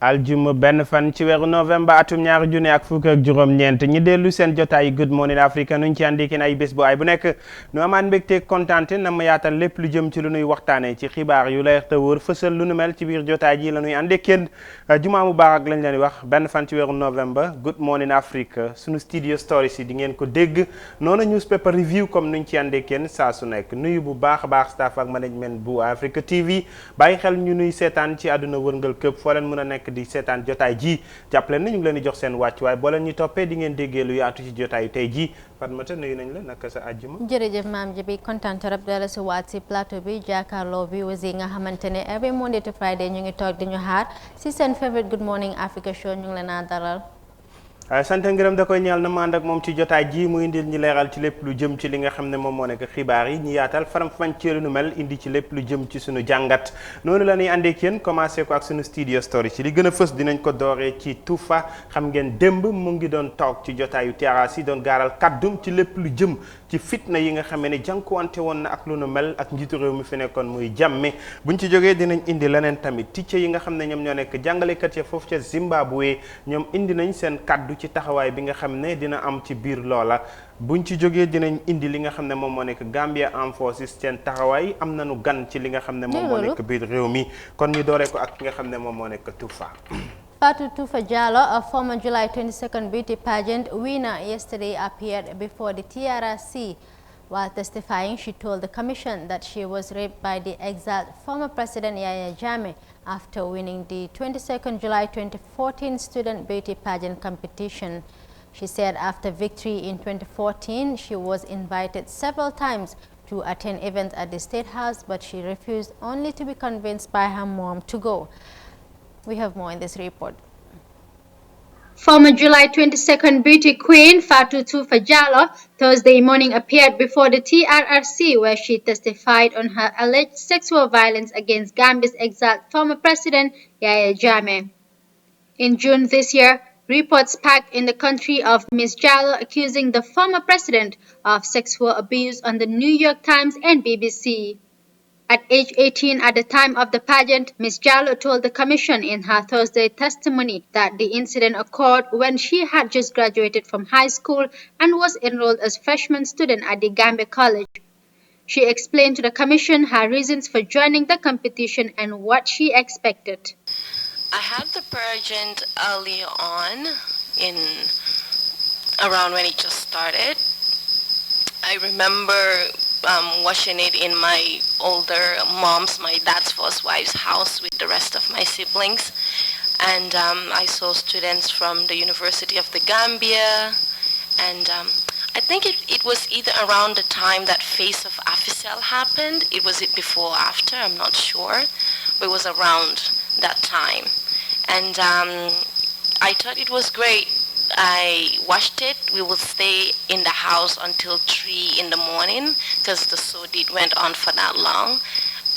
aljuma benn fan ci weeru novembre atum ñaari junne ak fukk ak juróom-ñeent ñi dellu seen jotaay Good Morning Africa nuñ ci àndi ay bés bu ay bu nekk nu amaat mbégte kontante na ma yaatal lépp lu jëm ci lu nuy waxtaane ci xibaar yu leer te wóor fësal lu nu mel ci biir jotaay ji la nuy àndee kenn jumaa mubaarak lañ leen di wax benn fan ci weeru novembre Good Morning Africa sunu studio stories yi di ngeen ko dégg noonu newspaper review comme nuñ ci àndee kenn saa su nekk nuyu bu baax a baax staff ak management bu Africa TV bàyyi xel ñu nuy seetaan ci àdduna wërngal këpp foo leen mën a nekk di seetaan jotaay ji jàppale na ñu ngi leen di jox seen wàccuwaay boo leen ñu toppee di ngeen déggee lu yaatu ci jotaayu tey ji Fatmata nuyu nañ la naka sa àjjuma. jërëjëf maam ji bi kontaan trop dala si waat si plateau bi jàkkaarloo bi aussi nga xamante ne every Monday to Friday ñu ngi toog di ñu xaar si seen favorite Good Morning Africa show ñu ngi leen a dalal. sant ngërëm da koy ñeel na ma ànd ak moom ci jotaay ji mu indil ñi leeral ci lépp lu jëm ci li nga xam ne moom moo nekk xibaar yi ñu yaatal faram-fàccee lu mel indi ci lépp lu jëm ci suñu jàngat noonu la ñuy àndee ak yéen commencé ko ak suñu studio story ci li gën a fës dinañ ko dooree ci Tuufa xam ngeen démb mu ngi doon toog ci jotaayu terrasse yi doon gaaral kàddum ci lépp lu jëm ci fitna yi nga xam ne jànkuwante woon na ak lu nu mel ak njiitu réew mi fi nekkoon muy Jammeh buñ ci jógee dinañ indi leneen tamit teacher yi nga xam ne ñoom ñoo nekk jàngalekat ya foofu ca Zimbabwe ñoom indi nañ seen kàddu ci taxawaay bi nga xam ne dina am ci biir loola buñ ci jógee dinañ indi li nga xam ne moom moo nekk Gambia Armed Forces seen taxawaay am nañu gan ci li nga xam ne moom moo nekk biir réew mi kon ñu dooree ko ak ki nga xam ne moom moo nekk Tuufa. Fatou Tufa Jallow, a former July 22nd beauty pageant winner, yesterday appeared before the TRRC. While testifying, she told the commission that she was raped by the exiled former President Yahya Jammeh after winning the 22nd July 2014 student beauty pageant competition. She said after victory in 2014, she was invited several times to attend events at the State House, but she refused, only to be convinced by her mom to go. We have more in this report. Former July 22nd beauty queen Fatou Tufa Jallow Thursday morning appeared before the TRRC where she testified on her alleged sexual violence against Gambia's exiled former president Yahya Jammeh. In June this year, reports sparked in the country of Ms. Jallow accusing the former president of sexual abuse on the New York Times and BBC. At age 18 at the time of the pageant, Ms. Jallow told the commission in her Thursday testimony that the incident occurred when she had just graduated from high school and was enrolled as freshman student at the Gambia College. She explained to the commission her reasons for joining the competition and what she expected. I had the pageant early on, in around when it just started. I remember watching it in my older mom's, my dad's first wife's house with the rest of my siblings. And I saw students from the University of the Gambia. And I think it was either around the time that Face of Africell happened. Was it before or after? I'm not sure. But it was around that time. And I thought it was great. I watched it. We would stay in the house until 3 in the morning because the show went on for that long.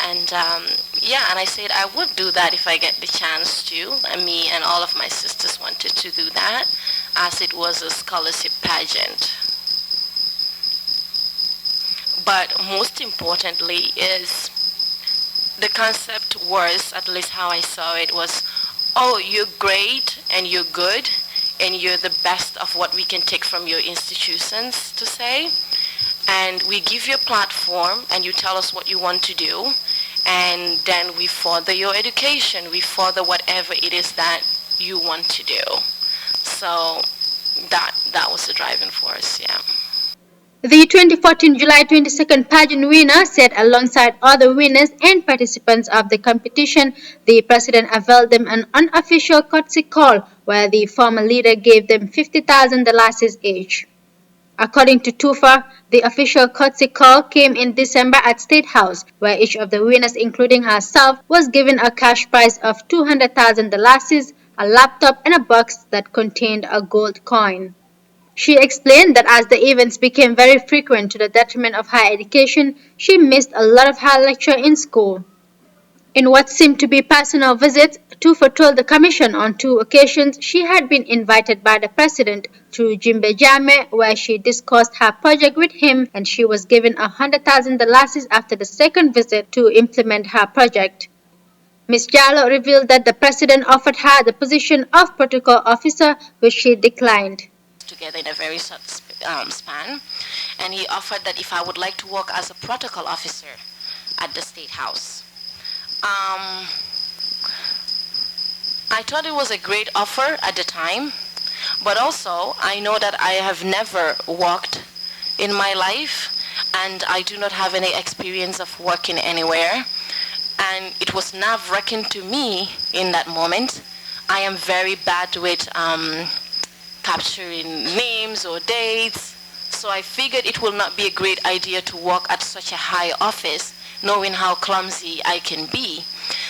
And and I said I would do that if I get the chance to. And me and all of my sisters wanted to do that as it was a scholarship pageant. But most importantly is the concept was, at least how I saw it, was, oh, you're great and you're good and you're the best of what we can take from your institutions to say, and we give you a platform and you tell us what you want to do, and then we further your education, we further whatever it is that you want to do. So that was the driving force. The 2014 July 22nd pageant winner said alongside other winners and participants of the competition, the president availed them an unofficial courtesy call where the former leader gave them $50,000 each. According to Tufa, the official courtesy call came in December at State House, where each of the winners, including herself, was given a cash prize of $200,000, a laptop, and a box that contained a gold coin. She explained that as the events became very frequent to the detriment of her education, she missed a lot of her lecture in school. In what seemed to be personal visits, Tufa told the commission on 2 occasions she had been invited by the president to Jimbe Jammeh, where she discussed her project with him, and she was given $100,000 after the second visit to implement her project. Ms. Jallow revealed that the president offered her the position of protocol officer, which she declined. Together in a very short span, and he offered that if I would like to work as a protocol officer at the State House. I thought it was a great offer at the time, but also I know that I have never worked in my life, and I do not have any experience of working anywhere, and it was nerve-wracking to me in that moment. I am very bad with capturing names or dates, so I figured it will not be a great idea to work at such a high office, knowing how clumsy I can be.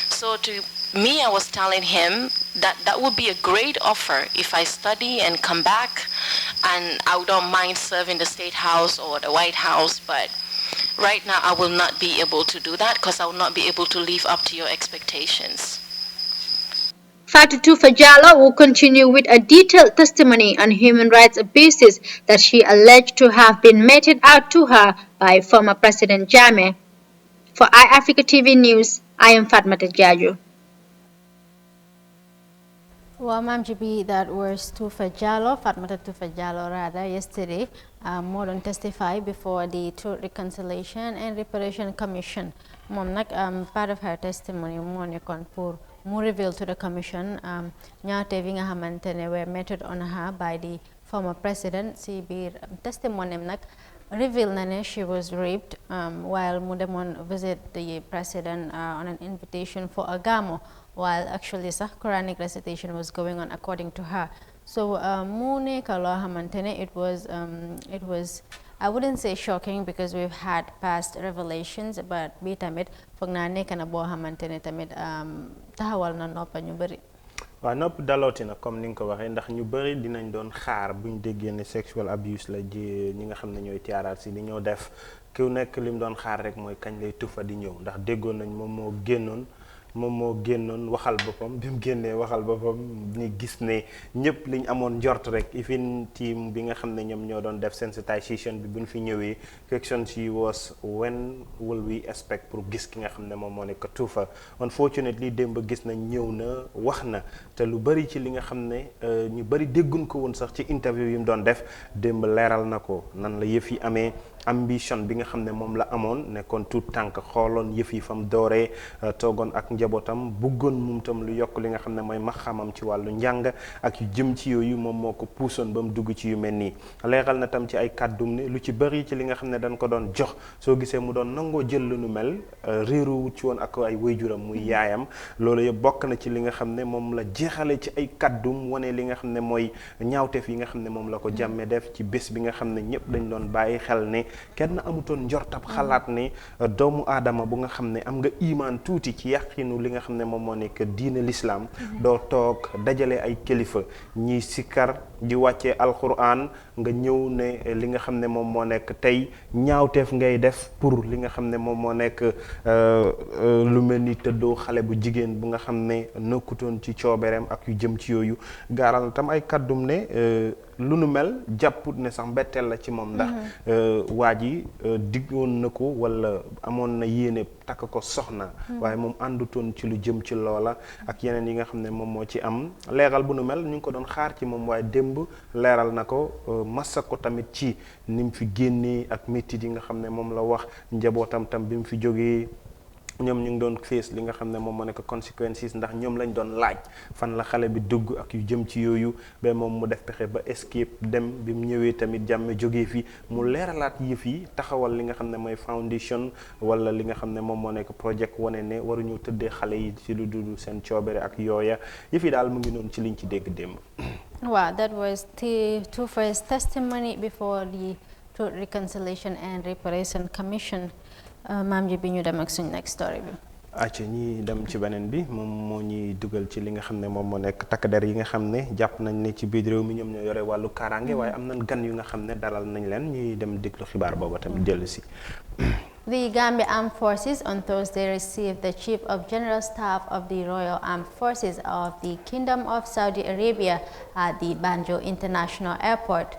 So to me, I was telling him that that would be a great offer if I study and come back, and I don't mind serving the State House or the White House, but right now I will not be able to do that because I will not be able to live up to your expectations. Fatou Toufa Jallow will continue with a detailed testimony on human rights abuses that she alleged to have been meted out to her by former President Jammeh. For iAfrica TV News, I am Fatmata Jaju. Well, Ma'am GB, that was Toufa Jallow, Fatmata Toufa Jallow rather, yesterday, more than testify before the Truth, Reconciliation and Reparation Commission. Mom nak part of her testimony mo nekon pour mu reveal to the commission ñaawteef yi nga xamantene were meted on her by the former president si biir testimony nak reveal na ne she was raped while mu demon visit the president on an invitation for a gamo, while actually Quranic recitation was going on according to her. So mu nekk loo xamantene it was I wouldn't say shocking because we've had past revelations, but bi tamit foog naa nekk na boo xamantene tamit taxawal na noppa ñu bari. waaw nopp dalooti na comme ni nga ko waxee ndax ñu bëri dinañ doon xaar buñ déggee ne sexual abuse la ji ñi nga xam ne ñooy TRRC di ñëw def ku nekk lim doon xaar rek mooy kañ lay Toufa di ñëw ndax déggoon nañ moom moo génnoon waxal boppam bi mu génnee waxal boppam ni gis ne ñëpp liñ amoon njort rek even team bi nga xam ne ñoom ñoo doon def sensitization bi buñ fi ñëwee question she was when will we expect pour gis ki nga xam ne moom moo nekk Toufa. Unfortunately démb gis nañ ñëw na wax na te lu bari ci li nga xam ne ñu bari dégguñ ko woon sax ci interview yi mu doon def démb leeral na ko nan la yëf yi amee ambition bi nga xam ne moom la amoon nekkoon tout tànk xooloon yëf yi fam dooree toogoon ak njabootam bëggoon moom tam lu yokk li nga xam ne mooy maxamam ci wàllu njàng ak yu jëm ci yooyu moom moo ko puusoon ba mu dugg ci yu mel nii leeral na tam ci ay kàddum ne lu ci bëri ci li nga xam ne dañ ko doon jox soo gisee mu doon nangoo jël lu nu mel réeru ci woon ak ay wayjuram muy yaayam loolu yëpp bokk na ci li nga xam ne moom la jeexale ci ay kàddum wane li nga xam ne mooy ñaawteef yi nga xam ne moom la ko jàmme def ci bés bi nga xam ne ñëpp dañ doon bàyyi xel ne kenn amutoon njortab xalaat ne doomu aadama bu nga xam ne am nga imaan tuuti ci yàqinu li nga xam ne moom moo nekk diine l'islam doo toog dajale ay kilifa ñiy sikkar di wàccee alquran nga ñëw ne li nga xam ne moom moo nekk tey ñaawteef ngay def pour li nga xam ne moom moo nekk lu mel ni tëddoo xale bu jigéen bu nga xam ne nëkkutoon ci coobereem ak yu jëm ci yooyu gaaral tam ay kàddum ne lu nu mel jàpput ne sax mbetteel la ci moom ndax waa ji diggoon na ko wala amoon na yéene takk ko soxna waaye moom àndutoon ci lu jëm ci loola ak yeneen yi nga xam ne moom moo ci am leeral bu nu mel ñu ngi ko doon xaar ci moom waaye démb leeral na ko massa ko tamit ci ni mu fi génnee ak métit yi nga xam ne moom la wax njabootam tam bi mu fi jógee ñoom ñu ngi doon face li nga xam ne moom moo nekk consequences ndax ñoom lañ doon laaj fan la xale bi dugg ak yu jëm ci yooyu ba moom mu def pexe ba escape dem bi mu ñëwee tamit jàmme jógee fi mu leeralaat yëf yi taxawal li nga xam ne mooy foundation wala li nga xam ne moom moo nekk project wane ne waruñu tëddee xale yi ci lu dul seen coobere ak yooya yëf yi daal mu ngi noonu ci liñ ci dégg démb. Wow, that was the Toufa's testimony before the Truth, Reconciliation and Reparation Commission. Maam ji bi ñu dem ak suñu next story bi. acca ñi dem ci beneen bi moom moo ñuy dugal ci li nga xam ne moom moo nekk takk der yi nga xam ne jàpp nañ ne ci biir réew mi ñoom ñoo yore wàllu kaaraange waaye am nañ gan yu nga xam ne dalal nañ leen ñuy dem déglu xibaar booba tamit dellu si. The Gambia Armed Forces on Thursday received the Chief of General Staff of the Royal Armed Forces of the Kingdom of Saudi Arabia at the Banjul International Airport.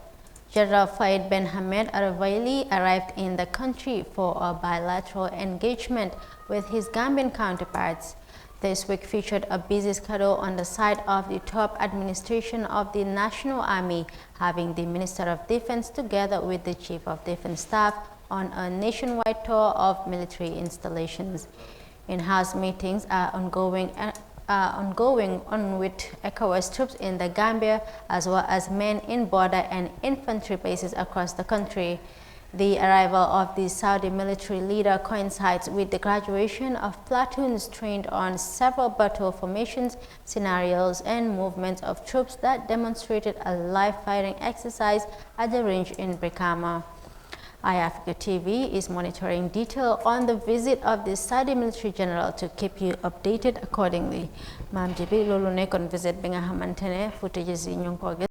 General Fayed Ben Hamed Al-Waili arrived in the country for a bilateral engagement with his Gambian counterparts. This week featured a busy schedule on the side of the top administration of the National Army, having the Minister of Defense together with the Chief of Defense Staff on a nationwide tour of military installations. In-house meetings are ongoing with ECOWAS troops in the Gambia, as well as men in border and infantry bases across the country. The arrival of the Saudi military leader coincides with the graduation of platoons trained on several battle formations, scenarios, and movements of troops that demonstrated a live fighting exercise at the range in Brikama. iAfrica TV is monitoring detail on the visit of the Saudi military general to keep you updated accordingly. Maam Jibi loolu nekkoon visit bi nga xamantene footages yi ñu ngi ko gis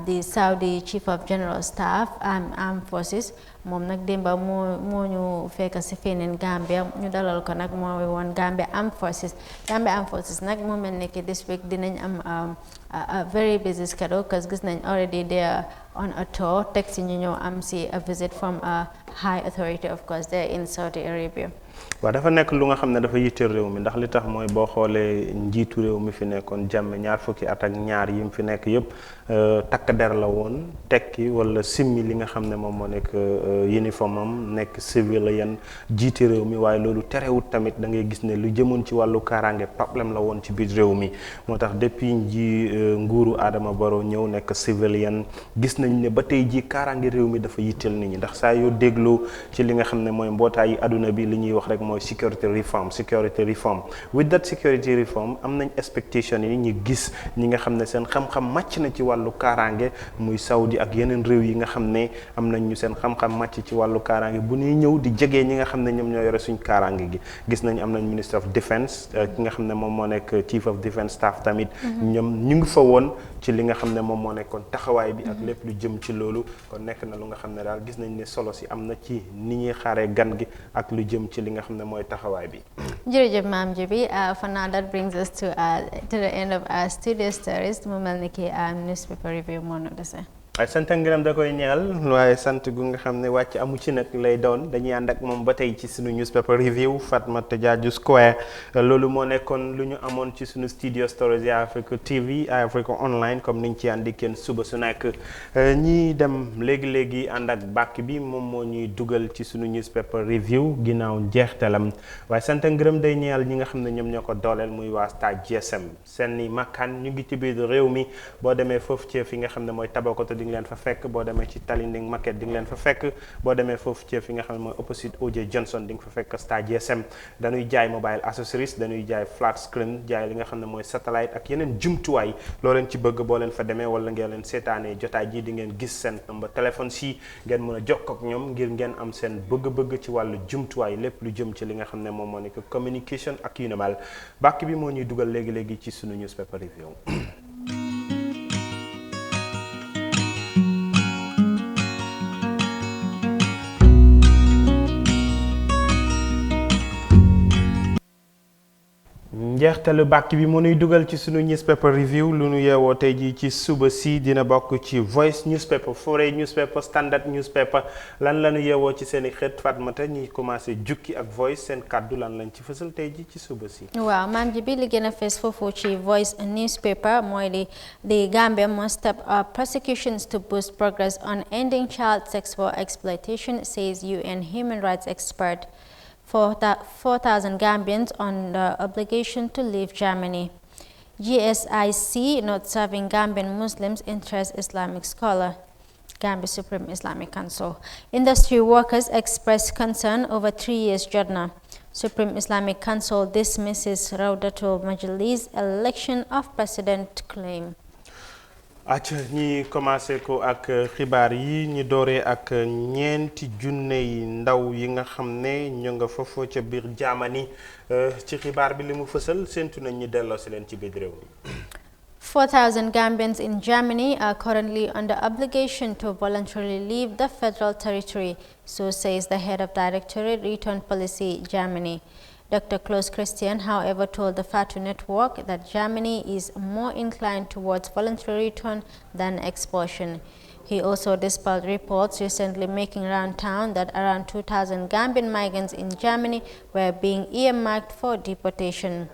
the Saudi Chief of General Staff Armed Forces moom nag démba moo ñu fekk si feneen Gambia ñu dalal ko nag moo woon Gambia Armed Forces nag moo mel ne que this week dinañ am a very busy schedule because gis nañ already they are on a tour teg si ñu ñëw am si a visit from a high authority of course there in Saudi Arabia. waaw dafa nekk lu nga xam ne dafa yitteel réew mi ndax li tax mooy boo xoolee njiitu réew mi fi nekkoon Jammeh ñaar fukki at ak ñaar yi mu fi nekk yëpp takk der la woon tekki wala simmi li nga xam ne moom moo nekk uniforme am nekk civilian jiite réew mi waaye loolu terewut tamit da ngay gis ne lu jëmoon ci wàllu kaaraange problème la woon ci biir réew mi moo tax depuis nguuru Adama Barrow ñëw nekk civilian gis nañ ne ba tey ji kaaraange réew mi dafa yitteel nit ñi ndax saa yoo dégloo ci li nga xam ne mooy mbootaayi aduna bi li ñuy wax rek mooy security reform with that security reform am nañ expectation yi ñu gis ñi nga xam ne seen xam-xam màcc na ci wàllu kaaraange muy Saudi ak yeneen réew yi nga xam ne am nañ ñu seen xam-xam màcc ci wàllu kaaraange bu ñuy ñëw di jege ñi nga xam ne ñoom ñoo yore suñ kaaraange gi gis nañ am nañ Minister of Defense ki nga xam ne moom moo nekk Chief of Defense Staff tamit ñoom ñu ngi fa woon ci li nga xam ne moom moo nekkoon taxawaay bi ak lépp lu jëm ci loolu kon nekk na lu nga xam ne daal gis nañ ne solo si am na ci ni ñuy xaaree gan gi ak lu jëm ci li nga xam ne mooy taxawaay bi. jërëjëf Maam Jibi for now that brings us to the end of our studio stories mu mel ni ki newspaper review moo nu dese. ay sant ak ngërëm da koy ñeel waaye sant gu nga xam ne wàcc amu ci nag lay doon dañuy ànd ak moom ba tey ci suñu newspaper review Fatoumatta Jaaju Square loolu moo nekkoon lu ñu amoon ci suñu studio stories iAfrica TV iAfrica online comme niñ ci àndi kenn suba su nekk ñi dem léegi-léegi ànd ak bàkk bi moom moo ñuy dugal ci suñu newspaper review ginnaaw njeextalam waaye sant ak ngërëm day ñeel ñi nga xam ne ñoom ñoo ko dooleel muy waa Star GSM seen i makkaan ñu ngi ci biir réew mi boo demee foofu ci fi nga xam ne mooy Tabakoto di nga leen fa fekk boo demee ci Talinding Market di nga leen fa fekk boo demee foofu ci fi nga xam ne mooy opposite OJ Johnson di nga fa fekk Star GSM dañuy jaay mobile accessories dañuy jaay flat screen jaay li nga xam ne mooy satellite ak yeneen jumtuwaay loo leen ci bëgg boo leen fa demee wala ngeen leen seetaanee jotaay ji di ngeen gis seen number téléphone si ngeen mën a jokkoo ak ñoom ngir ngeen am seen bëgg-bëgg ci wàllu jumtuwaay lépp lu jëm ci li nga xam ne moom moo nekk communication ak yu ni mel bàkk bi moo ñuy dugal léegi-léegi ci sunu newspaper review. njeextalu bàkk bi moo nuy dugal ci sunu newspaper review lu nu yeewoo tey jii ci suba si dina bokk ci Voice newspaper Foroy newspaper Standard newspaper lan la nu yeewoo ci seen i xët Fatmata ñuy commencé jukki ak Voice seen kàddu lan lañ ci fësal tey jii ci suba si. waaw Maam ji bi li gën a fees foofu ci Voice newspaper mooy the Gambia must step up prosecutions to boost progress on ending child sexual exploitation, says UN human rights expert. 4,000 Gambians on the obligation to leave Germany. GSIC not serving Gambian Muslims interests Islamic scholar. Gambia Supreme Islamic Council. Industry workers express concern over 3 years Jodna. Supreme Islamic Council dismisses Raudatul Majlis election of president claim. acca ñi commencé ko ak xibaar yi ñu dooree ak ñeenti junne yi ndaw yi nga xam ne ñu nga foofu ca biir Germany ci xibaar bi li mu fësal séntu nañ ñi delloo si leen ci biir réew mi. 4,000 Gambians in Germany are currently under obligation to voluntarily leave the federal territory, so says the head of Directorate Return Policy, Germany. Dr. Klaus Christian, however, told the FATU network that Germany is more inclined towards voluntary return than expulsion. He also dispelled reports recently making round town that around 2,000 Gambian migrants in Germany were being earmarked for deportation.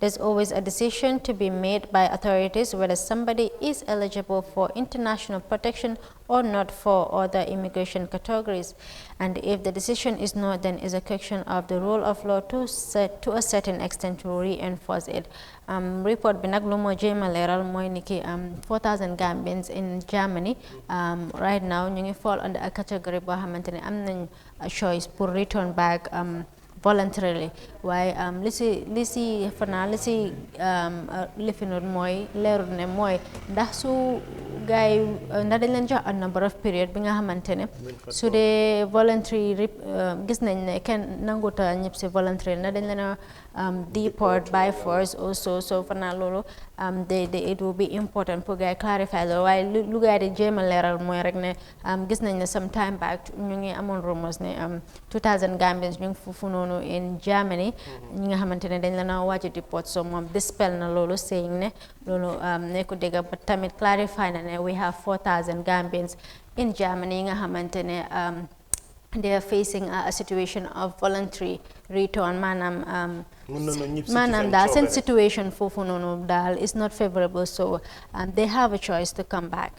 There's always a decision to be made by authorities whether somebody is eligible for international protection or not for other immigration categories. And if the decision is no, then is a question of the rule of law to a certain extent to reinforce it. Report bi nag lu moo jéema leeral mooy niki 4,000 Gambians in Germany right now ñu ngi fall under a category boo xamante ne am nañ a choice pour return back voluntarily waaye li si lifinut mooy leerut ne mooy ndax su gaay ndax dañ leen jox a number of period bi nga xamante ne su dee voluntary gis nañ ne kenn nanguta ñëpp si voluntary ndax dañ leen a deport by force also so fanaa loolu it will be important pour gaay clarify loolu waaye lu gaay di jéem a leeral mooy rek ne gis nañ ne some time back ñu ngi amoon rumors ne 2,000 Gambians ñu ngi foofu noonu in Germany ñi nga xamante ne dañ leen a wàcc deport so moom dispel na loolu saying ne loolu ne ko dégg ba tamit clarify na ne we have 4,000 Gambians in Germany yi nga xamante ne they are facing a situation of voluntary return maanaam daal seen situation foofu noonu daal is not favorable so they have a choice to come back.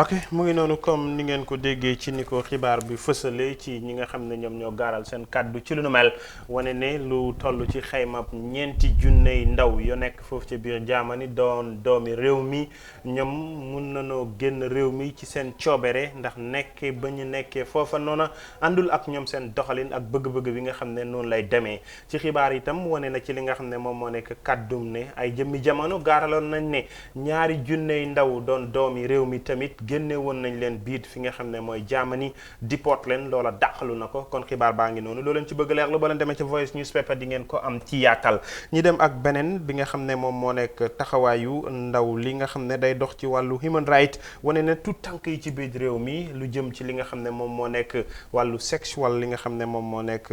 ok mu ngi noonu comme ni ngeen ko déggee ci ni ko xibaar bi fësale ci ñi nga xam ne ñoom ñoo gaaral seen kàddu ci lu nu mel wane ne lu toll ci xaymab 4 junney ndaw yo nekk foofu ci biir Germany doon doomi réew mi ñoom mun nanoo génn réew mi ci seen coobere ndax nekkee ba ñu nekkee foofa noona àndul ak ñoom seen doxalin ak bëgg-bëgg bi nga xam ne noonu lay demee ci xibaar itam wane na ci li nga xam ne moom moo nekk kàddum ne ay jëmmi jamono gaaraloon nañ ne 2 junney ndaw doon doomi réew mi tamit génne woon nañ leen biit fi nga xam ne mooy Germany deport leen loola dàqalu na ko kon xibaar baa ngi noonu loo leen ci bëgg leer lu ba leen demee ci Voice Newspaper di ngeen ko am ci yaatal ñi dem ak beneen bi nga xam ne moom moo nekk taxawaayu ndaw li nga xam ne day dox ci wàllu human right wane ne tout tànk yi ci biir réew mi lu jëm ci li nga xam ne moom moo nekk wàllu sexual li nga xam ne moom moo nekk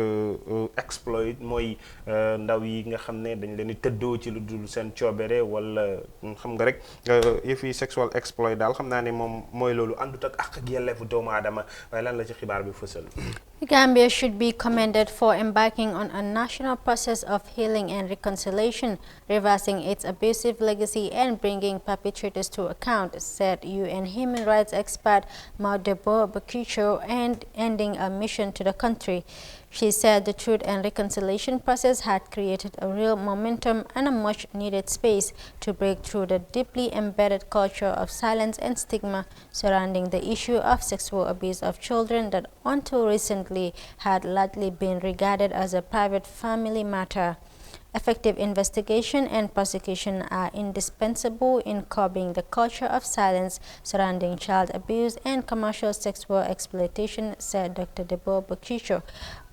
exploit mooy ndaw yi nga xam ne dañ leen di tëddoo ci lu dul seen coobere wala xam nga rek yëfi sexual exploit daal xam naa ne moom mooy loolu àndut ak yelleefu doomu aadama waaye lan la ci xibaar bi fësal. Gambia should be commended for embarking on a national process of healing and reconciliation, reversing its abusive legacy and bringing perpetrators to account, said UN human rights expert Maudebo Bakicho, and ending a mission to the country. She said the truth and reconciliation process had created a real momentum and a much-needed space to break through the deeply embedded culture of silence and stigma surrounding the issue of sexual abuse of children that until recently had largely been regarded as a private family matter. Effective investigation and prosecution are indispensable in curbing the culture of silence surrounding child abuse and commercial sexual exploitation, said Dr. Debo Bakicho.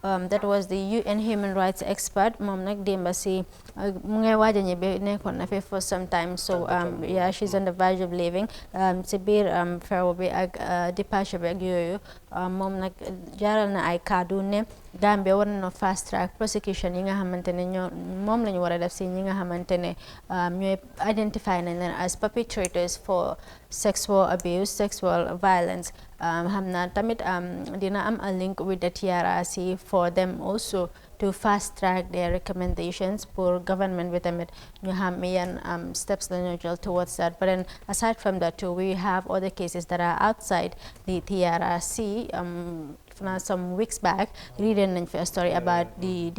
That was the UN human rights expert. Mom nak demba si mu ngay waja ñebe nekkon na fi for some time, so yeah, she's on the verge of leaving. Si biir feew bi ak departure bi ak yooyu moom nag jaaral na ay kaddu ne Gambia war na fast track prosecution yi nga xamante ne ñoo moom la ñu war a def si ñi nga xamante ne ñooy identify nañ leen as perpetrators for sexual abuse, sexual violence. Xam naa tamit dina am a link with the TRRC for them also to fast track their recommendations for government with them ñu xam yan steps la ñu jël towards that. But then aside from that too, we have other cases that are outside the TRRC. Some weeks back, reading a story about the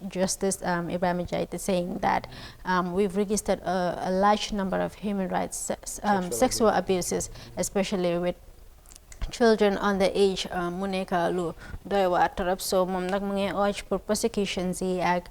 Justice Ibrahim Jaita saying that we've registered a large number of human rights sexual abuses, especially with children under age mu nekk lu doy waar torop, so moom nag mu ngi urge pour prosecutions yi ak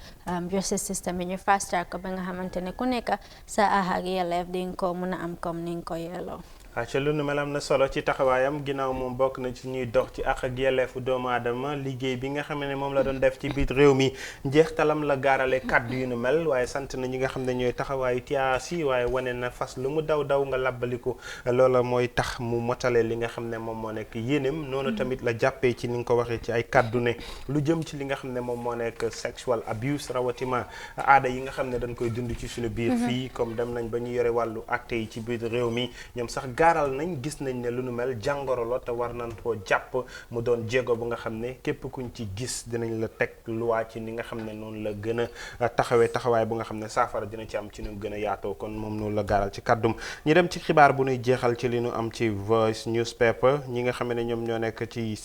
justice system yi ñu fast track ko ba nga xamante ne ku nekk sa àq ak yelleef di nga ko mën a am comme ni nga ko yelloo. ci lu nu mel am na solo ci taxawaayam ginnaaw moom bokk na ci ñuy dox ci àq ak yelleefu doomu aadama liggéey bi nga xam ne moom la doon def ci biir réew mi njeextalam la gaarale kàddu yu nu mel waaye sant na ñi nga xam ne ñooy taxawaayu TRRC waaye wane na fas lu mu daw nga labbaliku loola mooy tax mu motale li nga xam ne moom moo nekk yéenem noonu tamit la jàppee ci ni nga ko waxee ci ay kàddu ne lu jëm ci li nga xam ne moom moo nekk sexual abuse rawatina aada yi nga xam ne dañ koy dund ci suñu biir fii comme dem nañ ba ñu yore wàllu acte yi ci biir réew mi ñoom sax gaaral nañ gis nañ ne lu nu mel jàngoro la te war nañ koo jàpp mu doon jéego bu nga xam ne képp kuñ ci gis dinañ la teg luwaa ci ni nga xam ne noonu la gën a taxawaay bu nga xam ne saafara dina ci am ci nu gën a yaatoo kon moom noonu la gaaral ci kàddum ñi dem ci xibaar bu nuy jeexal ci li nu am ci Voice newspaper ñi nga xam ne ñoom ñoo nekk ci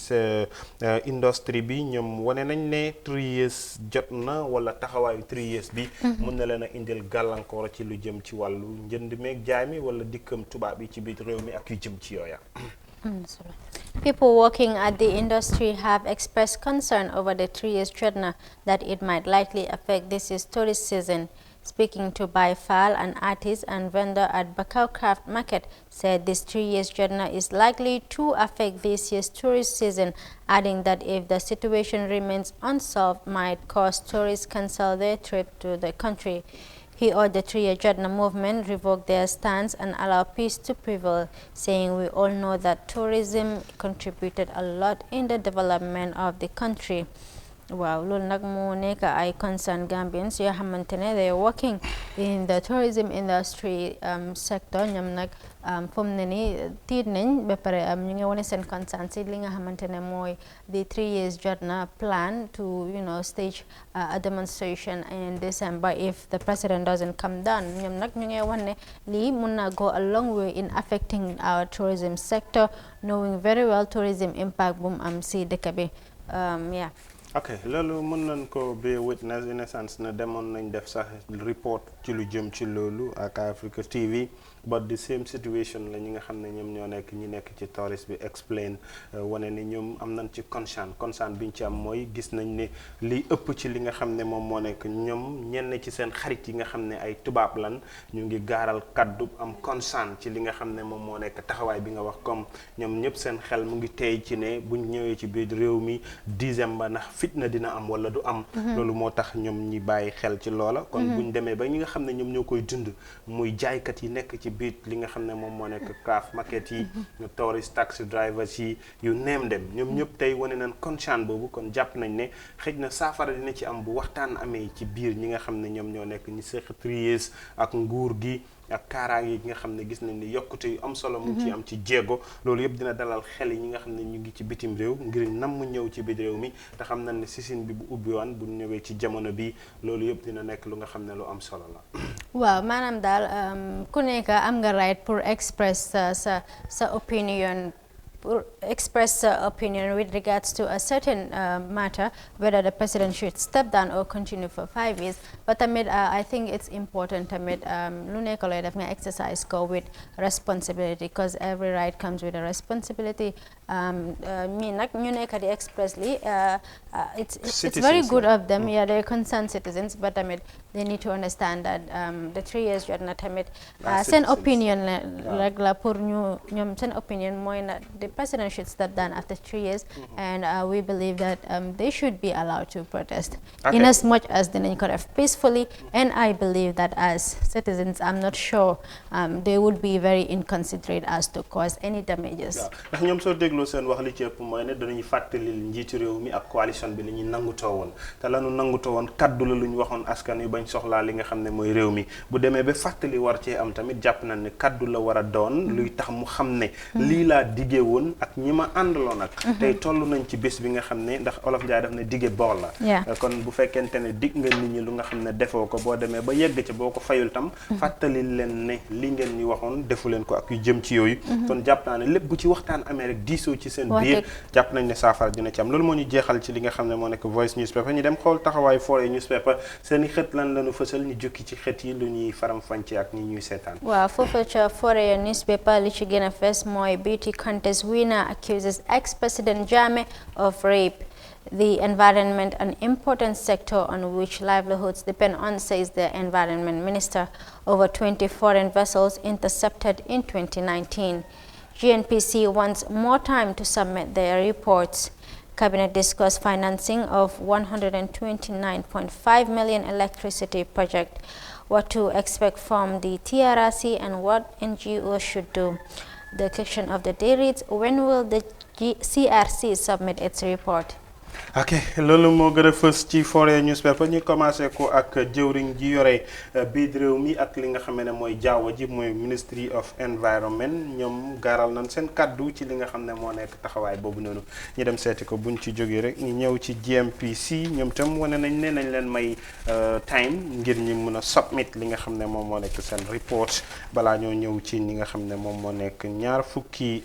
industrie bi ñoom wane nañ ne 3 years jot na wala taxawaayu 3 years bi mun na leen a indil gàllankoor ci lu jëm ci wàllu njënd meeg jaay mi wala dikkam tubaab yi ci biir réew mi ak yu jëm ci yooya. People working at the industry have expressed concern over the 3 years dreadnought that it might likely affect this year's tourist season. Speaking to Bai Fal, an artist and vendor at Bakau Craft Market, said this 3 years dreadnought is likely to affect this year's tourist season, adding that if the situation remains unsolved, might cause tourists cancel their trip to the country. He urged the 3-year dreadnought movement revoke their stance and allow peace to prevail, saying we all know that tourism contributed a lot in the development of the country. Wow, loolu nag mu nekk ay concerned Gambians yoo xamante ne they are working in the tourism industry sector ñoom nag fu mu ne nii tiit nañ ba pare ñu ngi wane seen concern si li nga xamante ne mooy the 3 years jot na plan to stage a demonstration in December if the president doesn't come down ñoom nag ñu ngi wane lii mun na go a long way in affecting our tourism sector, knowing very well tourism impact bu mu am si dëkk bi yeah. ok loolu mën nañ ko be witness in a sense na demoon nañ def sax report ci lu jëm ci loolu ak Africa TV but the same situation la ñi nga xam ne ñoom ñoo nekk ñi nekk ci tourist bi explain wane ni ñoom am nañ ci concern bi ñu ci am mooy gis nañ ne li ëpp ci li nga xam ne moom moo nekk ñoom ñenn ci seen xarit yi nga xam ne ay tubaab lan ñu ngi gaaral kaddu am concern ci li nga xam ne moom moo nekk taxawaay bi nga wax comme ñoom ñëpp seen xel mu ngi tey ci ne buñ ñëwee ci biir réew mi December ndax fitna dina am wala du am loolu moo tax ñoom ñi bàyyi xel ci loola kon buñ demee ba ñi nga xam ne ñoom ñoo koy dund muy jaaykat yi nekk ci biir li nga xam ne moom moo nekk craft market yi tourist taxi drivers yi yu neem dem ñoom ñëpp tey wane nañ concern boobu kon jàpp nañ ne xëj na saafara dina ci am bu waxtaan amee ci biir ñi nga xam ne ñoom ñoo nekk ñi seq 3 years ak nguur gi ak kaaraange yi nga xam ne gis nañ ni yokkute yu am solo mu ci am ci jéego loolu yëpp dina dalal xel yi ñi nga xam ne ñu ngi ci bitim réew ngir nam mu ñëw ci biir réew mi te xam nañ ne sisin bi bu ubbi waan bu ñëwee ci jamono bi loolu yëpp dina nekk lu nga xam ne lu am solo la. waaw maanaam daal ku nekk am nga right pour express sa opinion. Express opinion with regards to a certain matter, whether the president should step down or continue for 5 years. But I think it's important lu nekk looy def nga exercise ko with responsibility, because every right comes with a responsibility. Me nag ñu nekk di expressly it's very good of them, yeah, they're concerned citizens, but they need to understand that the 3 years jot na seen opinion rek la pour ñoom seen opinion mooy na president should step down after 3 years, and we believe that they should be allowed to protest in as much as dinañ ko def peacefully, and I believe that as citizens I'm not sure they would be very inconsiderate as to cause any damages. ndax ñoom soo dégloo seen wax li ci ëpp mooy ne danañu fàttali njiitu réew mi ak coalition bi li ñu nangutoo woon te lanu nangutoo woon kaddu la lu ñu waxoon askan yu bañ soxlaa li nga xam ne mooy réew mi bu demee ba fàttali war cee am tamit jàpp nañ ne kaddu la war a doon luy tax mu xam ne lii laa diggee woon ak ñi ma àndaloon ak tey toll nañ ci bés bi nga xam ne ndax olof Njaay daf ne dige boor la kon bu fekkente ne dig nga nit ñi lu nga xam ne defoo ko boo demee ba yegg ca boo ko fayul tam fàttali leen ne li ngeen ñu waxoon defu leen ko ak yu jëm ci yooyu kon jàpp naa ne lépp bu ci waxtaan amee rek diisoo ci seen biir jàpp nañ ne saafara dina ci am loolu moo ñu jeexal ci li nga xam ne moo nekk Voice newspaper ñu dem xool taxawaayu Foroyaa newspaper seen i xët lan lañu fësal ñu jukki ci xët yi lu ñuy faram fànce ak ñi ñuy seetaan. waaw foofu ca Foroyaa newspaper li ci gën a fees mooy beauty contest winner accuses ex-President Jammeh of rape. The environment, an important sector on which livelihoods depend on, says the Environment Minister. Over 20 foreign vessels intercepted in 2019. GNPC wants more time to submit their reports. Cabinet discussed financing of 129.5 million electricity project. What to expect from the TRRC and what NGOs should do. The question of the day reads, when will the CRC submit its report? ok loolu moo gën a fës ci Foroyaa newspaper ñu commencé ko ak jëwriñ ji yore biir réew mi ak li nga xam ne mooy jaww ji mooy Ministry of Environment ñoom gaaral nañ seen kaddu ci li nga xam ne moo nekk taxawaay boobu noonu ñu dem seeti ko buñ ci jógee rek ñu ñëw ci GMPC ñoom itam wane nañ ne nañ leen may time ngir ñu mën a submit li nga xam ne moom moo nekk seen report balaa ñoo ñëw ci ñi nga xam ne moom moo nekk ñaar fukki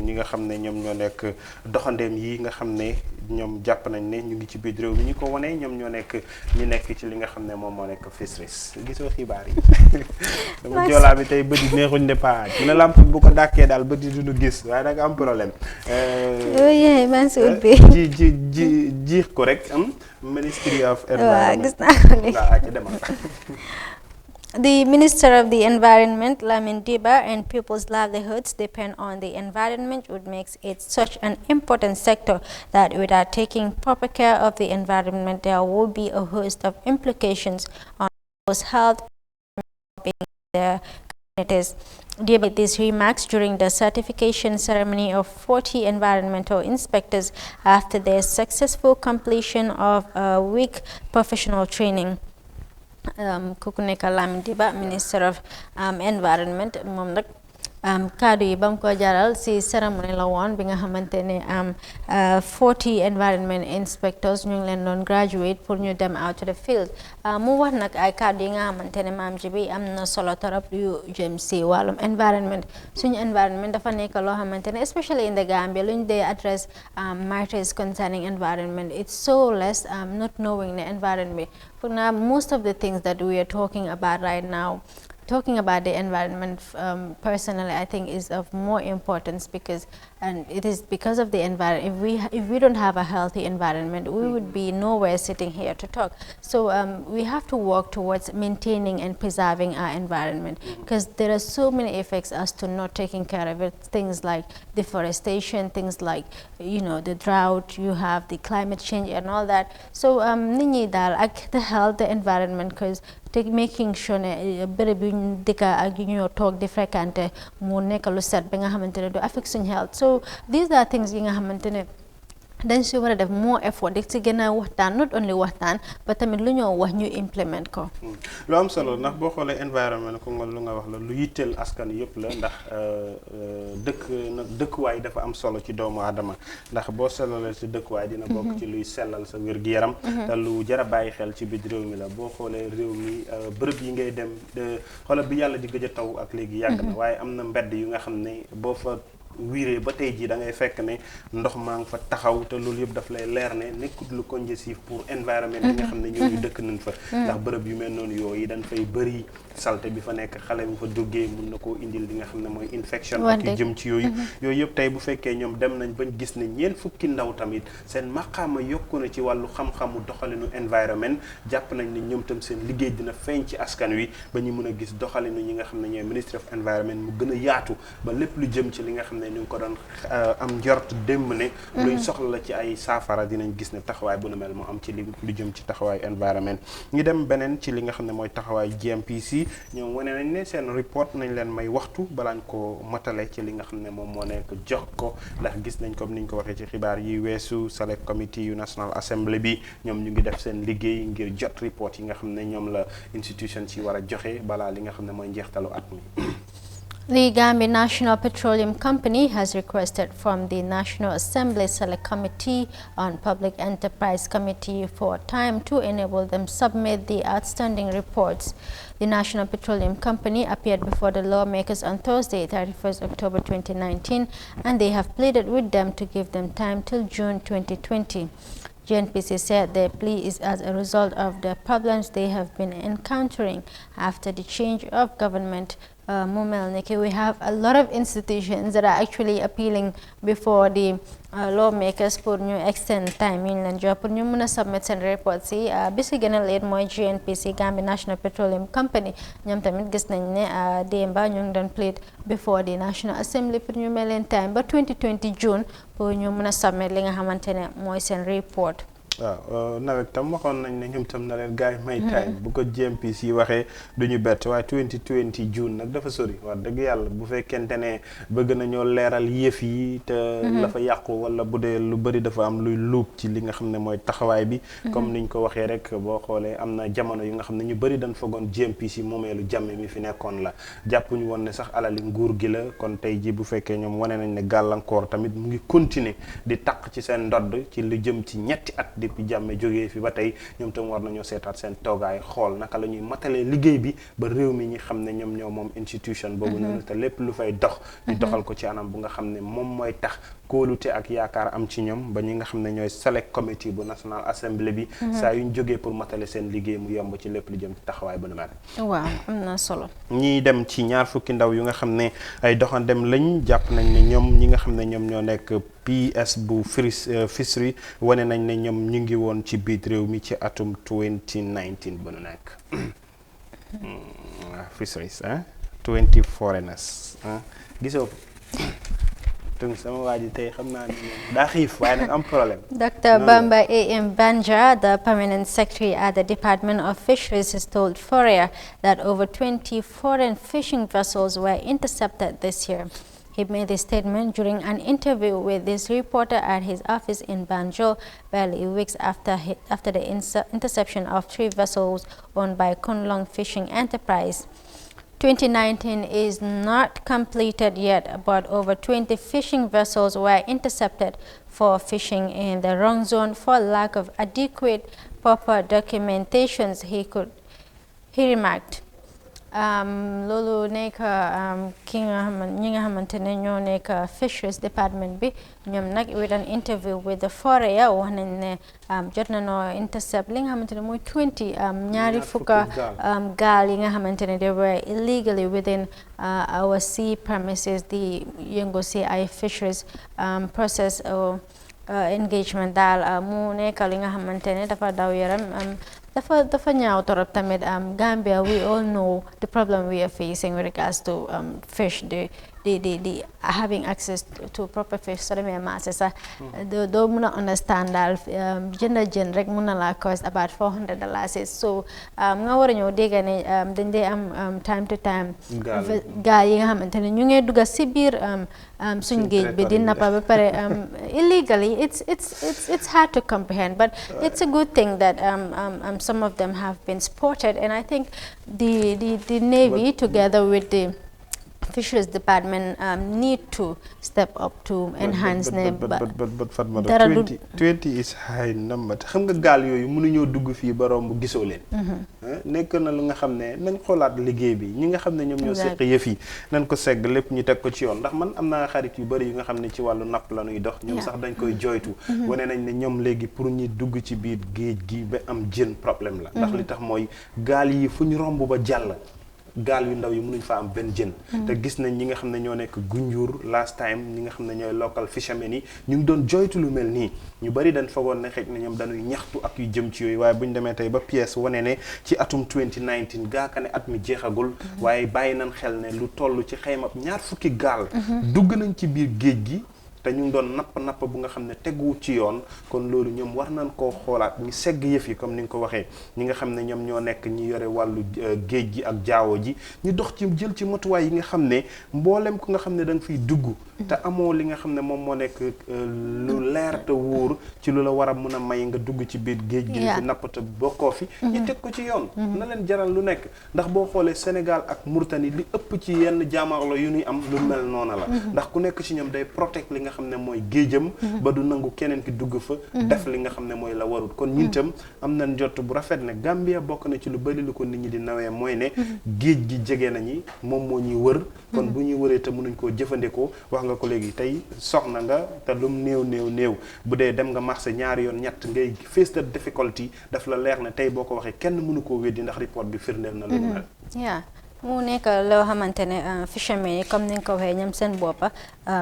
ñi nga xam ne ñoom ñoo nekk doxandeem yi nga xam ne ñoom jàpp nañ ne ñu ngi ci biir réew mi ñu ko wane ñoom ñoo nekk ñu nekk ci li nga xam ne moom moo nekk fisheries gisoo xibaar yi dama joolaa bi tey bët yi neexuñ ne paa mu ne lamp bu ko dàkkee daal bët yi duñu gis waaye da nga am problème ji ko rek am Ministry of Environment The Minister of the Environment, Lamin Diba, and people's livelihoods depend on the environment, which makes it such an important sector that without taking proper care of the environment, there will be a host of implications on people's health in their communities. Diba made these remarks during the certification ceremony of 40 environmental inspectors after their successful completion of a week professional training. Kooku nekk Lamin Diba, Minister of Environment, moom nag kaddu yi bam ko jaral si cérémonie la woon bi nga xamante ne 40 environment inspectors ñu ngi leen doon graduate pour ñu dem out to the field mu wax nag ay kaddu yi nga xamante ne maam ji bi am na solo torop yu jëm si wàllum environment suñu environment dafa nekk loo xamante ne especially in the Gambia luñ dee address matters concerning environment, it's so less not knowing the environment. For now, most of the things that we are talking about right now, talking about the environment personally, I think is of more importance because, and it is because of the environment. If we don't have a healthy environment, we would be nowhere sitting here to talk. So we have to work towards maintaining and preserving our environment because there are so many effects as to not taking care of it. Things like deforestation, things like the drought. You have the climate change and all that. So nit ñi daal ak the health, the environment, because making sure ne bërëb bi ñu dëkka ak yu ñoo toog di fréquenté mu nekk lu set ba nga xamante ne du affect suñu health. So these are things yi nga xamante ne dañ si war a def more effort di si gën a waxtaan, not only waxtaan ba tamit lu ñoo wax ñu implement ko. lu am solo ndax boo xoolee environment ko nga lu nga wax la lu yitteel askan yëpp la ndax dëkkuwaay dafa am solo ci doomu aadama ndax boo sellalee si dëkkuwaay dina bokk ci luy sellal sa wér-gu-yaram te lu jar a bàyyi xel ci biir réew mi la boo xoolee réew mi bërëb yi ngay dem xoolal bi yàlla di gëj a taw ak léegi yàgg na waaye am na mbedd yu nga xam ne boo fa wiiree ba tey jii da ngay fekk ne ndox maa ngi fa taxaw te loolu yëpp daf lay leer ne nekkut lu congestif pour environnement bi nga xam ne ñooñu dëkk nañ fa ndax bërëb yu mel noonu yooyu dañ fay bëri salte bi fa nekk xale bu fa duggee mun na koo indil li nga xam ne mooy infection ak yu jëm ci yooyu yëpp tey bu fekkee ñoom dem nañ bañ gis ne ñeent fukki ndaw tamit seen maqaama yokku na ci wàllu xam-xamu doxalinu environnement jàpp nañ ne ñoom tam seen liggéey dina feeñ ci askan wi ba ñu mën a gis doxalinu ñi nga xam ne ñooy Ministry of Environment mu gën a yaatu ba lépp lu jëm ci li nga xam ne ñu ngi ko doon am njort démb ne luñ soxla la ci ay saafara dinañ gis ne taxawaay bu nu mel mu am ci lu jëm ci taxawaay environnement ñu dem beneen ci li nga xam ne mooy taxawaay GMPC ñoom wane nañ ne seen report nañ leen may waxtu balaañ ko matale ci li nga xam ne moom moo nekk jox ko ndax gis nañ comme niñ ko waxee ci xibaar yi weesu Select Committee yu National Assembly bi ñoom ñu ngi def seen liggéey ngir jot report yi nga xam ne ñoom la institution ci war a joxe balaa li nga xam ne mooy njeextalu at mi. The Gambia National Petroleum Company has requested from the National Assembly Select Committee on Public Enterprise Committee for time to enable them submit the outstanding reports. The National Petroleum Company appeared before the lawmakers on Thursday, 31st October 2019, and they have pleaded with them to give them time till June 2020. GNPC said their plea is as a result of the problems they have been encountering after the change of government. We have a lot of institutions that are actually appealing before the lawmakers pour ñu extend time yi ñu leen jox pour ñu mën a submit seen report si bi si gën a leer mooy GNPC Gambia National Petroleum Company ñoom tamit gis nañ ne démba ñu ngi doon plead before the National Assembly pour ñu may leen time ba 2020 June pour ñu mën a submit li nga xamante ne mooy seen report. waaw nawet tam waxoon nañ ne ñoom tam na leen gars yi may time bu ko GMPC yi waxee du ñu bett waaye 2020 June nag dafa sori wax dëgg yàlla bu fekkente ne bëgg nañoo leeral yëf yi te la fa yàqu wala bu dee lu bëri dafa am luy luub ci li nga xam ne mooy taxawaay bi comme niñ ko waxee rek boo xoolee am na jamono yu nga xam ne ñu bëri dañ foogoon GMPC moomeelu jàmme mi fi nekkoon la jàppuñu woon ne sax alali nguur gi la kon tey ji bu fekkee ñoom wane nañ ne gàllankoor tamit mu ngi continuer di taq ci seen ndodd ci lu jëm ci ñetti at depuis jàmme jógee fi ba tey ñoom tam war nañoo seetaat seen toogaay xool naka la ñuy matalee liggéey bi ba réew mi ñi xam ne ñoom ñoo moom institution boobu noonu te lépp lu fay dox ñu doxal ko ci anam bu nga xam ne moom mooy tax kóolute ak yaakaar am ci ñoom ba ñi nga xam ne ñooy select committee bu National Assembly bi saa yuñ jógee pour matale seen liggéey mu yomb ci lépp lu jëm ci taxawaay bu nu mel. waaw am na solo. ñiy dem ci ñaar fukki ndaw yu nga xam ne ay doxandem lañ jàpp nañ ne ñoom ñi nga xam ne ñoom ñoo nekk PS bu fishery wane nañ ne ñoom ñu ngi woon ci biir réew mi ci atum 2019 ba nu nekk fisheries 20 foreigners gisoo donc sama waa ji tey xam naa ne daa xiif waaye nag am problème. Dr. Bamba A.M. Banja, the permanent secretary at the Department of Fisheries, has told Foria that over 20 foreign fishing vessels were intercepted this year. He made this statement during an interview with this reporter at his office in Banjul, barely weeks after the interception of 3 vessels owned by Kunlong Fishing Enterprise. 2019 is not completed yet, but over 20 fishing vessels were intercepted for fishing in the wrong zone for lack of adequate proper documentations, he remarked. Loolu nekk ki nga xam ñi nga xamante ne ñoo nekk Fisheries Department bi ñoom nag with an interview with the Foria wax nañ ne jot nañoo intercept li nga xamante ne mooy 20 ñaari fukka gaal yi nga xamante ne they were illegally within our sea premises di yëngu si ay fisheries process engagement daal mu nekk li nga xamante ne dafa daw yaram dafa ñaaw torop tamit Gambia we all know the problem we are facing with regards to fish the having access to proper fish so demee marché sax doo mën a understand daal jën rek mën na la cost about $400 so nga war a ñëw dégg ne dañ dee am time to time gaal yi nga xamante ne ñu ngi dugga si biir suñ géej bi di nappa ba pare illegally it's hard to comprehend but it's a good thing that some of them have been spotted and I think the Navy together with the Fisheries Department need to step up to enhance but Fatma 20 is high number xam nga gaal yooyu mënuñoo dugg fii ba romb gisoo leen nekk na lu nga xam ne nañ xoolaat liggéey bi ñi nga xam ne ñoom ñoo seq yëf yi nañ ko segg lépp ñu teg ko ci yoon ndax man am naa xarit yu bëri yu nga xam ne ci wàllu napp la ñuy dox ñoom sax dañ koy joytu wane nañ ne ñoom léegi pour ñi dugg ci biir géej gi ba am jën problème la ndax li tax mooy gaal yi fu ñu romb ba jàll gaal yu ndaw yi mënuñ fa am benn jën te gis nañ ñi nga xam ne ñoo nekk Gunjur last time ñi nga xam ne ñooy local fishermen yi ñu ngi doon joytu lu mel nii ñu bari dañ fagoon ne xëj na ñoom dañuy ñaxtu ak yu jëm ci yooyu waaye bu ñu demee tey ba pièce wane ne ci atum 2019 gaaka ne at mi jeexagul waaye bàyyi nañ xel ne lu toll ci xaymab 20 gaal dugg nañ ci biir géej gi te ñu ngi doon napp bu nga xam ne teguwut ci yoon kon loolu ñoom war nañ koo xoolaat ñu segg yëf yi comme ni nga ko waxee ñi nga xam ne ñoom ñoo nekk ñi yore wàllu géej gi ak jaawo ji ñu dox ci jël ci matuwaay yi nga xam ne mboolem ku nga xam ne da nga fiy dugg te amoo li nga xam ne moom moo nekk lu leer te wóor ci lu la war a mën a may nga dugg ci biir géej gi fi napp te bokkoo fi ñu teg ko ci yoon na leen jaral lu nekk ndax boo xoolee Sénégal ak Mauritanie li ëpp ci yenn jaamarlo yu ñuy am lu mel noona la ndax ku nekk ci ñoom day protect li nga xam ne mooy géejam ba du nangu keneen ki dugg fa def li nga xam ne mooy la warut kon ñun tam am na njott bu rafet ne Gambia bokk na ci lu bari lu ko nit ñi di nawee mooy ne géej gi jege nañi moom moo ñuy wër kon bu ñuy wëree te mënuñ koo jëfandikoo wax nga ko léegi tey soxna nga te lum néew bu dee dem nga marché ñaari yoon ñett ngay face the difficulty daf la leer ne tey boo ko waxee kenn mënu koo weddi ndax report bi firndeel na lu mel mu nekk loo xamante ne fishermen yi comme ni nga ko waxee ñoom seen boppa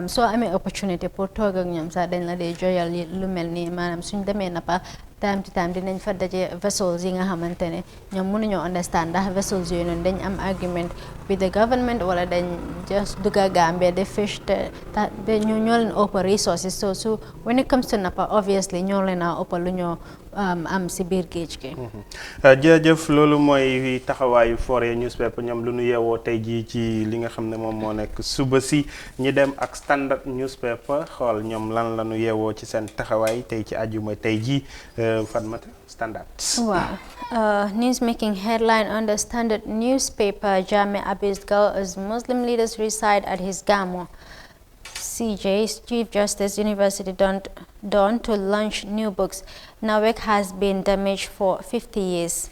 soo amee opportunité pour toog ak ñoom sax dañ la dee joyal lu mel nii maanaam suñ demee nappa time to time dinañ fa daje vessels yi nga xamante ne ñoom mënuñoo understand ndax vessels yooyu noonu dañ am argument with the government wala dañ just dugga Gambia de fish te ñoo leen ëpp resources so when it comes to nappa obviously ñoo leen a ëpp lu am si biir géej gi. jërëjëf loolu mooy taxawaayu Foroyaa newspaper ñoom lu ñu yeewoo tey jii ci li nga xam ne moom moo nekk suba si ñi dem ak Standard newspaper xool ñoom lan la ñu yeewoo ci seen taxawaay tey ci àjjuma tey jii Fatmata Standard. Wow. News making headline on the Standard newspaper: Jammeh abused girl as Muslim leaders reside at his Gamo. CJ, Chief Justice, University Dawn to launch new books. NAWEC has been damaged for 50 years.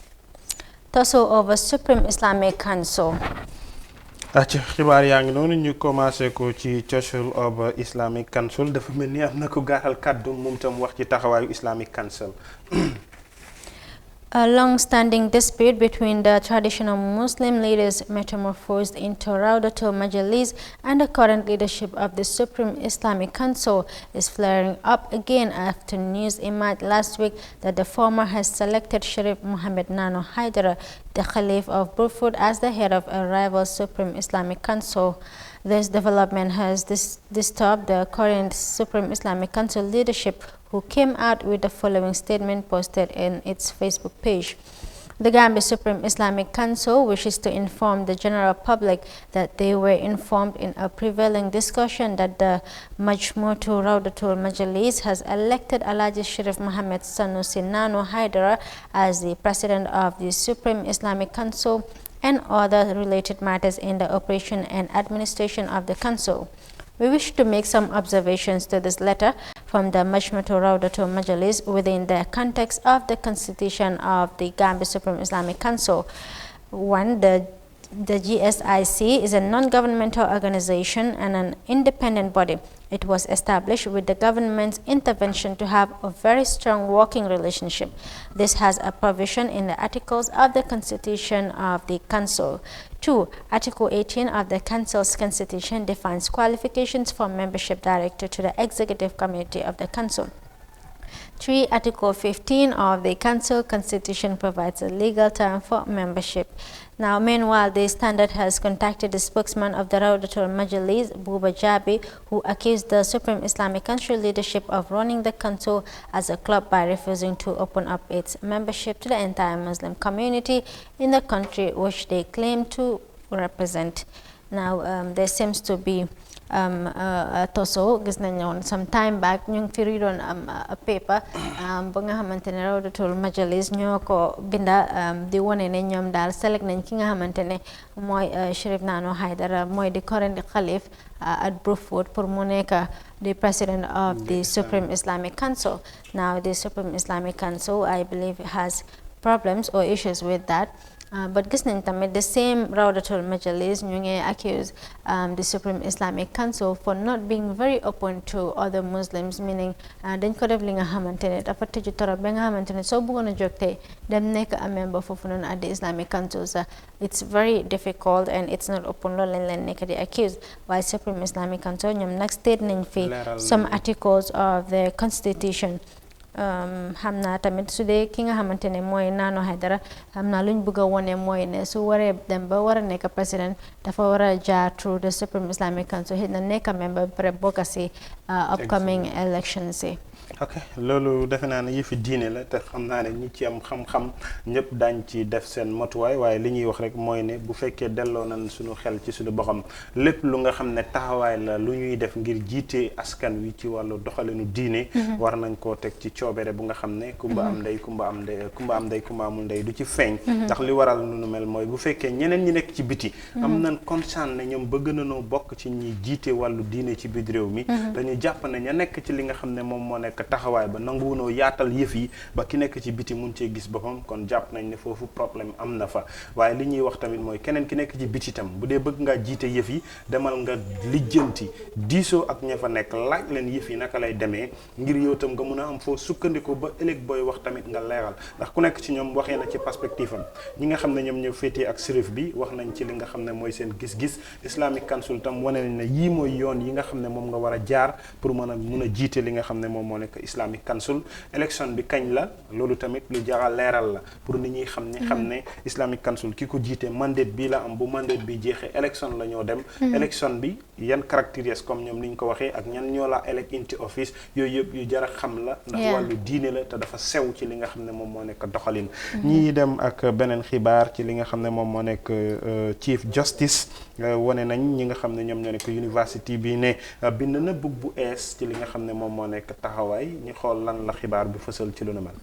Tussle over Supreme Islamic Council. ci xibaar yaa ngi noonu ñu commencé ko ci tussle over Islamic Council dafa mel ni am na ko gaatal kàddu moom tam wax ci taxawaayu Islamic Council. A long-standing dispute between the traditional Muslim leaders metamorphosed into Raudatul Majalis and the current leadership of the Supreme Islamic Council is flaring up again after news emerged last week that the former has selected Sharif Mohammed Nano Haidara, the Caliph of Burfoot, as the head of a rival Supreme Islamic Council. This development has disturbed the current Supreme Islamic Council leadership, who came out with the following statement posted in its Facebook page. The Gambia Supreme Islamic Council wishes to inform the general public that they were informed in a prevailing discussion that the Majmu'atu Raudatul Majalis has elected Alhaji Sharif Mohammed Sanusi Nano Haidara as the president of the Supreme Islamic Council and other related matters in the operation and administration of the council. We wish to make some observations to this letter from the Majmu'atu Raudatul Majalis within the context of the constitution of the Gambia Supreme Islamic Council. 1. The GSIC is a non-governmental organization and an independent body. It was established with the government's intervention to have a very strong working relationship. This has a provision in the articles of the Constitution of the Council. 2. Article 18 of the Council's Constitution defines qualifications for membership directly to the Executive Committee of the Council. 3. Article 15 of the Council Constitution provides a legal term for membership. Now, meanwhile, the Standard has contacted the spokesman of the Raudatul Majalis, Buba Jabi, who accused the Supreme Islamic Council leadership of running the council as a club by refusing to open up its membership to the entire Muslim community in the country, which they claim to represent. Now, there seems to be toso gis nañ woon some time back ñu ngi fi riidoon a paper ba nga xamante ne Raudatul Majalis ñoo ko binda di wone ne ñoom daal select nañ ki nga xamante ne mooy Sharif Nano Haidara mooy di current Khalif at Brufut pour mu nekk the president of the Supreme Islamic Council. Now the Supreme Islamic Council, I believe, has problems or issues with that. But gis nañ tamit the same Raudatul Majalis ñu ngi accuse the Supreme Islamic Council for not being very open to other Muslims, meaning dañ ko def li nga xamante ne dafa tëju torop ba nga xamante ne soo bëggoon a jóg tey dem nekk a member foofu noonu at the Islamic Council sa it's very difficult and it's not open. Loolu lañ leen nekk di accuse waaye Supreme Islamic Council ñoom nag state nañ fi some articles of the constitution. Xam naa tamit su dee ki nga xamante ne mooy Nano Haidara xam naa luñ bëgg a wone mooy ne su waree dem ba war a nekk président dafa war a jaar through the Supreme Islamic Council xëy na nekk member ba pare bokk si upcoming elections yi. ok loolu defe naa ne yëfi diine la te xam naa ne ñi ci am xam-xam ñëpp daañ ci def seen motuwaay waaye li ñuy wax rek mooy ne bu fekkee delloo nañ suñu xel ci suñu boxam lépp lu nga xam ne taxawaay la lu ñuy def ngir jiite askan wi ci wàllu doxalinu diine war nañ koo teg ci coobere bu nga xam ne kumba am ndey kumba am ndey kumba amul ndey du ci feeñ ndax li waral nu mel mooy bu fekkee ñeneen ñi nekk ci biti am nañ conscience ne ñoom bëgg nañoo bokk ci ñi jiite wàllu diine ci biir réew mi dañu jàpp ne ña nekk ci li nga xam ne moom moo nekk taxawaay ba nanguwunoo yaatal yëf yi ba ki nekk ci biti mun cee gis boppam kon jàpp nañ ne foofu problème am na fa waaye li ñuy wax tamit mooy keneen ki nekk ci biti tam bu dee bëgg ngaa jiite yëf yi demal nga lijjanti diisoo ak ña fa nekk laaj leen yëf yi naka lay demee ngir yow tam nga mun a am foo sukkandiku ba ëllëg booy wax tamit nga leeral ndax ku nekk ci ñoom waxee na ci perspective am ñi nga xam ne ñoom ñoo féetee ak sërif bi wax nañ ci li nga xam ne mooy seen gis-gis Islamic Council tam wane nañ ne yii mooy yoon yi nga xam ne moom nga war a jaar pour mun a jiite li nga xam ne moom moo nekk nekk Islamic Council élection bi kañ la loolu tamit lu jaral leeral la pour nit ñi xam ne Islamic Council ki ko jiite mandate bi la am bu mandate bi jeexee élection la ñoo dem élection bi yan caractéristiques comme ñoom ni ñu ko waxee ak ñan ñoo la elect into office yooyu yëpp yu jar a xam la ndax wàllu diine la te dafa sew ci li nga xam ne moom moo nekk doxalin ñi dem ak beneen xibaar ci li nga xam ne moom moo nekk Chief Justice wane nañ ñi nga xam ne ñoom ñoo nekk university bi ne bind na book bu ees ci li nga xam ne moom moo nekk taxawaay ñu xool lan la xibaar bi fësal ci lu nu mel.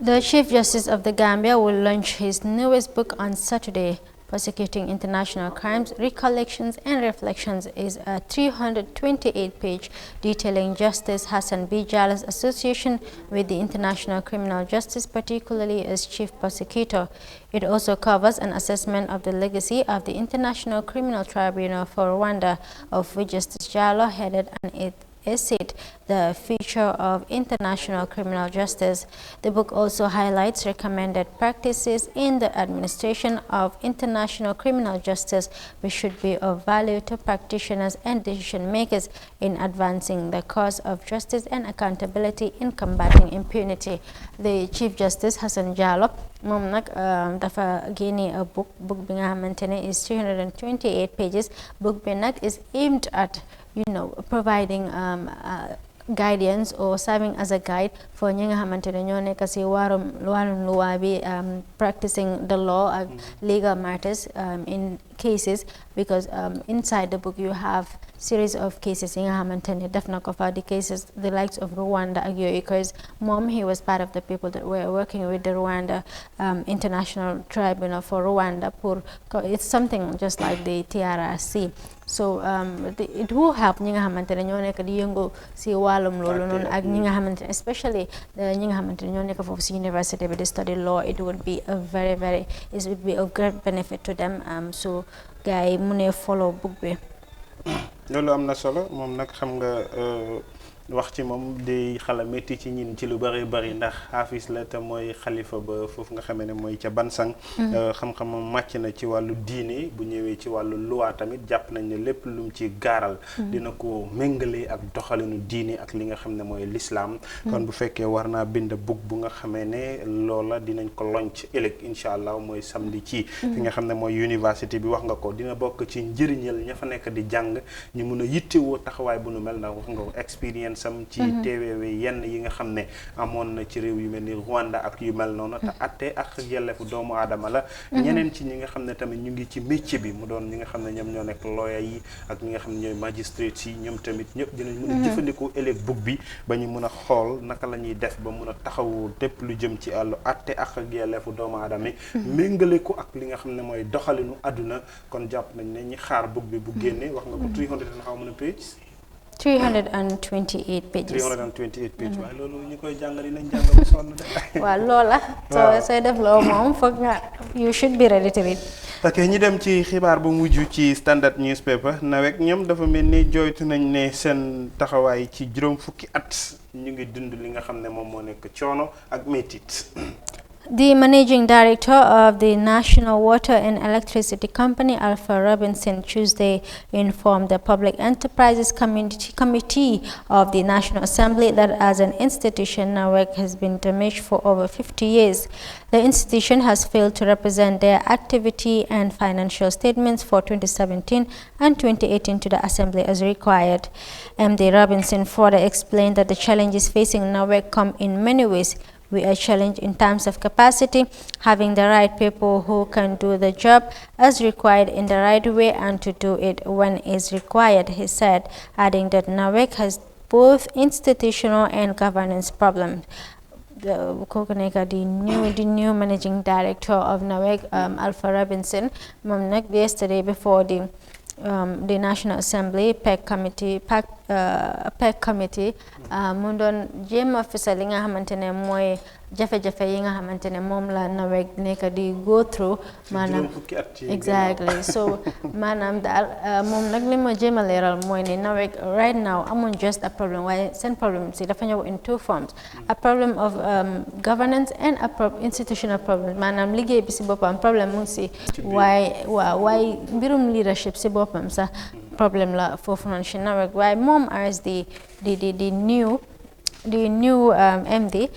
The Chief Justice of the Gambia will launch his newest book on Saturday. Prosecuting International Crimes, Recollections and Reflections is a 328-page detailing Justice Hassan B. Jallo's association with the International Criminal Justice, particularly as Chief Prosecutor. It also covers an assessment of the legacy of the International Criminal Tribunal for Rwanda, of which Justice Jallo headed an essayed the future of international criminal justice. The book also highlights recommended practices in the administration of international criminal justice, which should be of value to practitioners and decision makers in advancing the cause of justice and accountability in combating impunity. The Chief Justice Hassan Jallo moom nag dafa génne a book bi nga xamante ne is 328 pages. Book bi nag is aimed at providing guidance or serving as a guide for ñi nga xamante ne ñoo nekk ci wàllum luwa bi practicing the law and legal matters in cases, because inside the book you have series of cases yi nga xamante ne def na ko fa the cases the likes of Rwanda ak yooyu, because he was part of the people that were working with the Rwanda International Tribunal for Rwanda. It's something just like the TRRC. So it will help ñi nga xamante ne ñoo nekk di yëngu ci wàllum loolu noonu ak ñi nga xamante ne especially ñi nga xamante ne ñoo nekk foofu ci university bi di study law. It would be of great benefit to them. So gars yi mu ne follow book bi. loolu am na solo moom nag xam nga wax ci moom di xala métti ci ñin ci lu bari ndax xaafis la te mooy xalifa ba foofu nga xamee ne mooy ca Bansang. xam-xamam màcc na ci wàllu diine bu ñëwee ci wàllu loi tamit jàpp nañ ne lépp lu mu ci gaaral dina ko méngale ak doxalinu diine ak li nga xam ne mooy l'islam. kon bu fekkee war naa bind book bu nga xamee ne loola dinañ ko lonc ëllëg incha allah mooy samedi ci fi nga xam ne mooy université bi wax nga ko dina bokk ci njëriñal ña fa nekk di jàng ñu mun a yittewoo taxawaay bu nu mel ndax wax nga ko expérience sam ci teeweewe yenn yi nga xam ne amoon na ci réew yu mel ni Rwanda ak yu mel noonu te atte ak yelleefu doomu aadama la. ñeneen ci ñi nga xam ne tamit ñu ngi ci métier bi mu doon ñi nga xam ne ñoom ñoo nekk lawyer yi ak ñi nga xam ne ñooy magistrate yi ñoom tamit ñëpp dinañ mën a jëfandikoo élève book bi ba ñu mën a xool naka la ñuy def ba mën a taxawu lépp lu jëm ci àllu atte ak yelleefu doomu aadama yi méngale ko ak li nga xam ne mooy doxalinu àdduna. kon jàpp nañ ne ñi xaar book bi bu génnee wax nga ko 300 and how many pages 328 pages. 328 pages waaye loolu ñu koy jàngali nañ jàng ba sonn de. waaw loola. sooy def loo moom foog nga you should be ready to read. ok ñi dem ci xibaar bu mujj ci Standard newspaper nawek ñoom dafa mel ni jooytu nañ ne seen taxawaay ci juróom fukki at ñu ngi dund li nga xam ne moom moo nekk coono ak métit. The managing director of the National Water and Electricity Company, Alpha Robinson, Tuesday informed the Public Enterprises Committee of the National Assembly that as an institution, NAWEC has been damaged for over 50 years. The institution has failed to represent their activity and financial statements for 2017 and 2018 to the Assembly as required. MD Robinson further explained that the challenges facing NAWEC come in many ways. We are challenged in terms of capacity, having the right people who can do the job as required in the right way and to do it when is required, he said, adding that NAWEC has both institutional and governance problems. The new managing director of NAWEC, Alpha Robinson, yesterday before the National Assembly PEC committee mu doon jéem a fisal li nga xamante ne mooy jafe-jafe yi nga xamante ne moom la NAWEC nekk di go through maanaam exactly so maanaam daal moom nag li ma jéem a leeral mooy ne NAWEC right now amuñ just a problem waaye seen problem si dafa ñëw in two forms, a problem of governance and a institutional problem maanaam liggéey bi si boppam problème mu ngi si waaye mbirum leadership si boppam sax problem la foofu noonu si NAWEC waaye moom as the the new MD.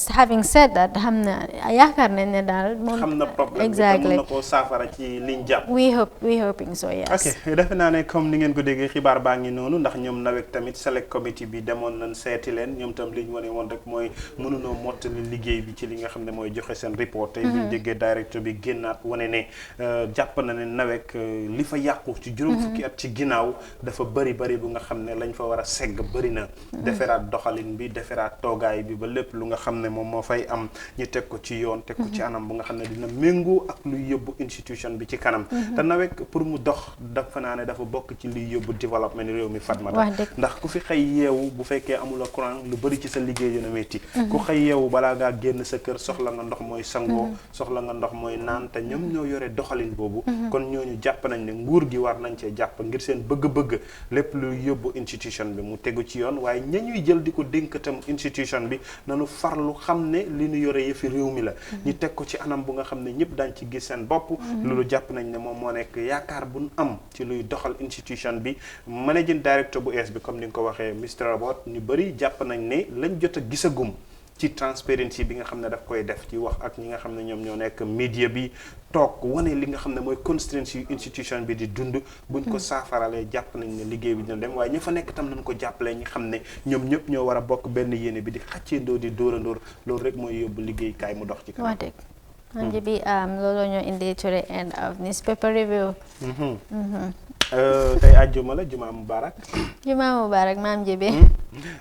Having said that, yaakaar nañ ne daal moom xam na problème exactly bi te mën na koo saafara ci liñ jàpp. we hoping so, yes. ok defe naa ne comme ni ngeen ko déggee xibaar baa ngi noonu ndax ñoom NAWEC tamit select committee bi demoon nañ seeti leen ñoom tam li ñu wane woon rek mooy mënunoo mottali liggéey bi ci li nga xam ne mooy joxe seen report. tey bu ñu déggee directeur bi génnaat wane ne jàpp na ne NAWEC li fa yàqu ci juróom fukki at ci ginnaaw dafa bëri bu nga xam ne lañ fa war a segg bëri na. deferaat doxalin bi deferaat toogaay bi ba lépp lu nga xam ne moom moo fay am ñu teg ko ci yoon teg ko ci anam bu nga xam ne dina méngoo ak luy yóbbu institution bi ci kanam. te NAWEC pour mu dox dafa naa ne dafa bokk ci luy yóbbu développement réew mi Fatmata ndax ku fi xëy yeewu bu fekkee amula courant lu bëri ci sa liggéey dina métti. ku xëy yeewu balaa ngaa génn sa kër soxla nga ndox mooy sangoo soxla nga ndox mooy naan te ñoom ñoo yore doxalin boobu. kon ñooñu jàpp nañ ne nguur gi war nañ cee jàpp ngir seen bëgg-bëgg lépp luy yóbbu institution bi mu tegu ci yoon waaye ña ñuy jël di ko dénk tam institution bi nanu farlu xam ne li ñu yore yëfi réew mi la. ñu teg ko ci anam bu nga xam ne ñëpp daañ ci gis seen bopp. loolu jàpp nañ ne moom moo nekk yaakaar bu ñu am ci luy doxal institution bi. managing director bu ees bi comme ni nga ko waxee Mr Abbott ñu bëri jàpp nañ ne lañ jot a gisagum ci transparency bi nga xam ne daf koy def ci wax ak ñi nga xam ne ñoom ñoo nekk media bi toog wane li nga xam ne mooy constraints yu institution bi di dund buñ ko saafaralee jàpp nañ ne liggéey bi dina dem waaye ñi fa nekk tam nañ ko jàppalee ñi xam ne ñoom ñëpp ñoo war a bokk benn yéene bi di xàcceendoo di dóorandóor loolu rek mooy yóbbu liggéeykaay mu dox ci kanam. Jibi loolu ñoo indi to the end of newspaper review. tey àjjuma la Jumaa Mubarak. Jumaa Mubarak maam Jibi.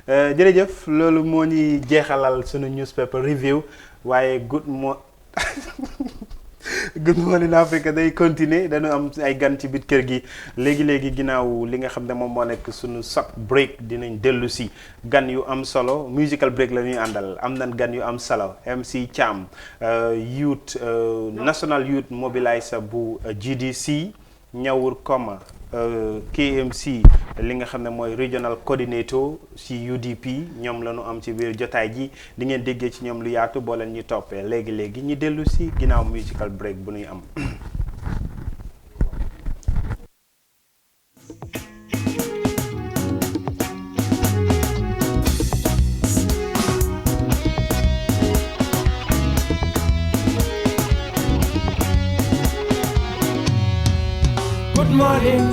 jërëjëf loolu moo ñuy jeexalal sunu newspaper review waaye good morning Africa day continuer dañu am ay gan ci biir kër gi léegi ginnaaw li nga xam ne moom moo nekk sunu short break dinañ dellu si gan yu am solo musical break la ñuy àndal am nañ gan yu am solo MC Cham youth national youth mobiliser bu GDC Ñawur Koma KMC li nga xam ne mooy regional coordinator ci UDP ñoom la ñu am ci biir jotaay ji di ngeen déggee ci ñoom lu yaatu boo leen ñu toppee léegi ñi dellu si ginnaaw musical break bu ñuy am. Good morning,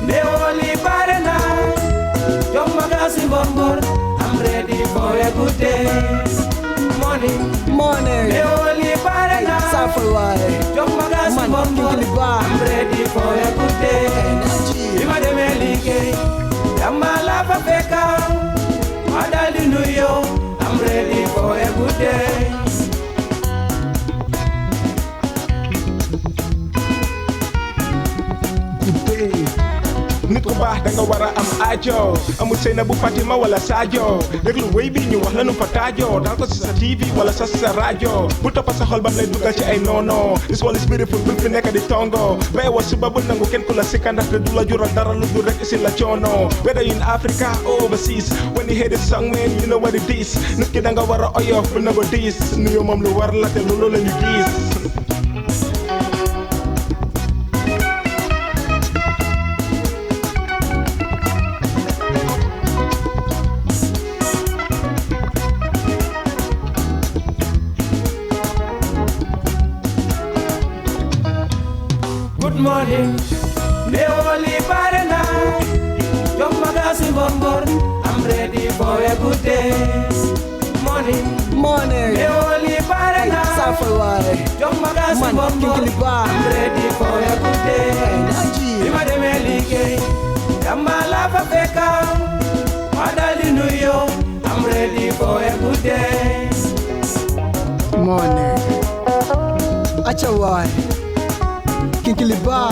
Neoli Barena, Young Magazine Bombor, I'm ready for a good day. Morning, Neoli Barena, Young Magazine Bombor, I'm ready for a good day. Ima de Melike, Yamala Fafeka, Madali New York, I'm ready for a good day. nit ku baax da nga war a am aajo amul sëy na bu Fatima wala Sadio déglu wéy bi ñu wax lanu fa taajo dal ko si sa TV wala sa rajo bu toppa sa xol bam lay dugal ci ay noono this world is beautiful bu fi nekk di tongo bay wa suba bu nangu kenn ku la sikka ndax te du la jural dara lu dul rek si la coono whether in Africa or overseas when you hear this song man you know what it is nit ki da nga war a oyof bu nangu diis nuyoo moom lu war la te loolu la ñu gis. Good morning, Neoli Barena, Young Magazine Bombor, I'm ready for a good day. Morning, Neoli Barena, Young Magazine Bombor, I'm ready for a good day. Ima de Melike, Yamala Fafeka, Madali New York, I'm ready for a good day. Morning, Achawai. Kinkiliba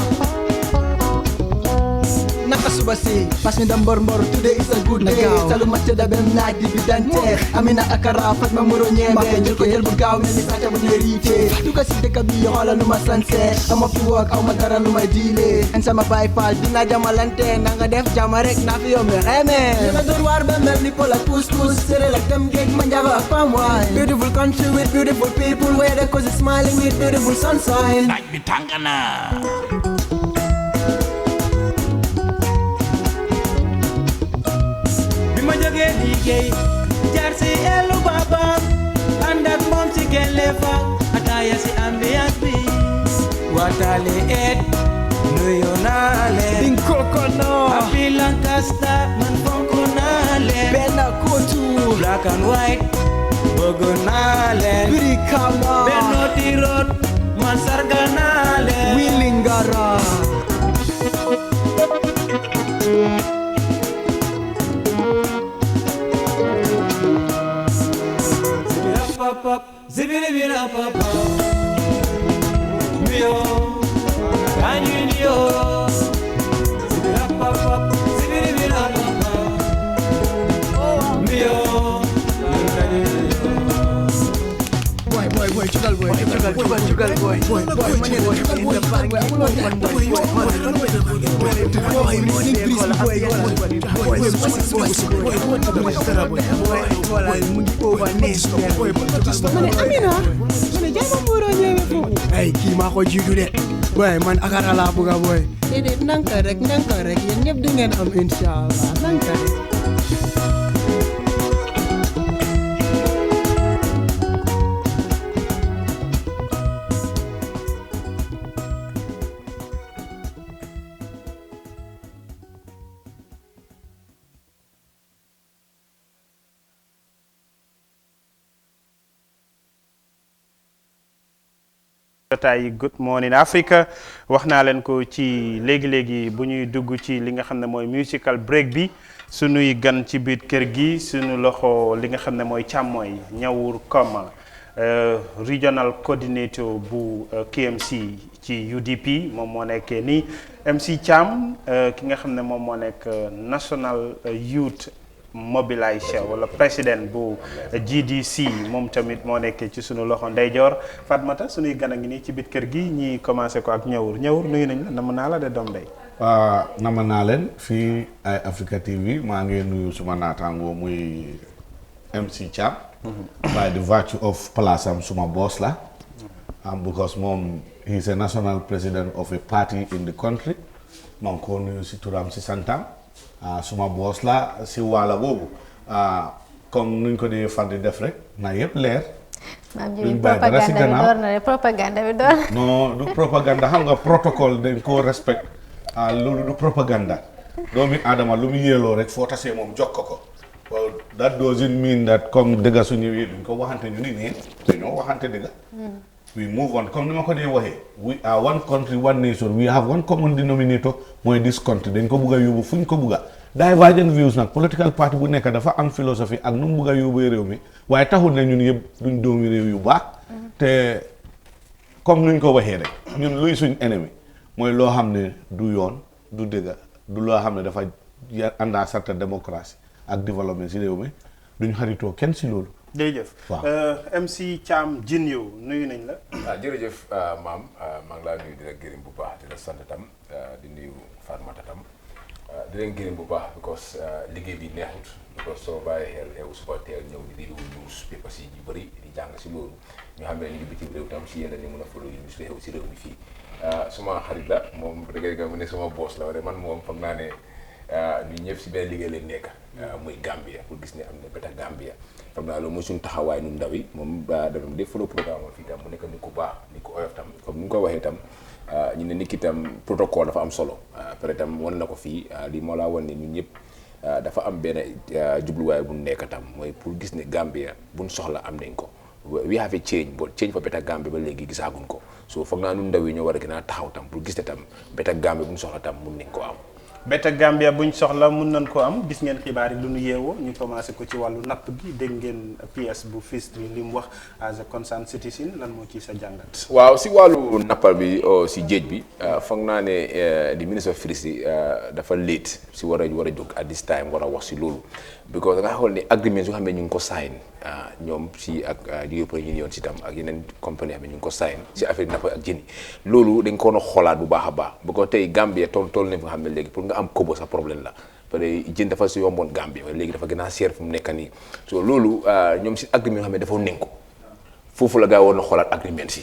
Nakasubasi Pas mi dambor today is a good day Salu macca da bem naaj di bidante Amina akara Fatma muro ñeende Mbakke jël ko jël bu gaaw mel ni sàcca bu ñuy riite Duga si dëkk bi xoolal nu ma sanse Ama fi woog aw ma dara lu may diile En sama baay faal dina jamalante Na nga def jama rek na fi yombe xeme Dina door waar ba mel ni pol ak couscous Sere lak dem géej ma njaba ak pam waay Beautiful country with beautiful people Where the coast is smiling with beautiful sunshine Naaj bi tàng na Bima jógee liggéey jaar si elu baba ànd ak moom si gelefa ataaya si ambiance bi watale et nuyu naa leen Ding Kokono Happy Lancaster man fonk naa leen Bena Kotu black and white bëgg naa leen Birikama Benoti Road man sarga naa leen Willingara Zibirapapap, zibiribirapapap Mio, kanyinyo Zibirapapap, zibiribirapapap Mio, kanyinyo Boy, jugal boy Hey, kii maa ko jiitu de boy man akara laa bëgg a boy déedéet nanka rek yéen ñëpp di ngeen am inshallah nanka rek jotaay Good Morning Africa wax naa leen ko ci léegi bu ñuy dugg ci li nga xam ne mooy musical break bi sunuy gan ci biir kër gi sunu loxo li nga xam ne mooy càmmooy Ñawur Koma regional coordinator bu KMC ci UDP moom moo nekkee nii MC Cham ki nga xam ne moom moo nekk National Youth Mobilisation wala président bu GDC moom tamit moo nekkee ci sunu loxo ndeyjoor Fatmata sunuy gan a ngi nii ci biir kër gi ñi commencé ko ak Ñawur nuyu nañ la nam naa la de doom day nama naa leen fii ay Africa TV maa ngi nuyu suma naataango muy MC Cham by the virtue of place am suma boss la because moom he is a national president of a party in the country maa ngi ko nuyu si turam si santam suma boss la si wàlla boobu comme nuñ ko di far di def rek na yëpp leer propaganda bi door non du propaganda xam nga protocole dañ ko respect loolu du propaganda doomi aadama lu mu yéeloo rek foo tasee moom jokk ko well that doesn't mean that comme dëgga su ñëwee duñ ko waxante ñu ni nii dañoo waxante dëgga we move on comme ni ma ko dee waxee we are one country one nation we have one common denominator mooy this country dañ ko bugg a yóbbu fuñ ko bugga divergent views nag political party bu nekk dafa am philosophie ak nu mu bugg a yóbbu réew mi waaye taxul ne ñun yëpp duñ doomi réew yu baax te comme nuñ ko waxee rek ñun luy suñ ennemi mooy loo xam ne du yoon du dëgga du loo xam ne dafa àndaa certaine démocratie ak développement si réew mi duñ xaritoo kenn si loolu jërëjëf MC Cham Jin yow nuyu nañ la jërëjëf maam maa ngi laa nuyu di la gërëm bu baax di la sant tam di nuyu Fatmata tam di leen gërëm bu baax because liggéey bi neexut because soo bàyyi xel yow suba teel ñëw di review news papers yi yu bëri di jàng si loolu ñu xam ne ñu ngi bitim réew tam si yéen dañu mën a follow news li xew si réew mi fii suma xarit la moom dëgg nga mu ne suma boss la wala man moom foog naa ne ñu ñëpp si benn liggéey leen nekk muy Gambia pour gis ne am na beta Gambia foog naa loolu mooy suñu taxawaay ñun ndaw yi moom dafa def follow programme fii tam mu nekk ni ku baax ni ku oyof tam comme ni nga ko waxee tam ñu ne nit ki tam protocole dafa am solo peut être tam wan na ko fii lii moo laa wan ne ñun ñëpp dafa am benn jubluwaay bu nekk tam mooy pour gis ne Gambia buñ soxla am nañ ko we have a change but change fa beta Gambia ba léegi gisaaguñ ko so foog naa ñun ndaw yi ñoo war a gën a taxaw tam pour gis ne tam beta Gambia buñ soxla tam mun nañ ko am beta Gambia buñ soxla mun nañ ko am gis ngeen xibaar yi lu nu yeewoo ñu commencé ko ci wàllu napp gi dégg ngeen PS bu Fistri li mu wax as a concerned citizen lan moo ci sa jàngat. waaw si wàllu nappal bi si géej bi foog naa ne di ministre of Fistri dafa late si war a jóg at this time war a wax si loolu because da nga xool ni agreement yu xam ne ñu ngi ko sign ñoom si ak European Union si tam ak yeneen compagnie xam ne ñu ngi ko sign si affaire napp ak jën yi loolu dañ ko war a xoolaat bu baax a baax bu ko tey Gambia toll nañ fa xam ne léegi pour nga am kobo sa problème la parce que jën dafa si yomboon Gambie waaye léegi dafa gën a seer fu mu nekk nii so loolu ñoom si agreement yoo xam ne dafa nekk ko foofu la gaa war na xoolaat agreement si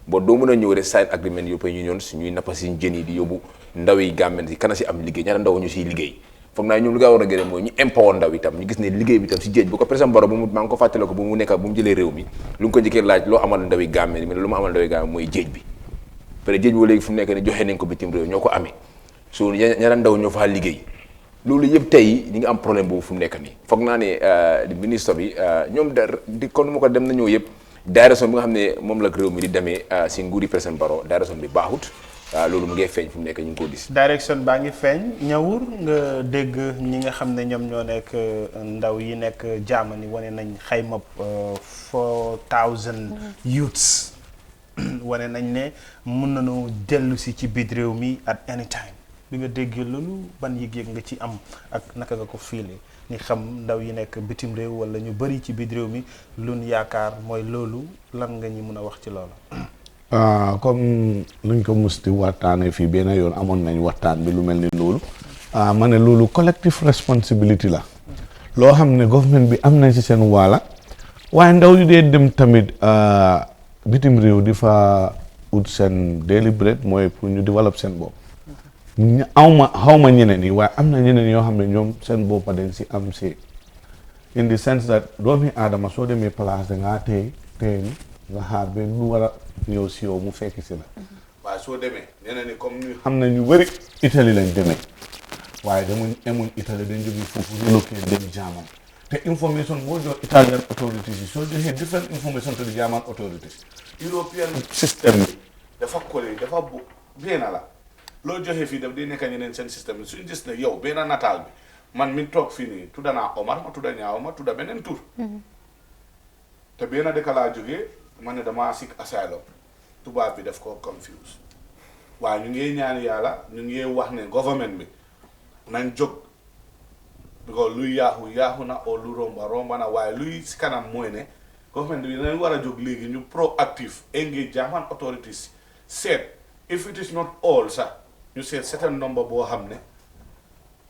boo doo mën a ñëw rek sign agreement European Union ñuy nappa si jën yi di yóbbu ndaw yi Gambie si kana si am liggéey ñaata ndaw ñu siy liggéey foog naa ñoom lu nga war a gërëm mooy ñu empower ndaw itam ñu gis ne liggéey bi itam si géej bu ko président Barrow bu mu maa ngi ko fàttale ko bu mu nekk bu mu jëlee réew mi lu nga ko njëkkee laaj loo amal ndawi Gambie mi ne lu mu amal ndawi Gambie mooy géej bi peut être géej bi léegi fu mu nekk ne joxe nañ ko bitim réew ñoo ko amee so ñaara ndaw ñoo fa liggéey loolu yëpp tey ñi ngi am problème boobu fu mu nekk nii foog naa ne ministre bi ñoom di kon mu ko dem nañoo yëpp direction bi nga xam ne moom la réew mi di demee si nguuri président Barrow direction bi baaxut loolu mu ngi feeñ fu mu nekk ñu ngi ko gis. direction baa ngi feeñ ñawur nga dégg ñi nga xam ne ñoom ñoo nekk ndaw yi nekk Germany wane nañ xayma 4000 youths wane nañ ne mun nañoo dellu si ci biir réew mi at any time bi nga déggee loolu ban yëg-yëg nga ci am ak naka nga ko fiile ni xam ndaw yi nekk bitim réew wala ñu bëri ci biir réew mi luñ yaakaar mooy loolu lan nga ñi mun a wax ci loolu. comme luñ ko musti waxtaanee fii benn yoon amoon nañ waxtaan bi lu mel ni loolu ma ne loolu collective responsibility la loo xam ne government bi am nañ ci seen waala waaye ndaw yi dee dem tamit bitim réew di fa ut seen daily bread mooy pour ñu développe seen bopp xawma ñeneen yi waaye am na ñeneen yoo xam ne ñoom seen boppa dañ si am si in the sense that doomi aadama soo demee place dangaa tey ni nga xaar ba lu war a ñëw si yow mu fekk si la waaye soo demee ñeneen ni comme ñu xam na ñu bëri Italie lañ demee waaye emuñ Italie dañ jóge foofu relocate dem German te information boo jox Italian authorities yi soo joxee different information to the German authorities European system bi dafa collé dafa benn la loo joxee fii daf day nekk ñeneen seen système bi suñu gis ne yow benn nataal bi man mi toog fii nii tudda naa Omar ma tudda ñaaw ma tudda beneen tur te benn dëkk laa jógee ma ne damaa seek asylum tubaab bi daf ko confuse waaye ñu ngi ñaan yàlla ñu ngi wax ne government bi nañ jóg because luy yaaxu na o lu romba na waaye luy si kanam mooy ne government bi nañ war a jóg léegi ñu proactive engage German authorities seet if it is not all sax ñu seet certain number boo xam ne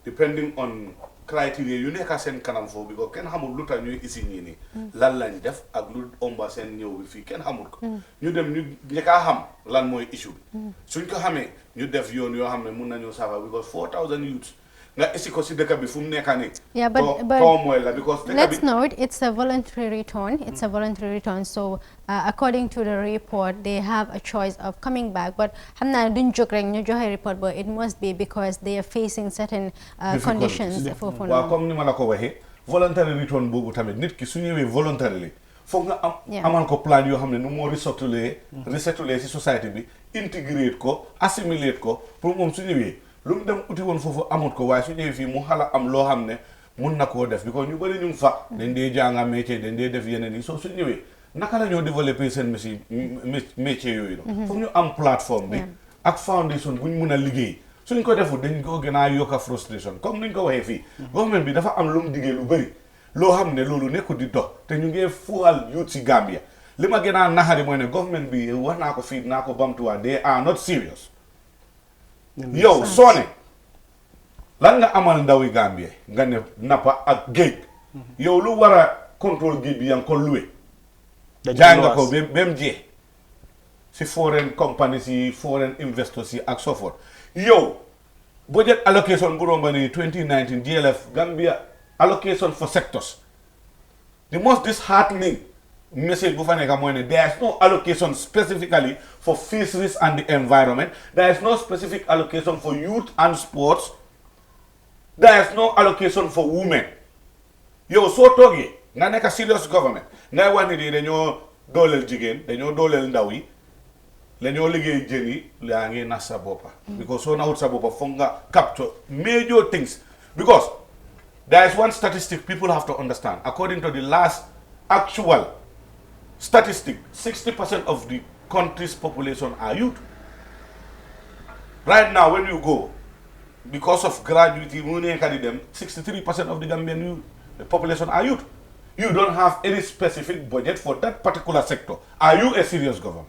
depending on criteria yu nekk seen kanam foofu because kenn xamul lu tax ñuy isi ñii nii lan lañ def ak lu omba seen ñëw bi fii kenn xamul ko ñu dem ñu njëkkaa xam lan mooy issue bi suñ ko xamee ñu def yoon yoo xam ne mun nañoo safa because 4000 youths nga isi ko si dëkk bi fu mu nekk nii Yeah, but mooy la because let's note it's a voluntary return. It's a voluntary return. So according to the report, they have a choice of coming back. But I'm not doing joke report, but it must be because they are facing certain conditions. waaw comme ni ma la ko waxee voluntary return boobu tamit nit ki su ñëwee voluntarily foog nga amal ko plan yoo xam ne nu moo resettler si société bi integrate ko assimilate ko pour moom su ñëwee lu mu dem uti woon foofu amut ko waaye su ñëwee fii mu xala am loo xam ne mun na koo def because ñu bëri ñu ngi fa dañ dee jànga métier dañ dee def yeneen yi soo su ñëwee naka la ñoo développer seen métier yooyu la foog ñu am plateforme bi ak foundation bu ñu mun a liggéey suñ ko deful dañ ko gën a yokk a frustration comme nuñ ko waxee fii government bi dafa am lu mu diggee lu bëri loo xam ne loolu nekkul di dox te ñu ngee fual youth si Gambia li ma gën a naxari mooy ne government bi wax naa ko fii naa ko bamtuwaat they are not serious yow soo ne lan nga amal ndawi Gambie nga ne nappa ak géej yow lu war a contrôle géej bi yaa ngi ko loué jaay nga ko ba mu jeex si foreign companies yi foreign investors yi ak so forth yow budget allocation bu romba ni 2019 GLF Gambia allocation for sectors the most disheartening message bu fa nekk mooy ne there is no allocation specifically for fisheries and the environment, there is no specific allocation for youth and sports, there is no allocation for women. Yow soo toogee nga nekk serious government ngay wax ni di dañoo dooleel jigéen dañoo dooleel ndaw yi dañoo liggéey jën yi yaa ngi nas sa boppa because soo nawut sa boppa foog nga capture major things because there is one statistic people have to understand. According to the last actual statistic, 60% of the country's population are youth. Right now when you go, because of gratuity, 63% of the Gambian youth, the population are youth. You don't have any specific budget for that particular sector. Are you a serious government?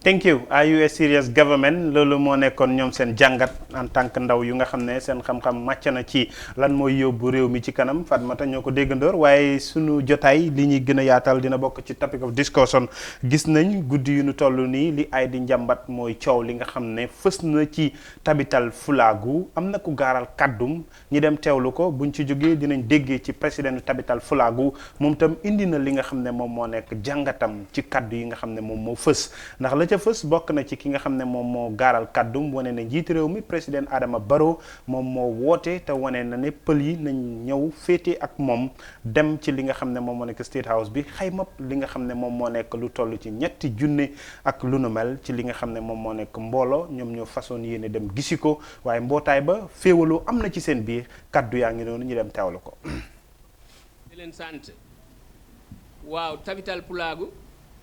Thank you. Are you a serious government? loolu moo nekkoon ñoom seen jàngat en tant que ndaw yu nga xam ne seen xam-xam màcc na ci lan mooy yóbbu réew mi ci kanam Fatmata ñoo ko déggandoor waaye sunu jotaay li ñuy gën a yaatal dina bokk ci topic of discussion. Gis nañ guddi yu nu toll nii li ay di njàmbat mooy coow li nga xam ne fës na ci tabital fulaagu am na ku gaaral kàddum ñi dem teewlu ko buñ ci jógee dinañ déggee ci président tabital fulaagu moom tam indi na li nga xam ne moom moo nekk jàngatam ci kaddu yi nga xam ne moom moo fës ndax la ca fës bokk na ci ki nga xam ne moom moo gaaral kàddum wane ne njiitu réew mi président Adama Barrow moom moo woote te wane na ne pël yi nañ ñëw féete ak moom dem ci li nga xam ne moom moo nekk State House bi xaymap li nga xam ne moom moo nekk lu toll ci 3 junne ak lu nu mel ci li nga xam ne moom moo nekk mbooloo ñoom ñoo façon yéene dem gisi ko waaye mbootaay ba féewaloo am na ci seen biir kaddu yaa ngi noonu ñu dem teewlu ko. di leen sant waaw tabital pulaagu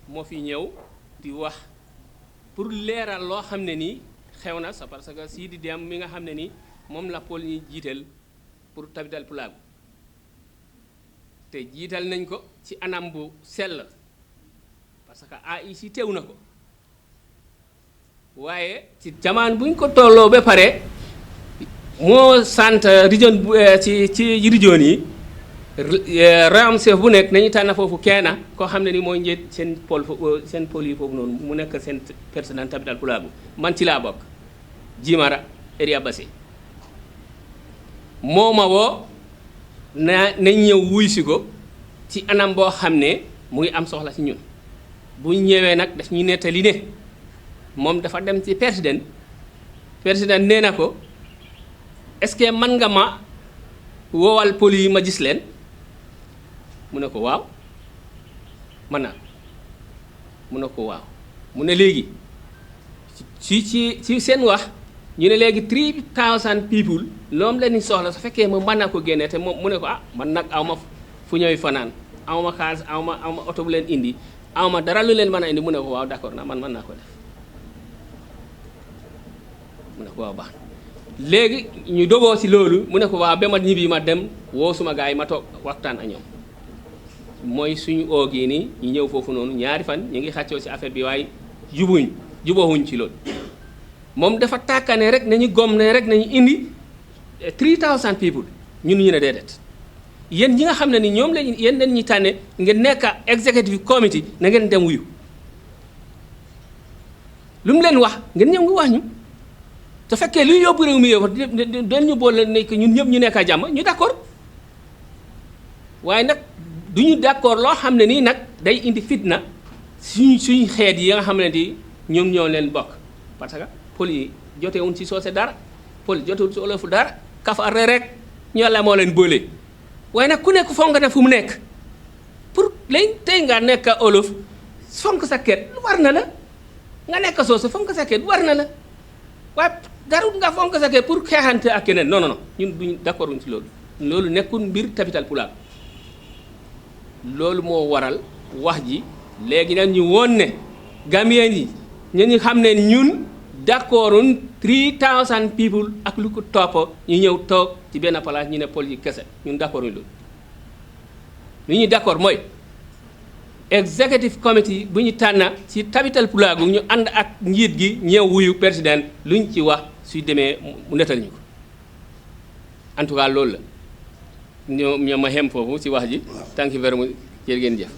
moo fi ñëw di wax pour leeral loo xam ne nii xew na sa parce que Sidi Dem mi nga xam ne nii moom la pol ñi jiital pour tabital pulaagu te jiital nañ ko ci anam bu sell parce que AIC teew na ko waaye ci jamaan buñ ko tolloo ba pare moo sant région ci région yi royaume chef bu nekk nañu tànn foofu kenn koo xam ne ni mooy njëet seen pôle yi foofu noonu mu nekk seen président tabital pulaagu man ci laa bokk Jimara Area Basse moo ma woo nañ ñëw wuy si ko ci anam boo xam ne mu ngi am soxla ci ñun bu ñëwee nag daf ñu nettali ne moom dafa dem ci président nee na ko est-ce que mën nga ma woowal pôle yi ma gis leen mu ne ko waaw mën naa mu ne ko waaw mu ne léegi ci seen wax ñu ne léegi 3000 people loom la ñu soxla su fekkee ma mën naa ko génnee te moom mu ne ko man nag aw ma fu ñëw fanaan aw ma xaalis aw ma oto bu leen indi aw ma dara lu leen mën a indi mu ne ko waaw d'accord na man mën naa ko def mu ne ko waaw baax léegi ñu dogoo ci loolu mu ne ko waaw ba ma ñibbi ma dem woo suma gars yi ma toog waxtaan ak ñoom mooy suñu oog yi nii ñu ñëw foofu noonu ñaari fan ñu ngi xàccoo ci affaire bi waaye jubóowuñ ci loolu moom dafa tàkkane rek nañu gom ne rek nañu indi 3000 people ñun ñu ne déedéet yéen ñi nga xam ne ni ñoom lañu yéen dañ ñuy tànne ngeen nekk executive committee na ngeen dem wuyu lu mu leen wax ngeen ñëw ngi wax ñu te fekkee luy yóbbu réew mi yow dañ ñu boole nekk ñun ñëpp ñu nekk a jàmm ñu d'accord waaye nag du ñu d'accord loo xam ne nii nag day indi fitna suñ xeet yi nga xam ne di ñoom ñoo leen bokk parce que pël yi jotewuñ ci soose dara pël jotewuñ ci olofu dara kafare rek ñu Yàlla moo leen boole waaye nag ku nekk foog nga ne fu mu nekk pour léegi tey nga nekk olof fonk sa kër war na la nga nekk soose fonk sa kër war na la waaye darut nga fonk sa kër pour xeexante ak keneen non non non ñun duñ d'accord wuñ ci loolu nekkul mbir tabital pulaar loolu moo waral wax ji léegi nag ñu woon ne Gambien yi ñu xam ne ñun d'accorduñ 3000 people ak lu ko topp ñu ñëw toog ci benn place ñu ne pol yi kese ñun d'accorduñ loolu li ñuy d'accord mooy executive committee bu ñu tànn ci tabital pulaagu ñu ànd ak njiit gi ñëw wuyu président luñ ci wax suy demee mu nettal ñu ko en tout cas loolu la ñoom ma xem foofu ci wax ji thank you very much jërë ngeen jëf.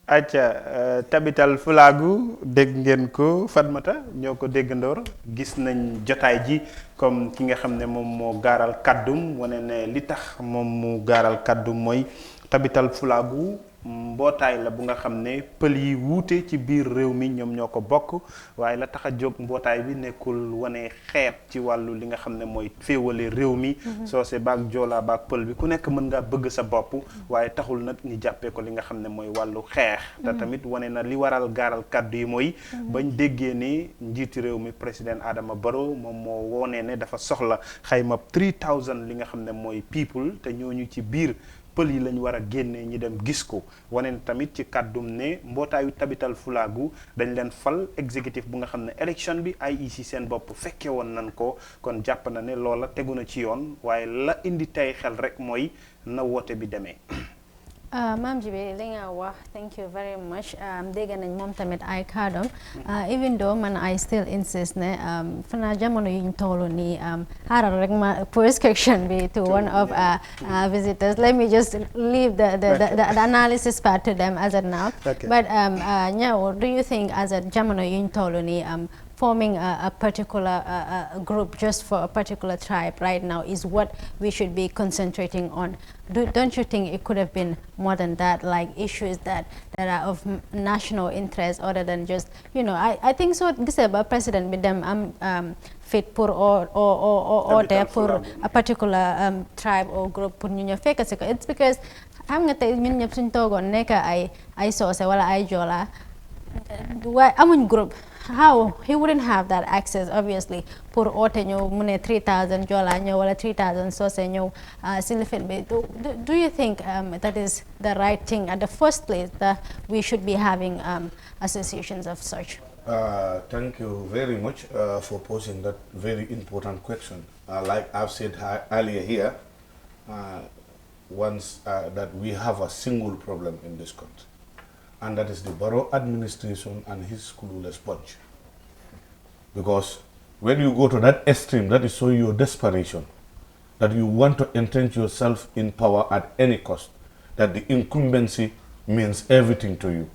acca tabital fulaagu dégg ngeen ko Fatmata ñoo ko déggandoor gis nañ jotaay ji comme ki nga xam ne moom moo gaaral kàddum wane ne li tax moom mu gaaral kàddum mooy tabital fulaagu mbootaay la bu nga xam ne pël yi wuute ci biir réew mi ñoom ñoo ko bokk waaye la tax a jóg mbootaay bi nekkul wane xeet ci wàllu li nga xam ne mooy féewale réew mi soose baag joolaa baag pël bi ku nekk mën ngaa bëgg sa bopp waaye taxul nag ñu jàppee ko li nga xam ne mooy wàllu xeex te tamit wane na li waral gaaral kàddu yi mooy bañ déggee ni njiiti réew mi président Adama Barrow moom moo woonee ne dafa soxla xayma 3000 li nga xam ne mooy people te ñooñu ci biir pël yi lañ war a génnee ñi dem gis ko wane na tamit ci kàddum ne mbootaayu tabital fulaagu dañ leen fal exécutif bu nga xam ne élection bi IEC seen bopp fekke woon nan ko kon jàpp na ne loola tegu na ci yoon waaye la indi tey xel rek mooy na woote bi demee Maam Jibi li nga wax thank you very much dégg nañ moom tamit ay kàddoom even though man I still insist ne fana jamono yuñ toll nii xaaral rek ma pose question bi to one of our visitors. Let me just leave the analysis part to them as of now. Okay. But Nyaw, do you think as a jamono yuñ toll nii forming a particular group just for a particular tribe right now is what we should be concentrating on? Don't you think it could have been more than that, like issues that are of national interest other than just, you know, I think so December president with them fit pour or there for a particular tribe or group pour ñu ñëw fekk si ko. It's because xam nga tey ñun ñëpp suñ toogoon nekk ay soose wala ay joola waaye amuñ group. How he wouldn't have that access obviously pour oote ñëw mu ne 3000 jola ñëw wala 3000 soose ñëw si lifin bi do you think that is the right thing at the first place that we should be having associations of such? Thank you very much for posing that very important question. Like I've said earlier here, once that we have a single problem in this country, and that is the borough administration and his clueless bunch. Because when you go to that extreme, that is so your desperation, that you want to entrench yourself in power at any cost, that the incumbency means everything to you,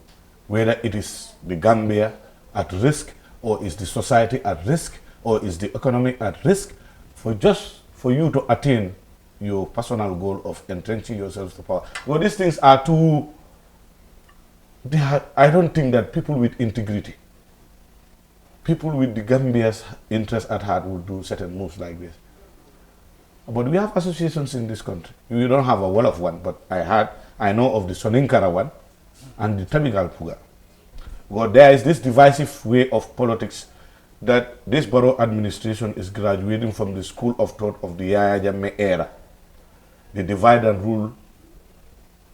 whether it is the Gambia at risk, or is the society at risk, or is the economy at risk, for you to attain your personal goal of entrenching yourself to power. Well, these things are too. I don't think that people with integrity, people with the Gambia's interest at heart would do certain moves like this. But we have associations in this country. We don't have a wall of one, but I know of the Soninkara one and the Tabigal Puga. But there is this divisive way of politics that this borough administration is graduating from the school of thought of the Yaya Jammeh era, the divide and rule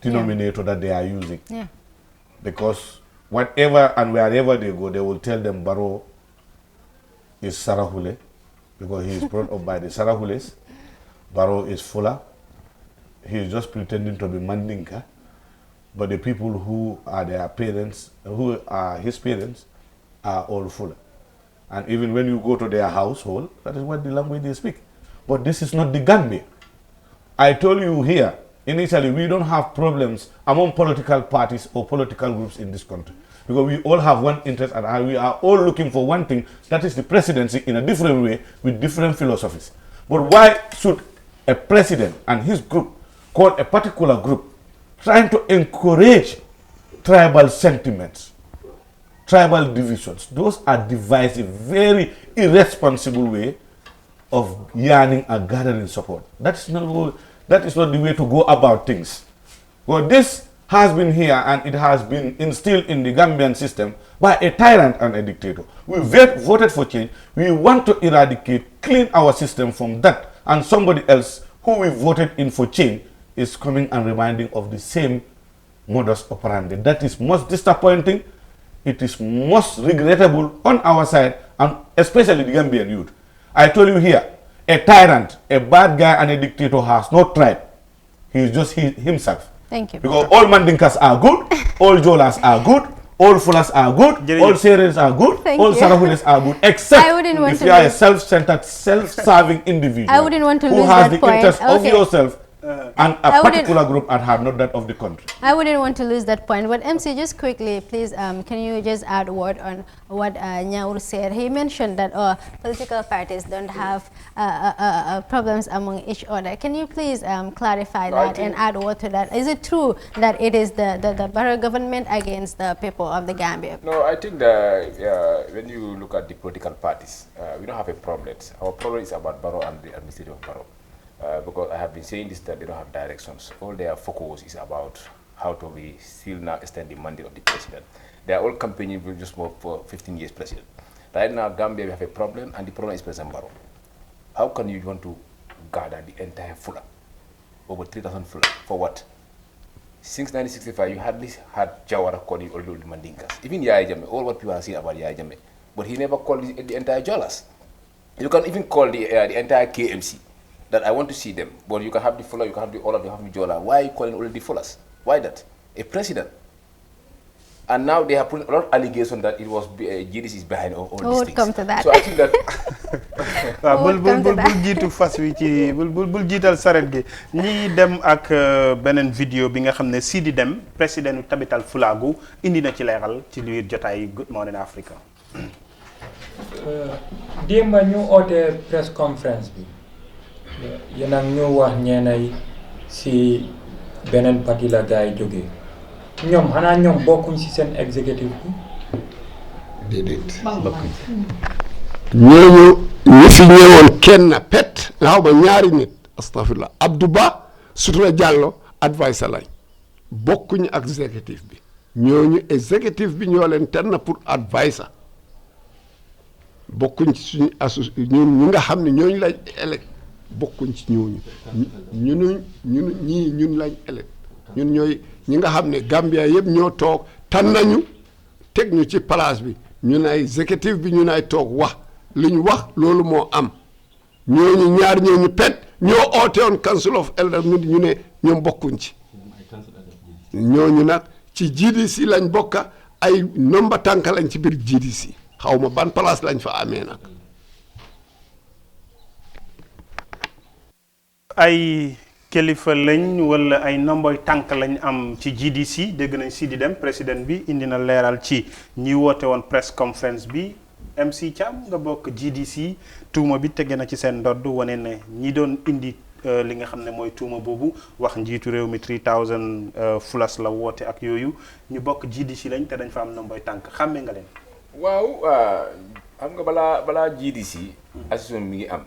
denominator that they are using. Yeah. Because whatever and wherever they go, they will tell them Barrow is Sarahule, because he is brought up by the Sarahules. Barrow is Fuller. He is just pretending to be Mandinka. But the people who are their parents, who are his parents, are all Fuller. And even when you go to their household, that is what the language they speak. But this is not the Gambia. I told you here, initially, we don't have problems among political parties or political groups in this country, because we all have one interest and we are all looking for one thing, that is the presidency in a different way with different philosophies. But why should a president and his group call a particular group trying to encourage tribal sentiments, tribal divisions? Those are divisive, very irresponsible way of yearning and gathering support. That is not the way to go about things. Well, this has been here and it has been instilled in the Gambian system by a tyrant and a dictator. We voted for change. We want to eradicate, clean our system from that. And somebody else who we voted in for change is coming and reminding of the same modus operandi. That is most disappointing. It is most regrettable on our side, and especially the Gambian youth. I told you here, a tyrant, a bad guy and a dictator has no tribe. He is just himself. Thank you. Because all Mandinkas are good, all Jolas are good, all Fulas are good, all Seres are good, all Sarahules are good, except if you are a self-centered, self-serving individual I wouldn't want to who lose has that the interest point. of Okay. yourself and a particular group at heart, not that of the country. I wouldn't want to lose that point. But MC, just quickly, please, can you just add a word on what Nyaur said? He mentioned that political parties don't have problems among each other. Can you please clarify that and add a word to that? Is it true that it is the borough government against the people of the Gambia? No, I think that when you look at the political parties, we don't have a problem. Our problem is about borough and the administrative of borough. Because I have been saying this, that they don't have directions. All their focus is about how to be still now extend the mandate of the president. They are all campaigning for just more for 15 years president. Right now, Gambia, we have a problem, and the problem is President Barrow. How can you want to gather the entire Fuller, over 3,000 Fuller, for what? Since 1965, you hardly had Jawara calling all the Mandinkas. Even Yaya Jammeh, all what people are saying about Yaya Jammeh. But he never called the entire Jolas. You can even call the entire KMC. That I want to see them, but you can have the Fuller, you can have the all of you have the Jola. Why are you calling all the Fullers? Why that? A president. And now they have put a lot of allegations that it was GDC is behind all these things. Come to that. So I think that. bul jiitu fas wi ci bul jiital saret gi ñi dem ak beneen vidéo bi nga xam ne Sidi Dem président Tabital Fulagu indi na ci leeral ci biir jotaay Good Morning Africa. démba ñu oote press conference bi yéen ak ñu wax ñeenay si beneen parti la gars yi jógee ñoom xanaa ñoom bokkuñ si seen exécutif bi. déedéet ñooñu ñi fi ñëwoon kenn pet nga xaw ma ñaari nit astafirullah Abdou Ba Sutura Diallo adviser lañ bokkuñu ak exécutif bi ñooñu exécutif bi ñoo leen tànn pour adviser bokkuñ ci suñu ñun ñi nga xam ne ñooñu lañ élect bokkuñ ci ñooñu ñun lañ élect ñun ñooy ñi nga xam ne Gambia yëpp ñoo toog tànn nañu teg ñu ci place bi ñu nay exécutif bi ñu nay toog wax li ñu wax loolu moo am ñooñu ñaar ñooñu pet ñoo oote woon council of elders ñu ne ñoom bokkuñ ci ñooñu nag ci GDC lañ bokka ay nomba tànk lañ ci biir GDC xaw ma ban place lañ fa amee nag. ay kilifa lañ wala ay nomboy tànk lañ am ci GDC dégg nañ Sidi Dem président bi indi na leeral ci ñi woote woon press conference bi MC Cham nga bokk GDC tuuma bi tege na ci seen ndodd wane ne ñi doon indi li nga xam ne mooy tuuma boobu wax njiitu réew mi 3000 fulas la woote ak yooyu ñu bokk GDC lañ te dañ fa am nomboy tànk xàmmee nga leen. waaw xam nga balaa GDC association mi ngi am.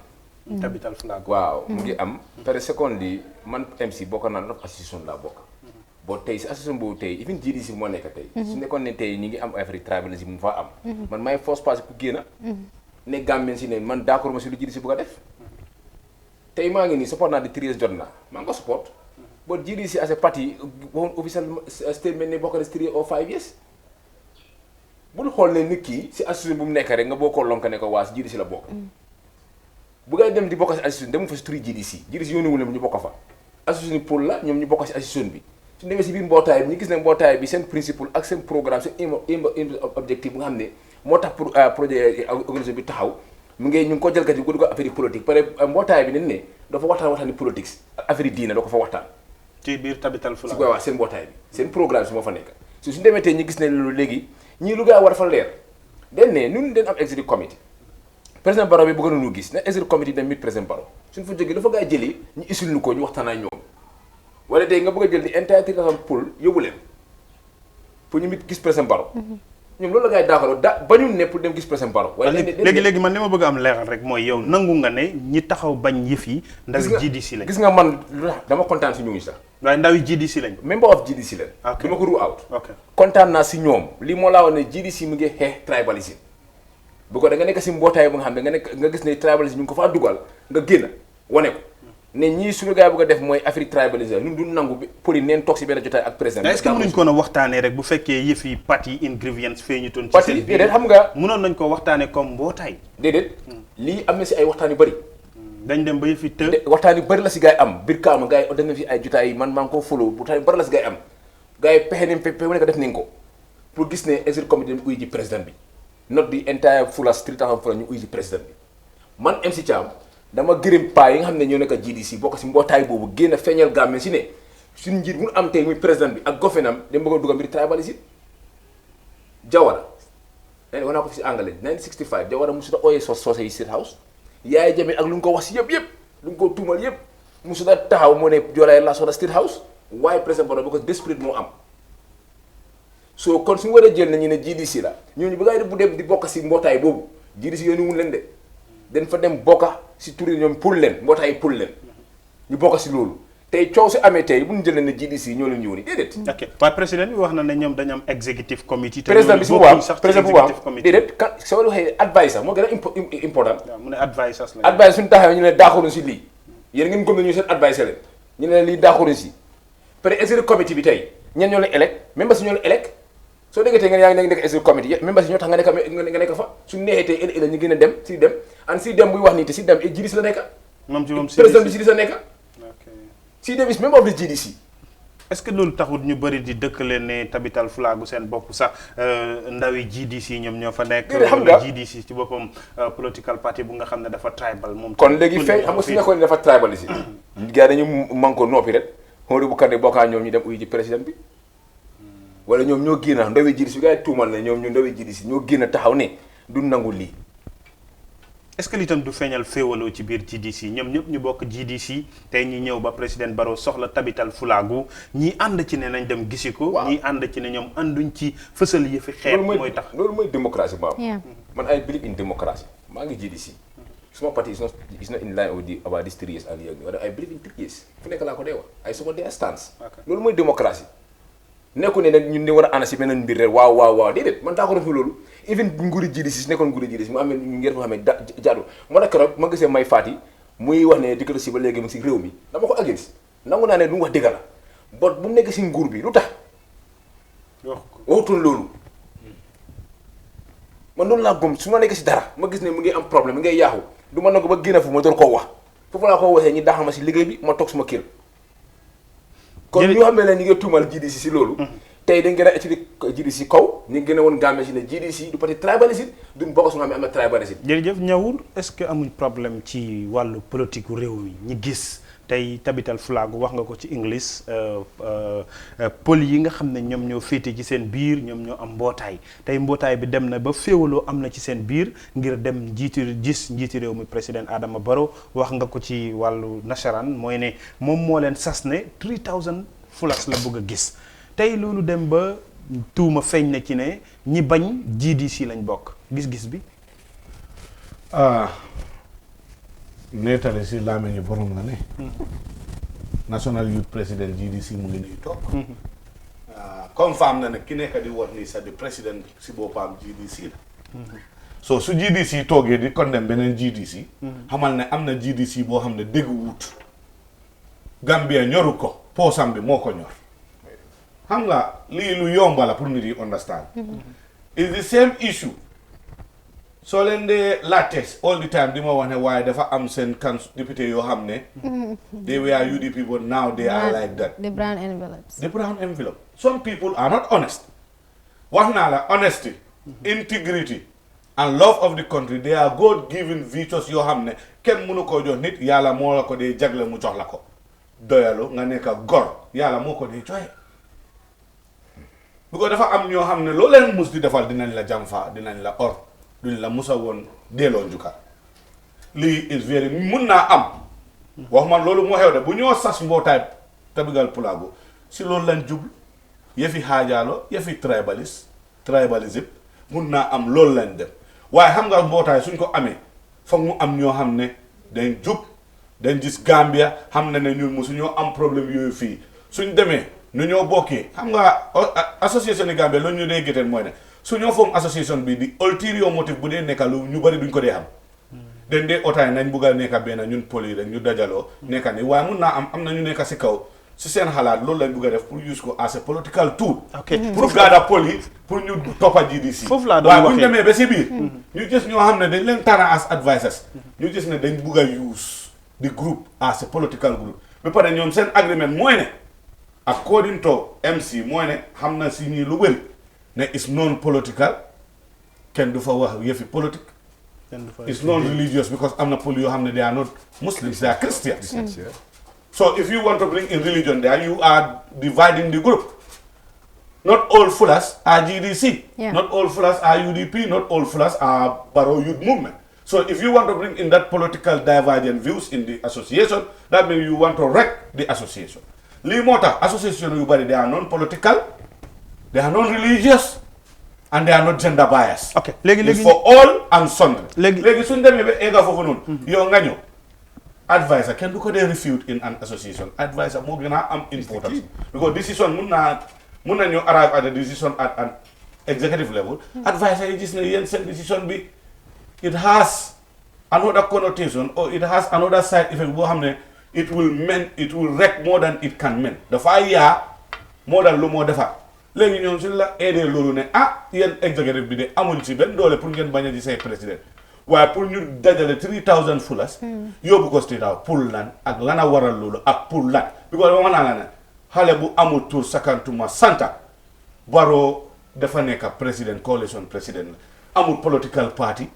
Tabital Flag. waaw mu ngi am. par seconde yi man MC bokk naa nof association laa bokk. boo tey si association boobu tey even GDC moo nekk tey. su nekkoon ne tey ñi ngi am affaire tribalisme mu fa am. man maay force passé pour génn. ne Gambien si ne man d'accord ma si lu GDC bu ko def. tey maa ngi nii support naa di 13 jot naa maa ngi ko support. boo GDC as a party waxoon official statement ne bokk na si 3 or 5 years. bul xool ne nit ki si association bu mu nekk rek nga boo ko lonk ne ko waa si GDC la bokk. bu ngay dem di bokk si association dem fa si turi GDC yónniwul ne ñu bokk fa association pour la ñoom ñu bokk si association bi su demee si biir mbootaay bi ñu gis ne mbootaay bi seen principe ak seen programme seen objectif bu nga xam ne moo tax pour projet organisation bi taxaw mu ngi ñu ngi ko jëlkat yi ko di ko affaire politique pare mbootaay bi nen ne dafa waxtaani politique ak affaire diina da ko fa waxtaan ci biir Tabital Flag si ko wax seen mbootaay bi seen programme si moo fa nekk su suñu demee tey ñu gis ne loolu léegi ñii lu gaa war fa leer den ne ñun den am executive committee président Barrow bi bëgg nañu gis ne executive committee dem mit président Barrow suñ fa jógee dafa gaa jëlee ñu isul ñu ko ñu waxtaan ak ñoom wala tey nga bëgg a jël di entire pour yóbbu leen pour ñu mit gis président Barrow ñoom loolu la gaa yi daaxaloo bañu ne pour dem gis président Barrow waaye léegi man li ma bëgg am leeral rek mooy yow nangu nga ne ñi taxaw bañ yëf yi ndaw GDC lañ gis nga man dama kontaan si ñooñu sax waaye ndaw yi GDC lañ member of GDC lañ dama ko rule out kontaan naa si ñoom lii moo laa wax ne GDC mu ngi xeex tribalisme bu ko da nga nekk si mbootaay bu nga xam ne nga gis ne tribalisme ñu ngi ko faa dugal nga génn wane ko ne ñii suñu gars yi bëgg a def mooy affaire tribalisme ñun du nangu bi pour yi neen toog si benn jotaay ak président est-ce que mënuñ ko na waxtaanee rek bu fekkee yëf yi parti ingredients feeñu toon ci seen déedéet xam nga mënoon nañ ko waxtaanee comme mbootaay déedéet lii am na si ay waxtaan yu bëri dañ dem ba yëf yi të waxtaan yu bëri la si gars yi am biir kaama gars yi def na fi ay jotaay yi man maa ngi ko follow waxtaan yu bëri la si gars yi am gars yi pexe nañ pexe wu nekk def nañ ko pour gis ne executive committee dem uy ji président bi not the entire fulas 3000 fulas ñu uy ji président bi man MC Cham dama gërëm paa yi nga xam ne ñoo nekk GDC bokk si mbootaay boobu génn feeñal Gambie si ne suñu njiit mu am tey muy président bi ak gouvernement dem bëgg a dugg mbir tribalisme Jawara wax naa ko fi si anglais 1965 Jawara musuda ooyee soose yi State House Yaya Jammeh ak lu nga ko wax si yëpp lu nga ko tuumal yëpp musuda taxaw moo ne Joolaa la soda State House waaye président Barrow because desperate moo am so kon suñu war a jël nañu ne GDC la ñooñu bu ngay bu dem di bokk si mbootaay boobu GDC yoonu wun leen de dañ fa dem bokka si turi ñoom pour leen mbootaay pour leen ñu bokk si loolu tey coow si amee tey bu ñu jëlee ne GDC ñoo leen yónni déedéet. ok waaye président bi wax na ne ñoom dañu am executive committee. président bi si mu wax président bu wax déedéet kan soo waxee advice moo gën a important. waaw mu ne advice la. advice suñu taxawee ñu ne daaxuruñ si lii yéen ngeen gëm ne ñu seen advice leen ñu ne lii daaxuruñ si peut être executive committee bi tey ñen ñoo leen elect même ba si ñoo leen elect soo déggee tey nga yaa ngi nekk executive committee même ba si ñoo tax nga nekk fa suñu neexee tey ëllëg ñu gën a dem si dem an si dem buy wax nii te si dem GDC la nekk moom ci moom président bi GDC la nekk si dem is member of the GDC est-ce que loolu taxut ñu bëri di dëkkale ne tabital fulaagu seen bopp sax ndawi GDC ñoom ñoo fa nekk. xam nga GDC ci boppam political party bu nga xam ne dafa tribal moom. kon léegi fay xam nga su nekkoon ne dafa tribal si. gars dañu manko noppi rek xool bu kat bokkaa ñoom ñu dem uyu ci président bi. wala ñoom ñoo génn ndawi GDC bi gars yi tuumal ne ñoom ñu ndawi GDC ñoo génn taxaw ne du nangu lii. est-ce que li tam du feeñal féewaloo ci biir GDC ñoom ñëpp ñu bokk GDC tey ñi ñëw ba président Barrow soxla tabital fulaagu ñii ànd ci ne nañ dem gisi ko. ñii ànd ci ne ñoom ànduñ ci fësal yi fi xeet mooy tax loolu mooy démocratie maam. man I believe in democracy maa ngi GDC. suma party is not in line with about this 3 years earlier but I believe in 3 years fu nekk laa ko dee wax ay support their stance. loolu mooy démocratie. nekku ne nag ñun ni war a ànd si beneen mbir rek waaw déedéet man daa ko defu loolu even nguuri GDC si nekkoon nguuri GDC mu amee ngeen ko xamee jaadu moo tax keroog ma gisee may faati muy wax ne dictatorship ba léegi mu si réew mi dama ko against nangu naa ne lu mu wax dëgg la bot bu mu nekk si nguur bi lu tax waxutoon loolu man loolu laa gëm su ma nekk si dara ma gis ne mu ngi am problème mi ngay yaaxu du ma nangu ba génn fu ma door koo wax foofu laa ko waxee ñi daaxal ma si liggéey bi ma toog suma kër kon ñoo xam ne ñu ngi tuumal GDC si loolu tey dañ gën a étudier GDC kaw ñu gën a woon Gambie si ne GDC du parti tribalisme duñ bokk su nga xam ne am na tribalisme. jërëjëf Ñawur est-ce que amuñ problème ci wàllu politique réew mi ñi gis tey tabital fulaagu wax nga ko ci English pël yi nga xam ne ñoom ñoo féete ci seen biir ñoom ñoo am mbootaay tey mbootaay bi dem na ba féewaloo am na ci seen biir ngir dem njiiti réew mi président Adama Barrow wax nga ko ci wàllu nasaraan mooy ne moom moo leen sas ne 3000 fulas la bëgg a gis tey loolu dem ba tuuma feeñ na ci ne ñi bañ GDC lañ bokk gis-gis bi. neetale si laameñu borom la ne. National Youth President GDC mu ngi nii toog. confirm na ne ki nekk di wax nii sax di président si boppam GDC la. so su GDC toogee di condamné beneen GDC. xamal ne am na GDC boo xam ne dégg wut. Gambia ñoru ko poosam bi moo ko ñor. xam nga lii lu yomba la pour nit yi understand. it's the same issue. soo leen dee laajte all the time di ma wax ne waaye dafa am seen council député yoo xam ne. they were UDP but now they are like that. the brown envelopes. the brown envelope. some people are not honest. wax naa la honesty. integrity. and love of the country they are God given virtues yoo xam ne kenn mënu koo jox nit yàlla moo la ko dee jagle mu jox la ko. doyalu nga nekk gor yàlla moo ko dee joxe. bu ko dafa am ñoo xam ne loo leen mus di defal dinañ la jàmfa dinañ la or. duñ la musa woon delloo njukkal lii is very mun naa am wax man loolu moo xew de bu ñoo sas mbootaay tabital fulaagu si loolu lañ jublu yëfi xaajaalo yëfi tribalisme mun naa am loolu lañ dem waaye xam nga mbootaay suñ ko amee foog mu am ñoo xam ne dañ jub dañ gis Gambia xam na ne ñun mosu ñoo am problème yooyu fii suñ demee nu ñoo bokkee xam nga association yi Gambia loolu ñu dee géteen mooy ne su ñoo foom association bi di ulterior motive bu dee nekka lu ñu bari duñ ko dee xam den dee otaay nañ bugg a nekka benn ñun poli rek ñu dajaloo nekka ni waaye mun naa am na ñu nekka si kaw si seen xalaat loolu lañ bugg a def pour use ko as a political tool pour gaada poli pour ñu toppa GDC waaye bu ñu demee ba si biir ñu gis ñoo xam ne dañ leen tànn as advisors ñu gis ne dañ bugg a use the group as a political group ba pare ñoom seen agreement mooy ne according to MC mooy ne xam na si ñii lu bëri ne is non political kenn du fa wax yëfi politique it's non religious because am na pol yoo xam ne they are not Muslims they are Christians so if you want to bring in religion there you are dividing the group not all fulas are GDC not all fulas are UDP not all fulas are Barrow Youth Movement so if you want to bring in that political divergent views in the association that means you want to wreck the association lii moo tax association yu bari they are non political they are not religious and they are not gender biased. ok léegi for all and sundry. léegi suñ demee ba egga foofu noonu. yow nga ñëw. advisor kenn du ko dee refute in an association advisor moo gën a am importance. because decision mun na ñëw arrive at a decision at an executive level. advisor yi gis ne yéen seen decision bi it has another connotation or it has another side effect boo xam ne it will wreck more than it can mend. dafa yaa moo dal lu moo defar. léegi ñoom suñ la aidé loolu ne yéen executive bi de amuñ ci benn doole pour ngeen bañ a di say président waaye pour ñu dajale 3000 fulas yóbbu ko state house pour lan ak lan a waral loolu ak pour lan because wax naa la ne xale bu amul tur sakantuma santa Barrow dafa nekk president coalition president la amul political party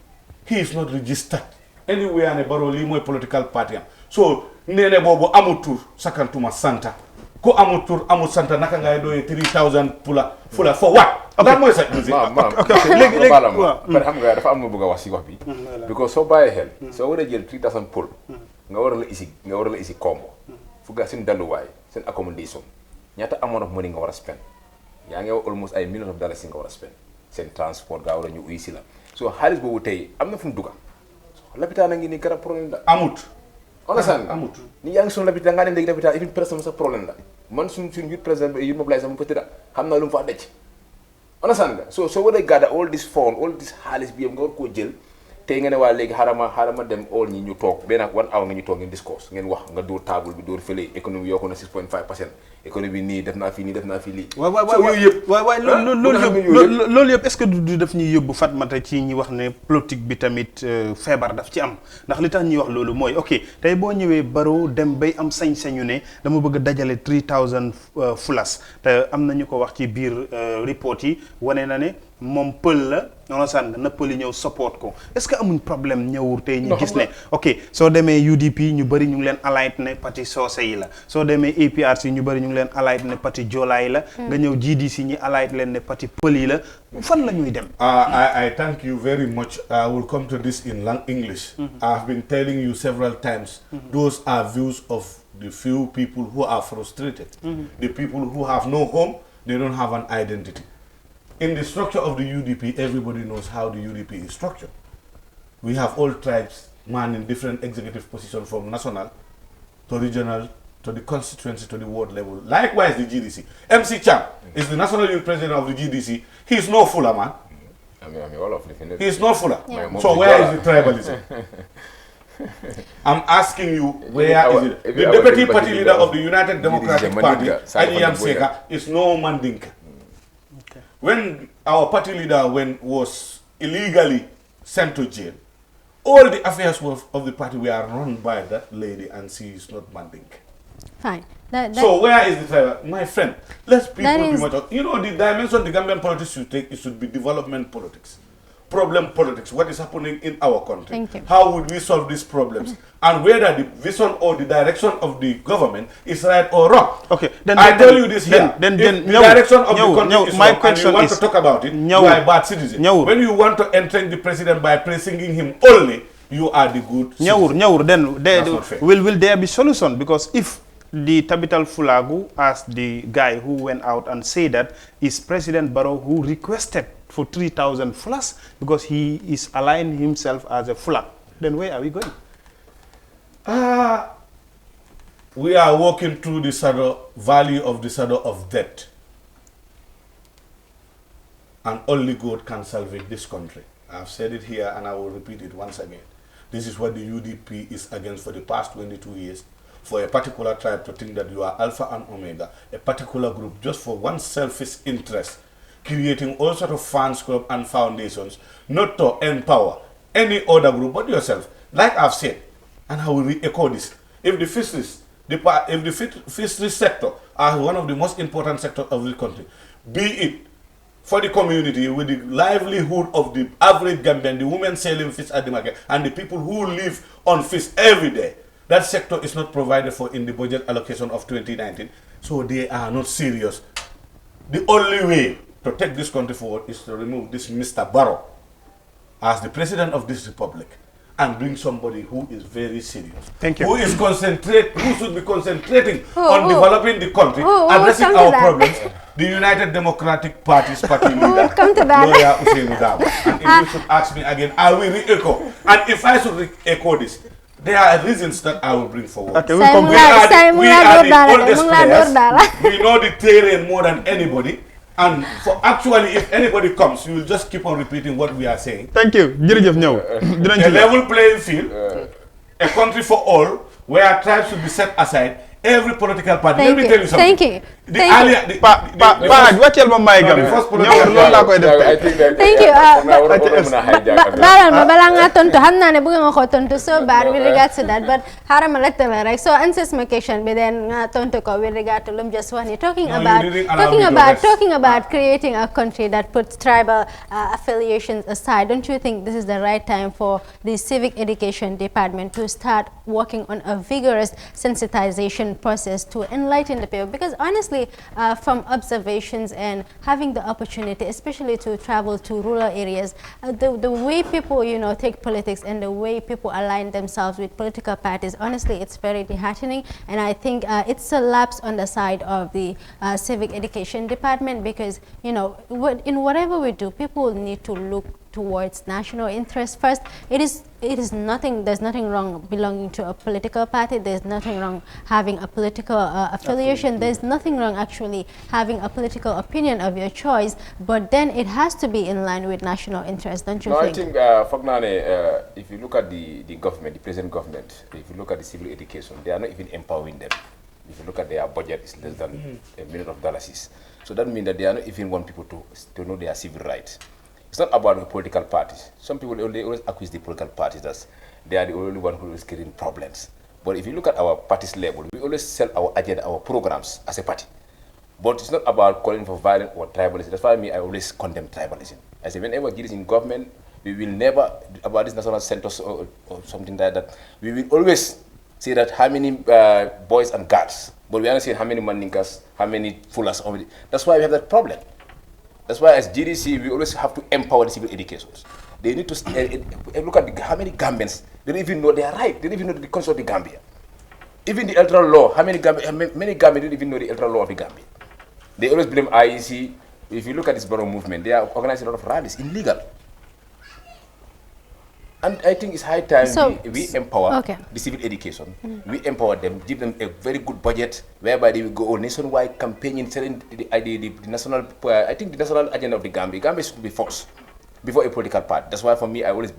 he is not registered anywhere ne Barrow lii mooy political party am so neene boobu amul tur sakantuma santa ku amul tur amul santa naka ngay doyee 3000 fula for what lan mooy sa léegi xam nga dafa am ma bëgg a wax si wax bi because soo bàyyee xel soo war a jël 3000 pul nga war a la isi combo fu ga seen daluwaay seen accommodation ñaata amount of money nga war a spend yaa ngi almost ay millions of dollars nga war a spend seen transport gaa war a ñu uy si la so xaalis boobu tey am na fu mu dugga lapitaan a ngi nii garab problème la amut amut ni yaa ngi suñu lapitaan nga dem léegi lapitaan even personne sa problème la man suñ youth président youth mobilisation mu peut-être xam naa lu mu fa decc understand nga soo war a gàdda all this phone all this xaalis bi yëpp nga war koo jël tey nga ne waa léegi xarama dem all ñi ñu toog benn 1 hour nga ñu toog ngeen discourse ngeen wax nga dóor table bi dóor fële économie yokku na 6.5% économie nii def naa fii nii def naa fii lii waay loolu yëpp est-ce que du def ñuy yóbbu Fatmata ci ñi wax ne politique bi tamit feebar daf ci am ndax li tax ñuy wax loolu mooy ok tey boo ñëwee Barrow dem bay am sañ-sañu ne dama bëgg a dajale 3000 fulas te am na ñu ko wax ci biir report yi wane na ne moom pël la noonu sànq na pël yi ñëw support ko est-ce que amuñ problème ñëwur tey ñu gis ne ok soo demee UDP ñu bëri ñu ngi leen aligned ne parti soose yi la soo demee APRC ñu bëri ñu ngi leen aligned ne parti joolaay la nga ñëw GDC ñi aligned leen ne parti pël yi la fan la ñuy dem I thank you very much. I will come to this in English. I've been telling you several times those are views of the few people who are frustrated, the people who have no home, they don't have an identity. In the structure of the UDP, everybody knows how the UDP is structured. We have all tribes man in different executive positions from national to regional to the constituency to the ward level. Likewise, the GDC. MC Cham is the national youth president of the GDC. He is no fuller, man. I mean, all of it. He is no fuller. Yeah. So where is the tribalism? I'm asking you, where is it? The deputy party leader of the United Democratic Party, Anyam Seka, is no Mandinka. When our party leader was illegally sent to jail, all the affairs of the party were run by that lady, and she is not Mandinka. Fine. So where is the tribal? My friend, let's be much. You know, the dimension the Gambian politics should take, it should be development politics. Problem politics, what is happening in our country. Thank you. How would we solve these problems? And whether the vision or the direction of the government is right or wrong. Okay, I tell you this here. Then if the direction of the country is wrong and you want to talk about it, you are a bad citizen. When you want to entrench the president by praising him only, you are the good citizen. Then will there be solution? Because if the Tabital Fulagu, as the guy who went out and said that, is President Barrow who requested for 3,000 fulas because he is aligning himself as a fula. Then where are we going? We are walking through the valley of the shadow of death. And only God can salvage this country. I've said it here and I will repeat it once again. This is what the UDP is against for the past 22 years. For a particular tribe to think that you are Alpha and Omega, a particular group just for one selfish interest, creating all sorts of fans club and foundations, not to empower any other group but yourself. Like I've said, and I will re-echo this, if the fisheries sector are one of the most important sectors of the country, be it for the community with the livelihood of the average Gambian, the women selling fish at the market, and the people who live on fish every day, that sector is not provided for in the budget allocation of 2019, so they are not serious. The only way to take this country forward is to remove this Mr. Barrow as the president of this republic and bring somebody who is very serious. Thank you. Who should be concentrating on developing the country, addressing our problems. The United Democratic Party's party leader, Lawyer Usainu Dabo. And if you should ask me again, I will re-echo. And if I should re-echo this, there are reasons that I will bring forward. Okay, we are the oldest players. We know the terrain more than anybody. And for actually, if anybody comes, you will just keep on repeating what we are saying. Thank you. A level playing field, a country for all, where tribes should be set aside. Every political party. Let me tell you something. Thank you. wàcceel ma may gam loolu laa koy def thank you baalal ma balaa ngaa tontu xam naa ne bëgg nga ko tontu so bad with regards to that but xaaral ma laajte la rek so answers my question bi then nga tontu ko with regard to lum just wax ni talking about creating a country that puts tribal affiliations aside. Don't you think this is the right time for the civic education department to start working on a vigorous sensitization process to enlighten the people? Because honestly, from observations and having the opportunity, especially to travel to rural areas, the way people, take politics and the way people align themselves with political parties, honestly, it's very disheartening. And I think it's a lapse on the side of the civic education department because, in whatever we do, people need to look towards national interest first. There's nothing wrong belonging to a political party. There's nothing wrong having a political affiliation. There's nothing wrong actually having a political opinion of your choice, but then it has to be in line with national interest, don't you think? I think, Fognane, if you look at the government, the present government, if you look at the civil education, they are not even empowering them. If you look at their budget, it's less than $1 million. So that means that they are not even want people to know their civil rights. It's not about the political parties. Some people always accuse the political parties that they are the only one who is creating problems. But if you look at our party's level, we always sell our agenda, our programs as a party. But it's not about calling for violence or tribalism. That's why I always condemn tribalism. I say whenever it is in government, we will never, about this national centers or something like that, we will always say that how many boys and girls, but we are not saying how many mandinkas, how many fullers. That's why we have that problem. That's why as GDC, we always have to empower the civil educations. They need to look at how many Gambians, they don't even know their right, they don't even know the concept of the Gambia. Even the electoral law, many Gambians don't even know the electoral law of the Gambia. They always blame IEC. If you look at this borough movement, they are organizing a lot of rallies, illegal. And I think it's high time we empower the civil education. We empower them, give them a very good budget, whereby they will go nationwide campaigning, selling the national. I think the national agenda of the Gambia. Gambia should be first before a political party. That's why for me, I always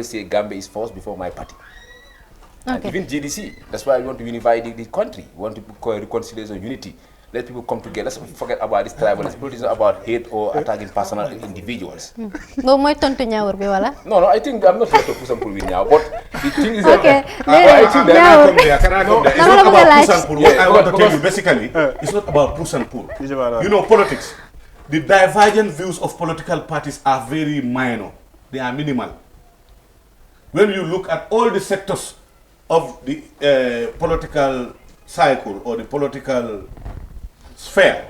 say Gambia is first before my party. And even GDC. That's why we want to unify the country. We want to call reconciliation, unity. Let people come together. Let's forget about this tribalism. Politics is not about hate or attacking personal individuals. No, I think I'm not here to push and pull with now, but the thing is Can I come there? It's not about push and pull. What I want to tell you, basically, it's not about push and pull. Politics. The divergent views of political parties are very minor. They are minimal. When you look at all the sectors of the political cycle or the political sphere,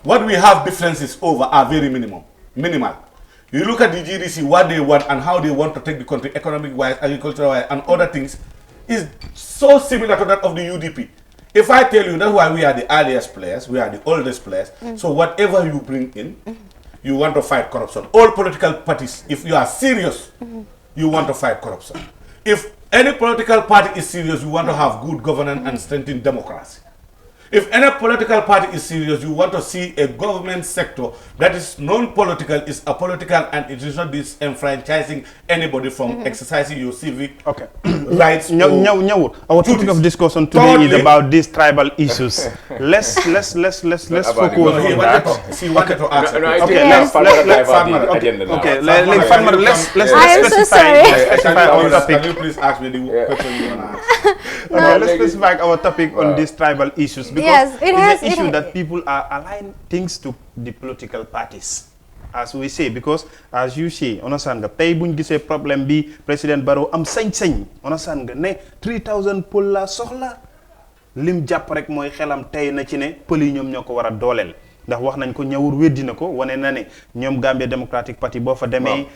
what we have differences over are very minimal. You look at the GDC, what they want and how they want to take the country economic-wise, agricultural-wise, and other things is so similar to that of the UDP. If I tell you that's why we are the earliest players, we are the oldest players, so whatever you bring in, you want to fight corruption. All political parties, if you are serious, you want to fight corruption. If any political party is serious, you want to have good governance and strengthen democracy. If any political party is serious, you want to see a government sector that is non-political, is apolitical, and it is not disenfranchising anybody from exercising your civic rights. Our topic of discussion today is about these tribal issues. Let's focus on that. She wanted to ask. Let's specify our topic. Can you please ask me the question you want to ask? Let's specify our topic on these tribal issues. Because it's an issue that people are aligning things to the political parties, as we say. Because as you say, understand nga tey buñ gisee problème bi président Barrow am sañ-sañ, understand nga ne 3000 pël la soxla lim jàpp rek mooy xelam tey na ci ne pël yi ñoom ñoo ko war a dooleel. ndax wax nañ ko ñawur weddi na ko wane na ne ñoom Gambia Democratic Party boo fa demee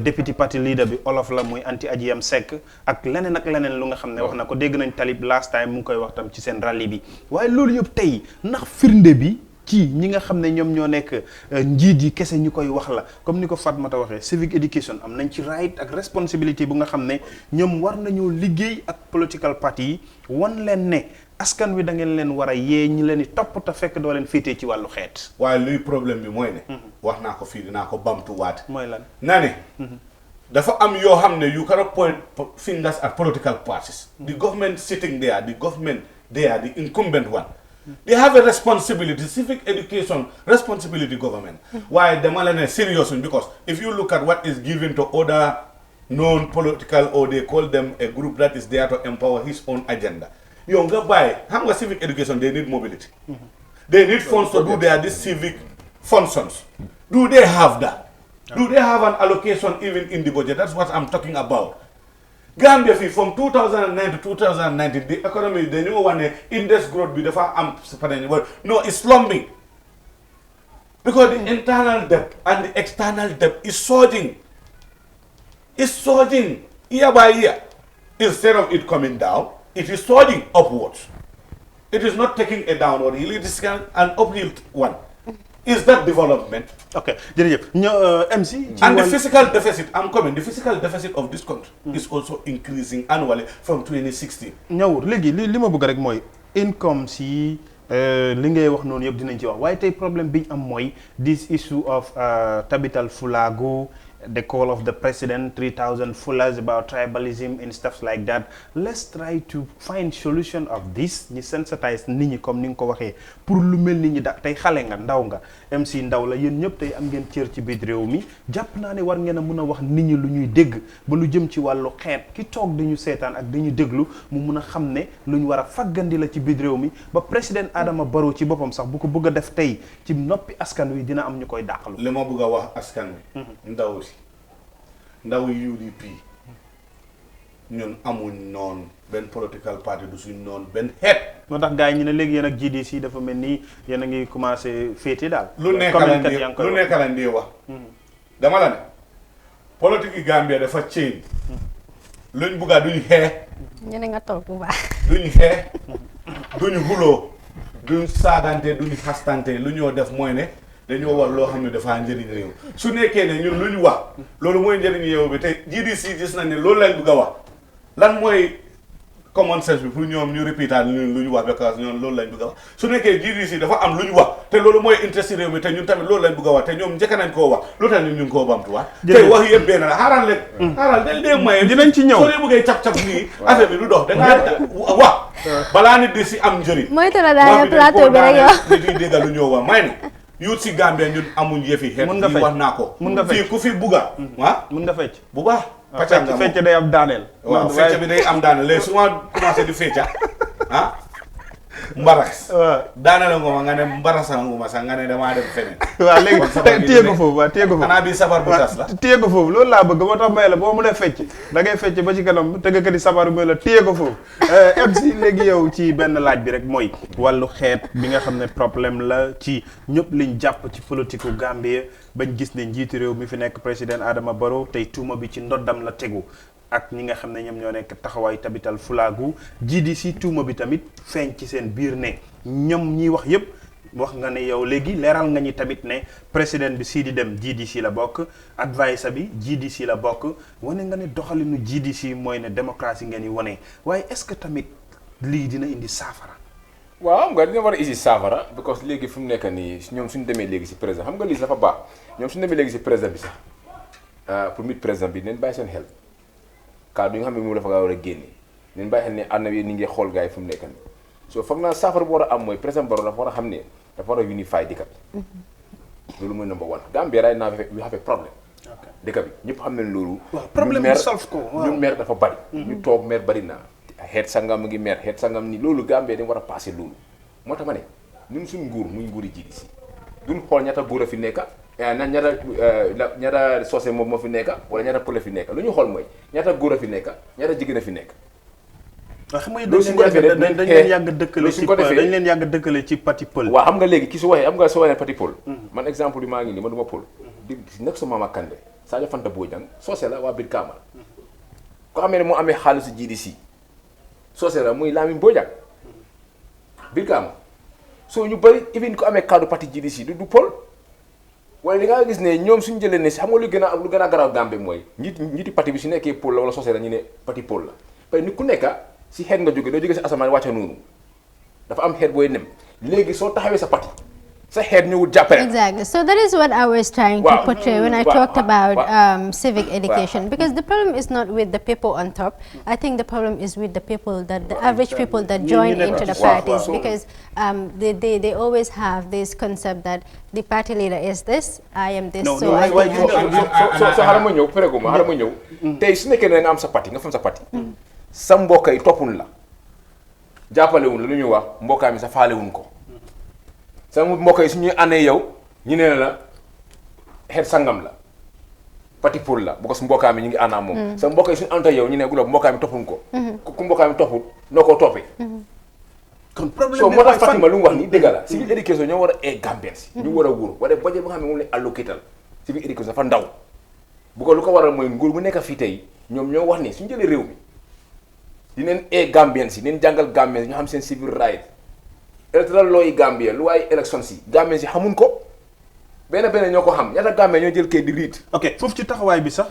deputy party leader bi olof la muy anti Ajiyam Seck ak leneen lu nga xam ne wax na ko dégg nañ Talib last time mu ngi koy wax tam ci seen rallye bi waaye loolu yëpp tey ndax firnde bi ci ñi nga xam ne ñoom ñoo nekk njiit yi kese ñu koy wax la comme ni ko Fatmata waxee civic education am nañ ci right ak responsibility bu nga xam ne ñoom war nañoo liggéey ak political party yi wan leen ne askan wi da ngeen leen war a yee ñi leen di topp te fekk doo leen féetee ci wàllu xeet. waaye luy problème bi mooy ne. wax naa ko fii dinaa ko bamtuwaat. mooy lan na ne. dafa am yoo xam ne you cannot point fingers at political parties. The government sitting there, the incumbent one, They have a responsibility, civic education, responsibility government. Why the Malane serious because if you look at what is given to other non-political or they call them a group that is there to empower his own agenda. Younger by how civic education they need mobility. They need funds to do these civic functions. Do they have that? Do they have an allocation even in the budget? That's what I'm talking about. Gambia from 2009 to 2019, the economy, the new one, index growth, no, it's slumping. Because the internal debt and the external debt is surging. It's surging year by year. Instead of it coming down, it is surging upwards. It is not taking a downward hill, it is an uphill one. Is that development? Okay, MC. And the fiscal deficit, I'm coming, the fiscal deficit of this country is also increasing annually from 2016. ñëw léegi li ma bëgg rek mooy income si li ngay wax noonu yëpp dinañ ci wax waaye tey problème bi ñu am mooy this issue of Tabital Fulago, the call of the president, 3,000 fullers about tribalism and stuff like that. Let's try to find solution of this. Ni sensitize nit ñi comme ni nga ko waxee pour lu mel ni ñi da tey xale nga ndaw nga MC ndaw la yéen ñëpp tey am ngeen cër ci biir réew mi jàpp naa ne war ngeen a mun a wax nit ñi lu ñuy dégg ba lu jëm ci wàllu xeet ki toog dañu seetaan ak dañu déglu mu mun a xam ne lu ñu war a faggandi la ci biir réew mi ba président Adama Barrow ci boppam sax bu ko bëgg a def tey ci noppi askan wi dina am ñu koy dàqalu. li ma bëgg a wax askan wi. ndaw UDP ñun amuñ noonu benn political party du suñ noonu benn xeet. moo tax gars yi ñu ne léegi yéen ak GDC dafa mel ni yéen a ngi commencé féete daal. lu nekk lañ di wax. dama la ne politique yi Gambia dafa ceeñ. luñ bugga duñ xeex. ñu ne nga toog bu baax. duñ xeex duñ xuloo duñ saagante duñ xastante lu ñoo def mooy ne. dañoo war loo xam ne dafa njëriñ réew su nekkee ne ñun lu ñu wax loolu mooy njëriñ réew bi te GDC gis nañ ne loolu lañ bëgg a wax lan mooy common sense bi pour ñoom ñu répétaat ñun lu ñu wax because ñoom loolu lañ bëgg a wax su nekkee GDC dafa am lu ñu wax te loolu mooy interest réew mi te ñun tamit loolu lañ bëgg a wax te ñoom njëkk nañ koo wax lu tax ñun ñu ngi koo bamtuwaat tey wax yëpp benn la xaaral leen xaaral dañ dee maye dinañ ci ñëw soo dee bëggee cap-cap nii affaire bi du dox da ngaa wax balaa nit di si am njëriñ moytu la daal plateau bi rek yow nit yi déggal lu ñëw wax may ne youth si Gambia ñun amuñ yëfi xeet yi wax naa ko fii ku fi bugga mun nga fecc bu baax pacanga fecc day am daaneel waaw fecc bi day am daaneel léegi su ma commencé di fecca mbaras daaneel nga ma nga ne mbarasa nga ma sax nga ne damaa dem feneen waaw léegi téye ko foofu waaw téye ko foofu xanaa bi sabar bu tas la téye ko foofu loolu laa bëgg moo tax may la boo mu def fecc da ngay fecc ba ci kanam tëggkat yi sabar bi la téye ko foofu MC léegi yow ci benn laaj bi rek mooy wàllu xeet bi nga xam ne problème la ci ñëpp liñ jàpp ci politique u Gambie bañ gis ne njiitu réew mi fi nekk président Adama Barrow tey tuuma bi ci ndoddam la tegu ak ñi nga xam ne ñoom ñoo nekk taxawaay Tabital Fulago GDC tuuma bi tamit feeñ ci seen biir ne ñoom ñiy wax yëpp wax nga ne yow léegi leeral nga ñi tamit ne président bi sii di dem GDC la bokk advice bi GDC la bokk wane nga ne doxalinu GDC mooy ne démocratie ngeen yi wane waaye est-ce que tamit lii dina indi saafara. waaw xam nga dina war a indi saafara because léegi fi mu nekk nii ñoom suñu demee léegi si président xam nga lii dafa baax ñoom suñu demee léegi si président bi sax pour mit président bi neen bàyyi seen xel kaddu yi nga xam ne moom dafa war a génne neen bàyyi xel ne ànd bi ni ngi xool gars yi fi mu nekk nii so foog naa saafara bu war a am mooy président Barrow dafa war a xam ne dafa war a unify dëkk bi loolu mooy number one Gambia right now we have a problem dëkk bi ñëpp xam ne loolu problème bi solve ko ñu mer dafa bari ñu toog mer bari na xeet sangam mu ngi mer xeet sangam ni loolu Gambia dañ war a passé loolu moo tax ma ne ñun suñ nguur muy nguuri GDC duñ xool ñaata buur a fi nekka ñaata soose moom moo fi nekka wala ñaata pël fi nekka lu ñu xool mooy ñaata góor a fi nekka ñaata jigéen a fi nekk xam nga dañ leen yàgg dëkkale ci dañ leen yàgg dëkkale ci parti pël waaw xam nga léegi ki su waxee am nga soo waxee parti pël man exemple bi maa ngi nii man du ma pël di nekk sa Mama Kandeh Sadio Fanta Bojang soose la waa biir Kaama ko xamee ne moo amee xaalisu GDC soose la muy Lamin Bojang biir Kaama soo ñu bëri even ko amee kaddu parti GDC du pël wala li nga gis ne ñoom suñu jëlee ne xam nga lu gën a garaaw Gambie mooy ñiti parti bi su nekkee pël la wala soose la ñu ne parti pël la parce que nit ku nekka si xeet nga jóge doo jóge si asamaan wàcca noonu dafa am xeet booy nem léegi soo taxawee sa parti sa xeet ñu jàppale. Exactly. So that is what I was trying to portray when I talked about civic education, because the problem is not with the people on top. I think the problem is with the people, that the average people that join into the parties, because they always have this concept that the party leader is this, I am this. So xaaral ma ñëw prégouma xaaral ma ñëw tey su nekkee ne nga am sa parti nga fam sa parti sa mbokk yi toppun la jàppalewun la lu ñuy wax mbokkaa mi sa faalewun ko sa mbokk yi suñuy àndee yow ñu ne la xeet sangam la parti pour la bu ko su mbokkaa mi ñu ngi àndaa moom sa mbokk yi suñu àndee yow ñu ne gula mbokkaa mi toppun ko ku mbokkaa mi toppul noo ko toppee kon problème so moo tax Fatima lu mu wax nii dëgg la civil education ñoo war a Gambien si ñu war a wóor wala budget ba nga xam ne moom lañ allocatal civil education dafa ndaw bu ko lu ko waral mooy nguur bu nekk fii tey ñoom ñoo wax ni suñu jëlee réew mi dinañ Gambien si dinañ jàngal Gambien si ñu xam seen civil right electoral law yi Gambien lu waay élection si Gambien si xamuñ ko benn ñoo ko xam ñaata Gambien ñoo jël kay di riit. ok foofu ci taxawaay bi sax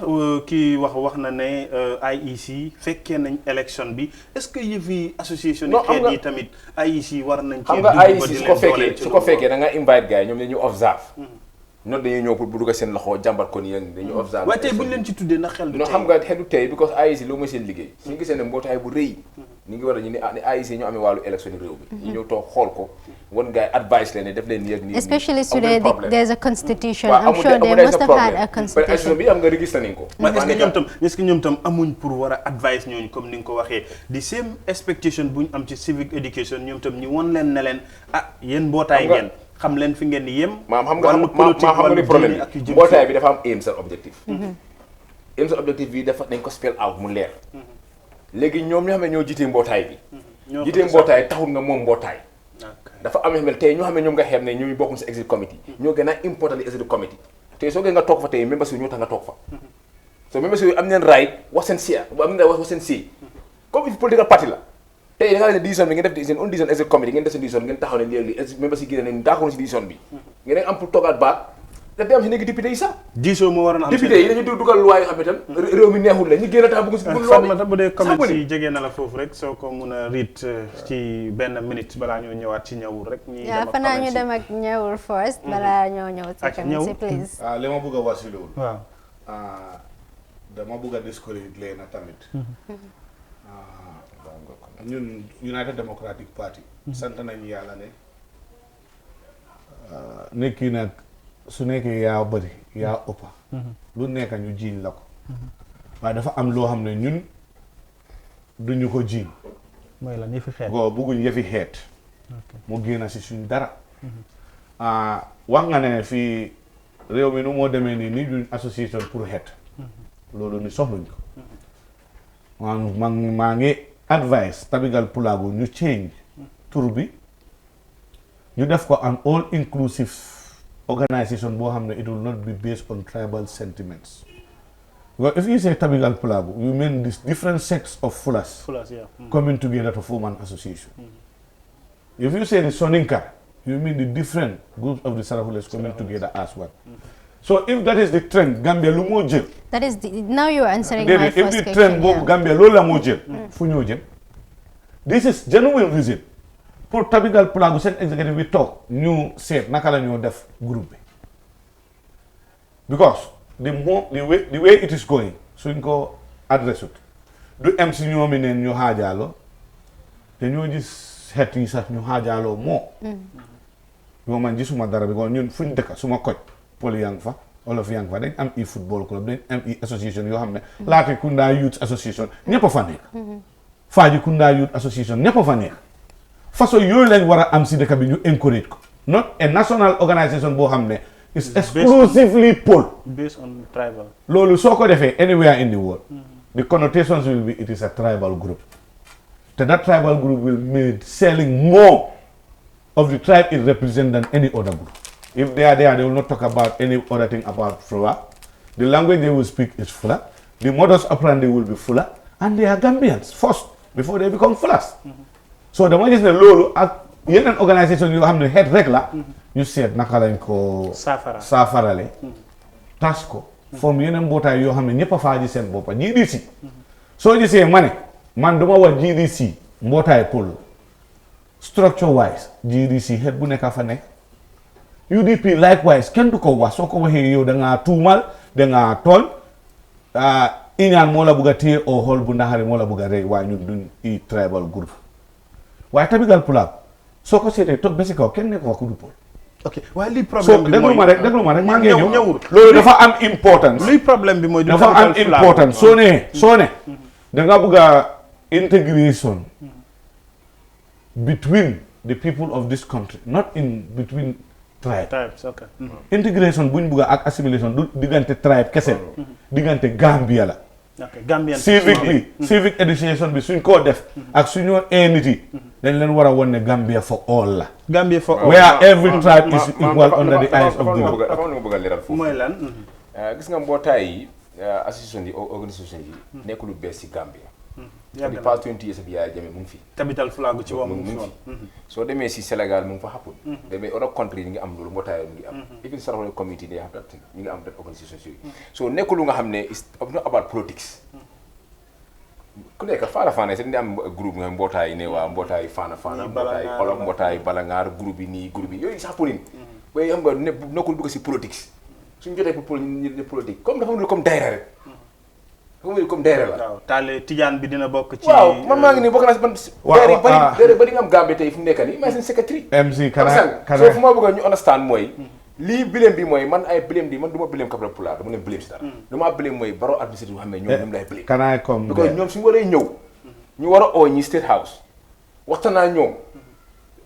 kii wax na ne IEC fekkee nañ élection bi est-ce que yëfi association yi xeet yi tamit IEC war nañ xam nga IEC su ko fekkee da nga invite gars yi ñoom dañuy observe noonu dañuy ñëw pour bu dugg seen loxo jàmbat ko ni yéen dañuy observe waaye tey buñ leen ci tuddee na xel du tey xam nga xel du tey because IEC loolu mooy seen liggéey suñu gisee ne mbootaay bu rëy ñu ngi war a ñu ne IEC ñoo amee wàllu élection réew mi ñu ñëw toog xool ko wan gars yi advice leen ne def leen yëg nii especially today there's a constitution. I'm sure they must have had a constitution bi am nga registré nañ ko est-ce que ñoom tam amuñ pour war a advice ñooñu comme ni nga ko waxee di same expectation bu ñu am ci civic education ñoom tam ñu won leen ne leen yéen mbootaay ngeen xam leen fi ngeen di yem. maam xam nga ni problème bi mbootaay bi dafa am aim sa objectif. aim sa objectif bi dafa dañ ko spell out mu leer. léegi ñoom ñoo xam ne ñoo jiitee mbootaay bi. jiitee mbootaay taxul nga moom mbootaay. dafa am yoo xam ne tey ñoo xam ne ñoom nga xem ne ñooy bokkuñ sa executive committee. ñoo gën a important li executive committee. tey soo gën nga toog fa tey membres yi ñoo tax nga toog fa. so members yi am neen right wax seen si am neen wax seen si comme if political party la. tey da nga ne décision bi ngeen def seen own décision executive committee ngeen def seen décision ngeen taxaw ne léegi membres yi génne nañ d'accord ci décision bi ngeen am pour toogaat baat daf day am si nekk député yi sax diisoo moo war a am député yi dañuy dugal loi yoo xam ne tam réew mi neexul la ñu génn tax bëgg si bëgg Fatmata bu dee comment si jege na la foofu rek soo ko mun a riit ci benn minute balaa ñoo ñëwaat ci ñëwul rek ñi fanaa ñu dem ak ñëwul first balaa ñoo ñëw ci comment si please li ma bëgg a wax si loolu waaw dama bëgg a discourage leen tamit ñun United Democratic Party sant nañu yàlla ne nekki nag su nekkee yaa bëri yaa ëppa lu nekk ñu jiiñ la ko waaye dafa am loo xam ne ñun duñu ko jiiñ mooy lan yëfi xeet bugguñ yëfi xeet mu génn si suñ dara wax nga ne fii réew mi nu moo demee nii ni duñ association pour xeet loolu ni soxluñ ko maa ngi advice Tabigal Pulago ñu change tur bi ñu def ko an all inclusive organisation boo xam ne it will not be based on tribal sentiments because if you say Tabigal Pulago you mean these different sects of Fulas coming together to form an association. If you say the Soninka you mean the different groups of the Sarahules coming together as one. So if that is the trend Gambia lu moo jël. That is now you are answering my first question. If the trend boobu Gambia loolu la moo jël. fu ñoo jëm. This is genuine reason pour Tabigal Pulago seen executive bi toog ñu seet naka la ñoo def groupe bi. Because the way it is going suñ ko adresse du am si ñoomi neen ñu xaajaaloo te ñoo gis xeet yi sax ñu xaajaaloo moo. yoo man gisuma dara bi ñun fuñ dëkk suma koj poli yang fa olof yang fa dañ am i football club dañ am i association yoo xam ne Laati Kunda Youth Association ñëpp a fa nekk Faaji Kunda Youth Association ñëpp a fa nekk façon yooyu lañ war a am si dëkk bi ñu encourage ko not a national organisation boo xam ne is exclusively pole based on tribal loolu soo ko defee anywhere in the world the connotations will be it is a tribal group te that tribal group will be selling more of the tribe it represents than any other group. If they are there, they will not talk about any other thing about Fula. The language they will speak is Fula. The modus operandi will be Fula. And they are Gambians first, before they become Fulas. So the one is the Lolo, an organization you have the head regular, you said Nakalenko Safarale, Tasco, from Yenem Bota, you have a Nepafaji Sen Bopa, GDC. So you say money, Mandoma wa GDC, Bota Pull. Structure wise GDC head bu nekk fa nekk UDP likewise kenn du ko wax soo ko waxee yow da ngaa tuumal da ngaa tooñ iñaan moo la bugg a téye oo xool bu naxari moo la bugg a rey waaye ñun duñ i tribal group waaye tabigal pulaar soo ko seetee toog ba si kaw kenn nekk fa ku du Pël. ok waaye lii problème bi déglu ma rek maa ngi ñëw ñëwul loolu dafa am importance. luy problème bi mooy dafa am importance soo ne da nga bugg a integration between the people of this country not in between tribes. Okay. Integration buñ bugg ak assimilation du diggante tribe kese diggante Gambia la. Gambian civic education bi suñ koo def ak suñoo nit yi dañ leen war a won ne Gambia for all la. Gambia for all where every tribe is equal under the eyes of God. dafa am lu ma bëgg a leeral foofu. mooy lan. gis nga mbootaay yi association yi organisation yi nekk lu bees ci Gambia. yàgg na the past 20 years bi Yaya Jammeh mu ngi fi. capital flag ci wax mu ngi fi. soo demee si Sénégal mu ngi fa happen. demee other country yi ngi am loolu mbootaay mu ngi am. even Sarawak community they have that ñu ngi am that organisation yooyu. so nekkul lu nga xam ne is not about politics. ku nekk faana sax dañuy am groupe nga mbootaay ne waa mbootaay faana mbootaay olof mbootaay balangaar groupe yi nii groupe yi yooyu sax pour waaye xam nga nekkul dugg si politique suñu jotee pour ñu ne politique comme dafa mel comme daayira rek. comme daayira la. waaw taale tijaan bi dina bokk ci. waaw man maa ngi nii bokk naa si man. waaw ba di nga am Gambie tey fu mu nekk nii maa seen secrétaire. MC kana so fu ma bëgg ñu understand mooy. lii bileem bi mooy man ay bileem di man du ma bileem Capital Pulaar dama leen bileem si dara. dama bileem mooy baro administratif xam ne ñoom lay bileem. kanaay comme parce que ñoom suñu waree ñëw. ñu war a oo ñi State House. waxtaan naa ñoom.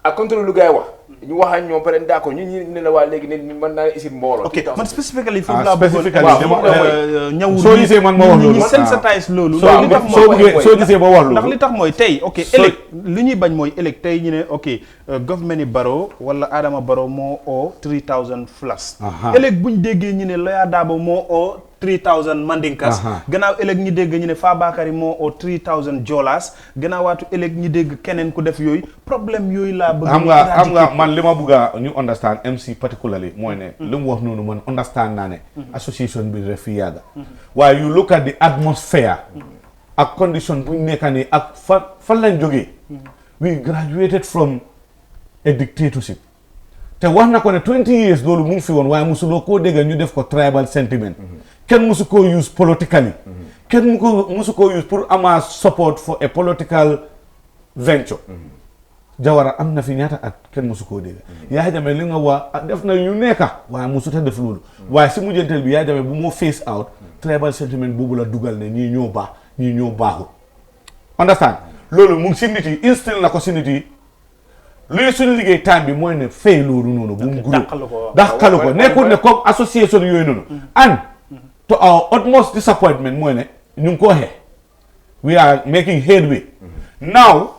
ak contrôle lu gars yi wax. ñu wax ak ñoom pare d'accord ñi ne la waa léegi ne mën naa isi mbooloo. ok man spécifiquement foofu laa bëggoon ñëwul soo gisee man ma wax loolu ñu sensitise loolu. soo gisee ma wax loolu. ndax li tax mooy tey ok ëllëg li ñuy bañ mooy ëllëg tey ñu ne ok government yi Barrow wala Adama Barrow moo oo 3000 plus. ëllëg buñ déggee ñu ne Lawyer Darboe moo oo 3000 Mandinkas. gannaaw ëllëg ñi dégg ñu ne Fabakary moo oo 3000 Jolas gannaaw waatu ëllëg ñi dégg keneen ku def yooyu problème yooyu laa bëgg. xam nga man li ma bëgg a ñu understand MC particularly mooy ne li mu wax noonu man understand naa ne association bi rek fi yàgga waaye you look at the atmosphere ak condition bu ñu nekka nii ak fan lañ jógee we graduated from a dictatorship te wax na ko ne 20 years loolu mu ngi fi woon waaye musuloo koo dégga ñu def ko tribal sentiment kenn musu koo use politically kenn musu koo use pour ama support for a political venture Jawara am na fi ñaata at kenn musu koo dégg Yaya Jammeh li nga waa def na yu nekka waaye musuta def loolu waaye si mujjanteel bi Yaya Jammeh bu moo face out tribal sentiment boobu la dugal ne ñii ñoo baax ñii ñoo baaxul understand loolu mu ngi si nit yi instill na ko si nit yi luy suñu liggéey time bi mooy ne fay loolu noonu bu mu groupe dàqalu ko nekkul ne comme association yooyu noonu and to our utmost disappointment mooy ne ñu ngi ko waxee we are making headway now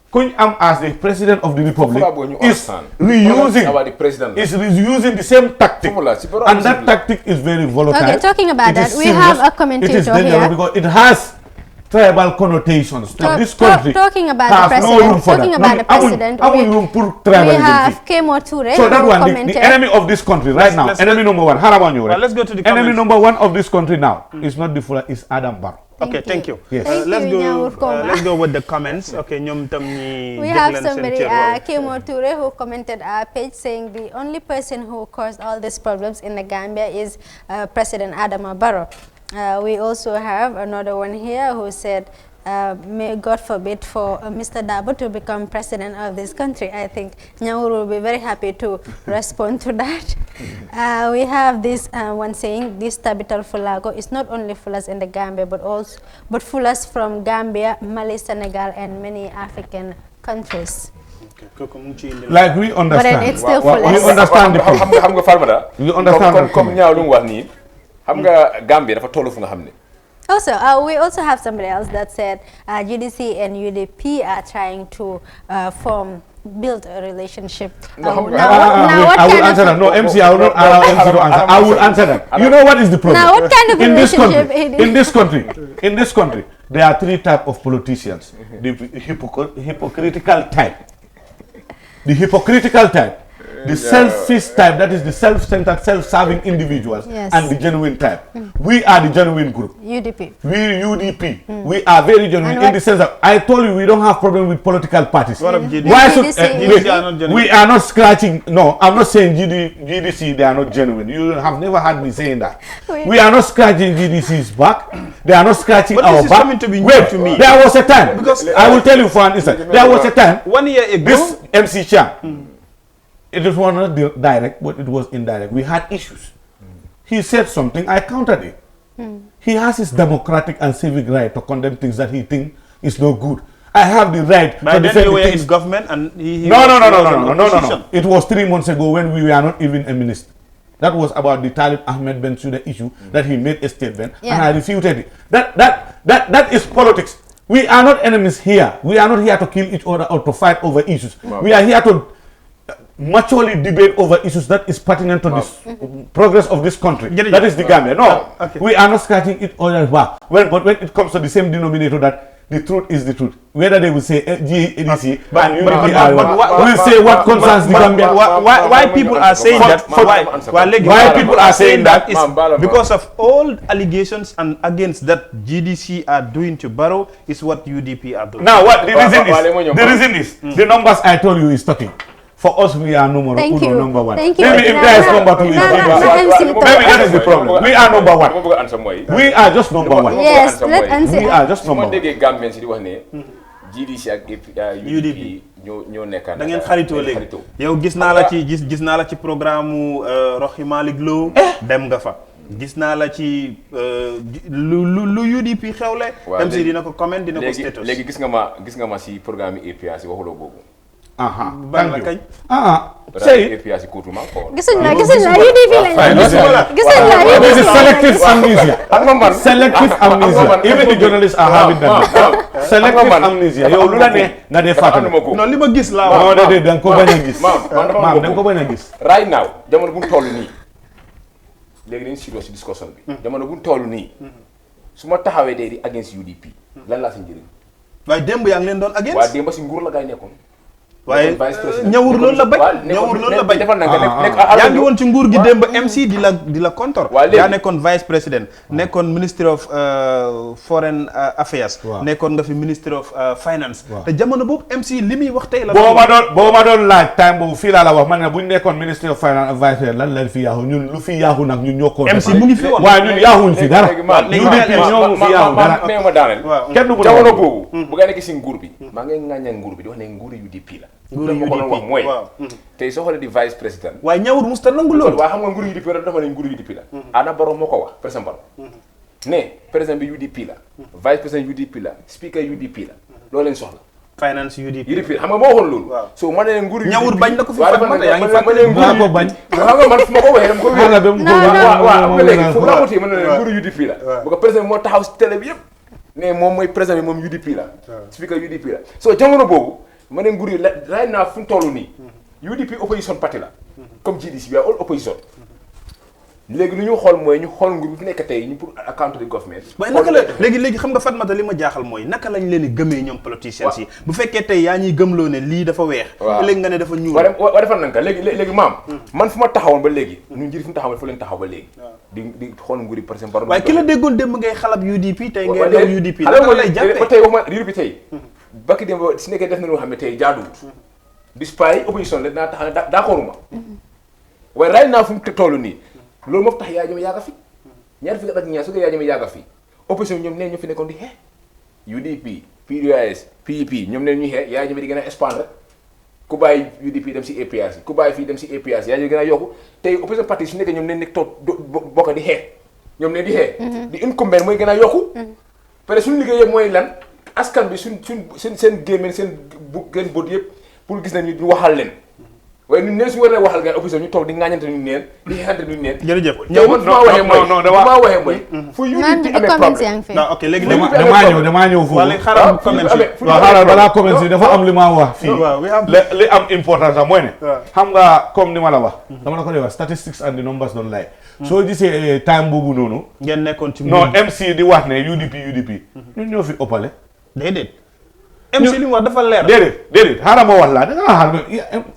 Kuñ am as the president of the republic is reusing the same tactic and that tactic is very volatile. Okay, talking about that, we have a commentator it is dangerous here because it has tribal connotations. This country talking about has the president, no room for talking that. about the president, we have Kemo Toure. So that one, the enemy of this country right now, enemy number one, let's go to the enemy number one of this country now is not the Fula, is Adam Barrow. Okay, thank you. Yes. Let's go with the comments. Okay, we have somebody, Kemo Toure, who commented our page saying the only person who caused all these problems in the Gambia is President Adama Barrow. We also have another one here who said, may God forbid for Mr. Darboe to become president of this country. I think Nyawuru will be very happy to respond to that. We have this one saying, this Tabital Fulago is not only Fulas in the Gambia, but Fulas from Gambia, Mali, Senegal, and many African countries. Like we understand. But then it's still Fulas. We understand the point. We understand the point. Gambia dafa tollu fu nga xamne. Also, we also have somebody else that said GDC and UDP are trying to build a relationship. I will answer that. No, MC, I will not allow MC to answer. I will answer that. You know what is the problem? Now, what kind of relationship? In this country, there are three types of politicians. The hypocritical type. The hypocritical type. the selfish type, that is the self-centered, self-serving individuals, Yes. and the genuine type. We are the genuine group. UDP. We UDP. We are very genuine in the sense that I told you we don't have problem with political parties. What of GDC? Why should GDC are not genuine. we are not scratching? No, I'm not saying GDC they are not genuine. You have never heard me saying that. We are not scratching GDC's back. They are not scratching But our this is back. coming to be new Wait, to me. there was a time. Because I will tell you for an instant. There was a time. 1 year ago, This MC Cham, it was not direct, but it was indirect. We had issues. He said something, I countered it. He has his democratic and civic right to condemn things that he thinks is no good. I have the right by to then defend you the were things. in government and he No. was in opposition. It was 3 months ago when we were not even a minister. That was about the Talib Ahmed Bensouda issue that he made a statement and I refuted it. That is politics. We are not enemies here. We are not here to kill each other or to fight over issues. We are here to maturely debate over issues that is pertinent to this progress of this country. That is the Gambia. No, we are not scratching each other's back. But when it comes to the same denominator that the truth is the truth, whether they will say GDC and UDP will say what concerns the Gambia. Why people are saying that? Why people are saying that is because of all allegations and against that GDC are doing to Barrow is what UDP are doing. Now, what the reason is the numbers I told you is talking. For us, we are number one. Thank you. Maybe if there is number two, maybe that is the problem. We are number one. We are just number one. Yes, let answer. We are just number one. GDC ak UDP ñoo nekkaan da ngeen xaritoo léegi yow gis naa la ci programme mu Roxi Malick Lo dem nga fa gis naa la ci lu UDP xewle dem si dina ko comment dina ko status léegi gis nga ma si programme yi APRC waxuloo boobu ban la kañ say APRC kootuma ko gisuñ la UDP lañ this is selective amnesia. Selective amnesia. Even the journalists are having that. Selective amnesia. Yow lu la ne nga def fàttali. non li ma gis laa wax. non da nga ko bañ a gis. maam da nga ko bañ a gis. right now jamono bu ñu toll nii léegi dañu si si discussion bi. jamono bu ñu toll nii su ma taxawee dee di against UDP lan laa si njëriñ. waaye démb yaa ngi leen doon against. waaye démb si nguur la gaay nekkoon. waaye ñawur loolu la bañ ñawur loolu la bañ yaa ngi woon ci nguur gi démb MC di la kontor yaa nekkoon vice président nekkoon ministry of foreign affairs nekkoon nga fi ministry of finance te jamono boobu MC li muy wax tey la boo ma doon laaj time boobu fii laa la wax man ne bu ñu nekkoon ministry of finance ak vice lan leen fi yaaxu ñun lu fi yaaxu nag ñun ñoo ko MC mu ngi fi woon waaye ñun yaaxuñ fi dara ñoo mu fi yaaxu dara mais ma daaneel kenn du jamono boobu bu nga nekk si nguur bi maa ngi ŋàñña nguur bi di wax ne nguuru UDP la nguuru UDP wax mooy tey soo xoolee di vice président waaye ñawur musta nangu loolu waaye xam nga nguuru UDP la dafa ne nguuru UDP la Adama Barrow moo ko wax président Barrow ne président bi UDP la vice président UDP la speaker UDP la loolu lañ soxla finance UDP xam nga moo waxoon loolu so ma ne nguuru ñawur bañ na ko fi fan yaa ngi fàttali nguuru ko bañ xam nga man fu ma ko waxee dama ko wér waaw léegi fu ma wutee ma ne nguuru UDP la bu ko président moo taxaw si télé bi yëpp ne moom mooy président bi moom UDP la speaker UDP la so jamono boobu ma ne nguur yi right now fu mu toll nii UDP opposition party la comme GDC bi all opposition léegi lu ñu xool mooy ñu xool nguur bi fi nekk tey ñu pour account the government waaye naka la léegi xam nga Fatmata li ma jaaxal mooy naka lañ leen di gëmee ñoom politiciens yi bu fekkee tey yaa ñuy gëmloo ne lii dafa weex léegi nga ne dafa ñuul waa defal nañ ko léegi maam man fu ma taxawoon ba léegi ñu njëriñ fu mu taxawoon fa leen taxaw ba léegi di xool nguur yi par exemple waaye ki la déggoon démb ngay xalab UDP tey ngay dem UDP naka lay jàppee ba tey wax ma UDP tey bakki dem ba si nekkee def na loo xam ne tey jaaduwut despite opposition la dinaa tax d'accord ma waaye right now fu mu toll nii loolu moo tax Yaya Jammeh yàgga fi ñaar fi ak ñaar su ko Yaya Jammeh yàgga fi opposition ñoom neen ñu fi nekkoon di xee UDP PDOIS PEP ñoom neen ñuy xee Yaya Jammeh di gën a expandre ku bàyyi UDP dem si APRC ku bàyyi fii dem si APRC Yaya Jammeh gën a yokku tey opposition parti su nekkee ñoom neen nekk toog bokk di xee ñoom neen di xee di incumbent mooy gën a yokku peut-être suñu liggéey yëpp mooy lan askan bi seen gémmiñ seen gën bët yëpp pour gis nañu ñu waxal leen waaye ñun neen su war a waxal gan opposition ñu toog di ŋaañante ñu neen di xeexante ñu neen jërëjëf ñëw man fu ma waxee mooy fu UDP amee problème non ok léegi damaa ñëw foofu xaaral balaa commence yi dafa am li ma wax fii li am importance sax mooy ne xam nga comme ni ma la wax dama la ko dee wax statistics and the numbers don't lie soo gisee time boobu noonu ngeen nekkoon ci non MC di wax ne UDP ñun ñoo fi ëppale déedéet MC li mu wax dafa leer. déedéet xaaral ma wax la da nga xaar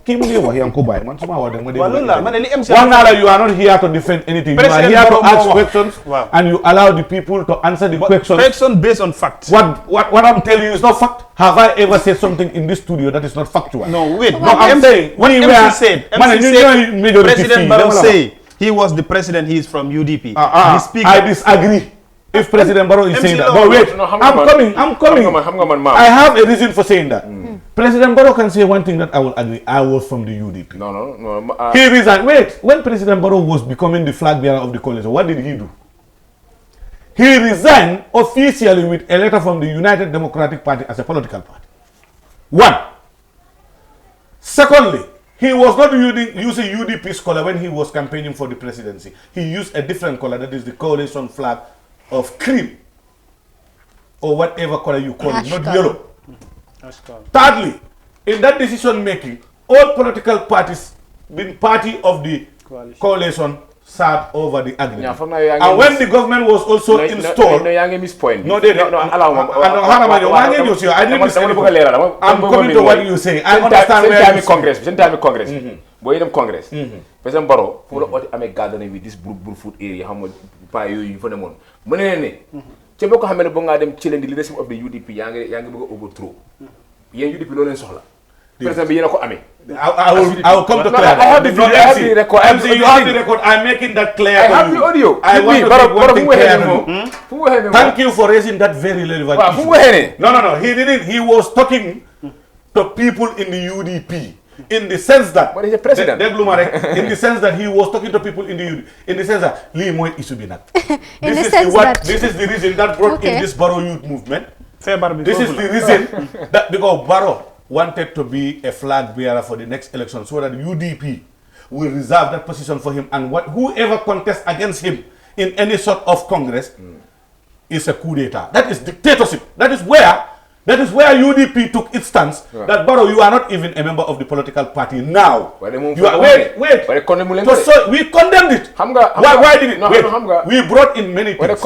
kii mu ngi wax yaa ngi ko bàyyi man su ma wax dama dégg. waaw loolu la ma ne li MC wax naa la you are not here to defend anything. You are here to ask questions. and you allow the people to answer the questions. Question based on fact. What I'm telling you is not fact. Have I ever said something in this studio that is not factual? No, wait. No, I'm saying what MC said. President Barrow say he was the president. He is from UDP. I disagree. If President Barrow is saying that, but wait, I'm coming. I have a reason for saying that. President Barrow can say one thing that I will agree. I was from the UDP. No. He resigned. Wait, when President Barrow was becoming the flag bearer of the coalition, what did he do? He resigned officially with a letter from the United Democratic Party as a political party. One. Secondly, he was not using UDP's color when he was campaigning for the presidency. He used a different color, that is the coalition flag of cream or whatever color you call it, not yellow. Thirdly, in that decision making, all political parties being party of the coalition sat over the agreement. And when the government was also installed, I didn't miss. I'm coming to what you say. I understand where you Congress. Boy, them Congress. President Barrow, full of what I'm gathering with this blue food area, how much pie you for them on. Money, Cheboko Hamel Bonga them chilling the leadership of the UDP, young overthrow. Young UDP Loren Sola. President Bianco Ame. I will come to clear. I have the record. You have the record. I'm making that clear. I have the audio. I want to make one thing clear. Thank you for raising that very relevant issue. No. He didn't. He was talking to people in the UDP. In the sense that, but he's a president. In the sense that he was talking to people in the UDP. In the sense that, this is the reason that brought in this Barrow youth movement. This is the reason that because Barrow wanted to be a flag bearer for the next election so that UDP will reserve that position for him, and whoever contests against him in any sort of Congress is a coup d'etat. That is dictatorship. That is where UDP took its stance that Barrow, you are not even a member of the political party now. You are, wait. So we condemned it. Why did it? Wait. We brought in many things.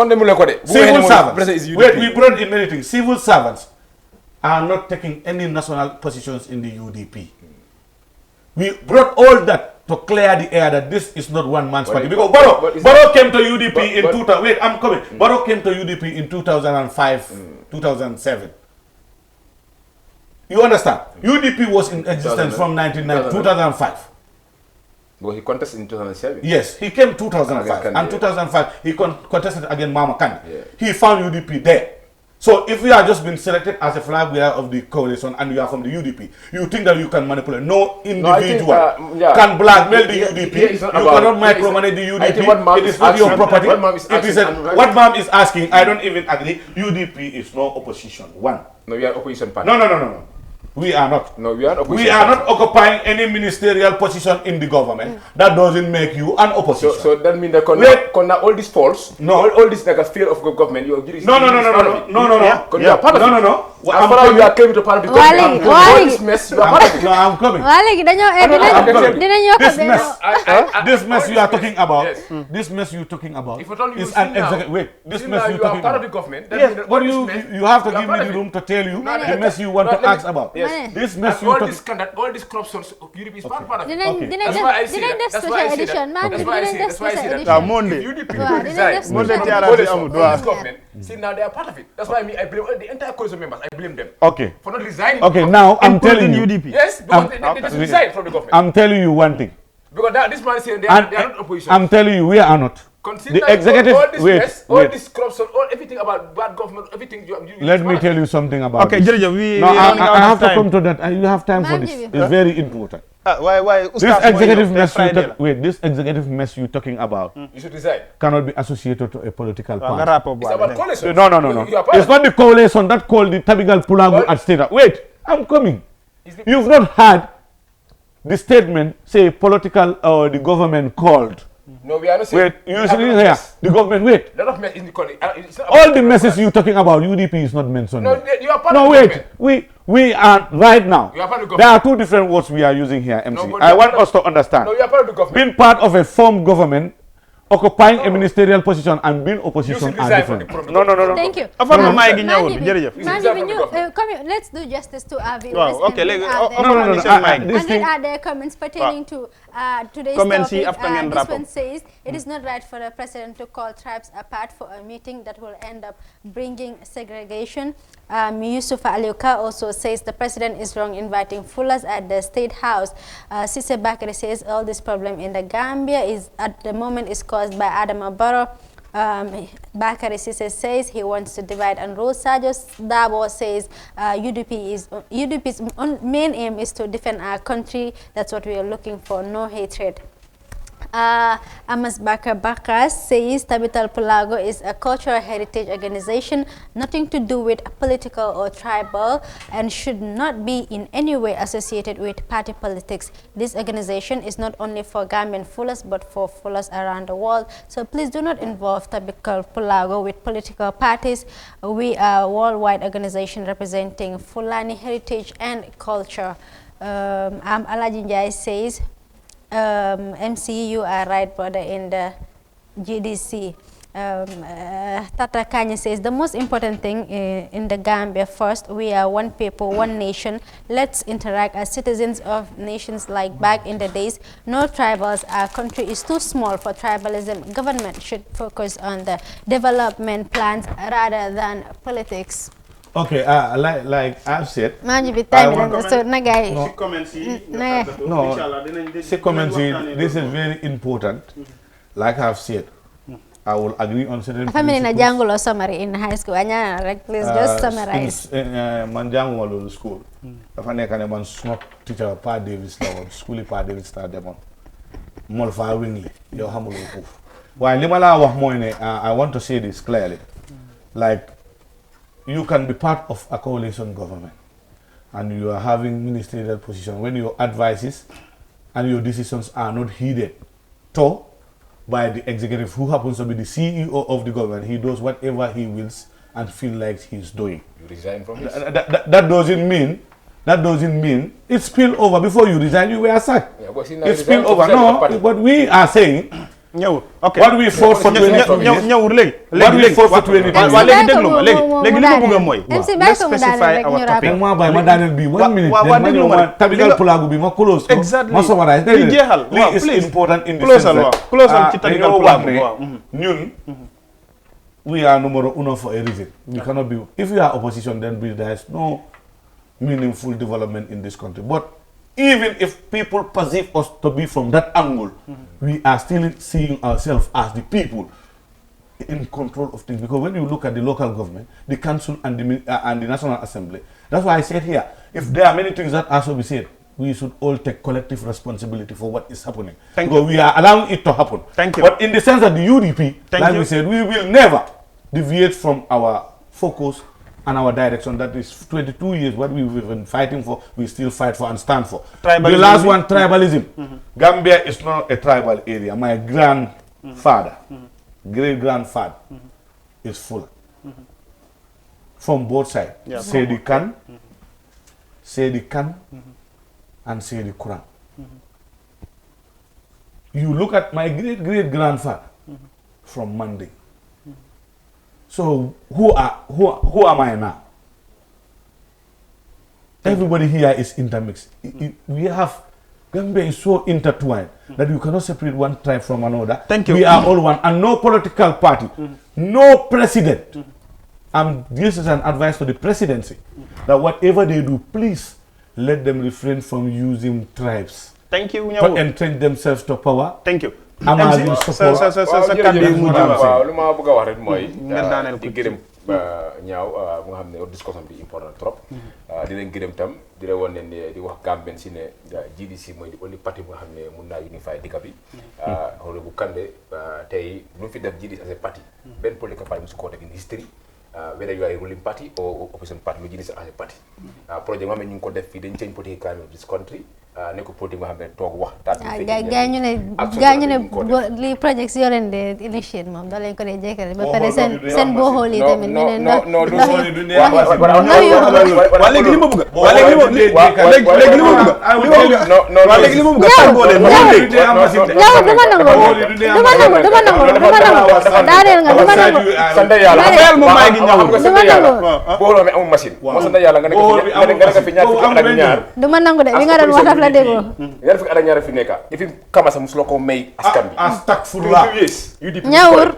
Civil servants. Wait, we brought in many things. Civil servants are not taking any national positions in the UDP. We brought all that to clear the air that this is not one man's party. Because Barrow came to UDP in 2000. Wait, I'm coming. Barrow came to UDP in 2005, 2007. You understand? UDP was in existence from 2005. But he contested in 2007. Yes, he came 2005. And 2005, he contested against Mama Kandeh. Yeah. He found UDP there. So if you have just been selected as a flag bearer of the coalition and you are from the UDP, you think that you can manipulate. No individual can blackmail the UDP. You cannot micromanage the UDP. It is not your property. What Mam is asking, I don't even agree. UDP is no opposition. One. No, we are opposition party. No. We are not. No, we are opposition. We are not occupying any ministerial position in the government. That doesn't make you an opposition. So that means that all these false, all this like a fear of government. You are No. You are part of it. No. You are claiming to part of the government. All this mess, you are part of it. No, I'm coming. This mess you are talking about. This mess you are talking about is an executive. Wait, this mess you are talking part of the government. Yes, but you have to give me the room to tell you the mess you want to ask about. This mess you talking. All this corruption, UDP is part of it. That's why I say that. That's why I say that. Monday. UDP resign. Monday, government. See, now they are part of it. That's why I blame the entire coalition members. I blame them. Okay. For not resigning. Okay, now I'm telling you. UDP. Yes, because they just resigned from the government. I'm telling you one thing. Because this man is saying they are not opposition. I'm telling you, we are not. Consider the executive. All this corruption, everything about bad government, everything. Let me tell you something about. Okay, this. I have to come to that. You have time for this. It's very important. Why? This executive mess this executive mess you're talking about. You should resign. Cannot be associated to a political party. It's about coalition. No. It's not the coalition that called the Tabigal Pulagu at state. Wait, I'm coming. You've not had the statement say political or the government called. No, we are not saying. Wait, you see here. The government, wait. Lot of mess in the country. All the messes you're talking about, UDP is not mentioned. No, you are part of the government. We are right now. You are part of the government. There are two different words we are using here, MC. I want us to understand. No, you are part of the government. Being part of a formed government occupying a ministerial position and being opposition are different. No. Thank you. Let's do justice to our viewers. Wow, okay, and read their comments pertaining to today's comments topic. This one says, it is not right for the president to call tribes apart for a meeting that will end up bringing segregation. Yusuf Aliuka also says the president is wrong inviting Fullers at the State House. Sise Bakari says all this problem in the Gambia is at the moment is caused by Adama Barrow. Bakari Sise says he wants to divide and rule. Sajos Dabo says UDP's main aim is to defend our country. That's what we are looking for, no hatred. Amas Bakar says Tabital Pulago is a cultural heritage organization, nothing to do with political or tribal, and should not be in any way associated with party politics. This organization is not only for Gambian Fullers but for Fullers around the world. So please do not involve Tabital Pulago with political parties. We are a worldwide organization representing Fulani heritage and culture. Alaji Njai says, MC, you are right, brother, in the GDC. Tata Kanye says, the most important thing in the Gambia, first, we are one people, one nation. Let's interact as citizens of nations like back in the days. No tribals. Our country is too small for tribalism. Government should focus on the development plans rather than politics. Okay, like I've said, this is very important. Like I've said, I will agree on certain principles. Summary in high school. Please just summarize. Man jangu walu school. Dafa nekane man suma teacher Pa Davis la won school Pa Davis ta demon. Mol fa wingli yo xamul foofu. Waye lima la wax moy ne I want to say this clearly. Like, you can be part of a coalition government and you are having ministerial position when your advices and your decisions are not heeded by the executive, who happens to be the CEO of the government. He does whatever he wills and feel like he's doing. You resign from this? That doesn't mean it spill over. Before you resign, you were sacked. Yeah, it spill over. No, but we are saying okay. What we fought for 20 years. What we fought for 20 years. Let's specify our topic. Exactly. Please important in the sense we are number uno for a reason. We cannot be. If we are opposition, then there is no meaningful development in this country. But even if people perceive us to be from that angle, we are still seeing ourselves as the people in control of things. Because when you look at the local government, the council and the National Assembly, that's why I said here, if there are many things that are to be said, we should all take collective responsibility for what is happening. Because we are allowing it to happen. But in the sense that the UDP, we said, we will never deviate from our focus and our direction. That is 22 years, what we've been fighting for, we still fight for and stand for. Tribalism. The last one, tribalism. Gambia is not a tribal area. My grandfather, great-grandfather, is full. From both sides. Seydi Khan, and Seydi Quran. You look at my great-great-grandfather from Monday. So who am I now? Everybody here is intermixed. Gambia is so intertwined that you cannot separate one tribe from another. We are all one, and no political party, no president. This is an advice for the presidency that whatever they do, please let them refrain from using tribes. To entrench themselves to power. ñaaw bu nga xam ne discussion bi important trop di leen gërëm tam di la woon ne di wax Gambien si ne GDC mooy di only parti bu nga xam ne mun naa unify dëkk bi xool bu Kande tey lu fi def GDC as a party benn political party musu ko def in history whether you are a ruling party or opposition party lu GDC as a party projet nga xam ne ñu ngi ko def fii dañ change political climate of this country ne ko politique nga xam ne toog wax taat bi gaañu ne li project si yoren de initiate moom da leen ko dee jekkale ba pare seen booxool yi tamit ñu ne ndax waa léegi li ma bëgg waa léegi li ma bëgg tàggoo leen ñaw dama nangu daaneel nga dama nangu sant yàlla bayal moom maa ngi ñaw dama nangu booloo mi amul machine moo sant yàlla nga nekk fi ñaar fukki at ak ñaar dama nangu de li nga doon wax daf la déggoo ñaar fukki at ak ñaar fi nekk fi kamasa musuloo ko may askan bi astagfirullah ñaawur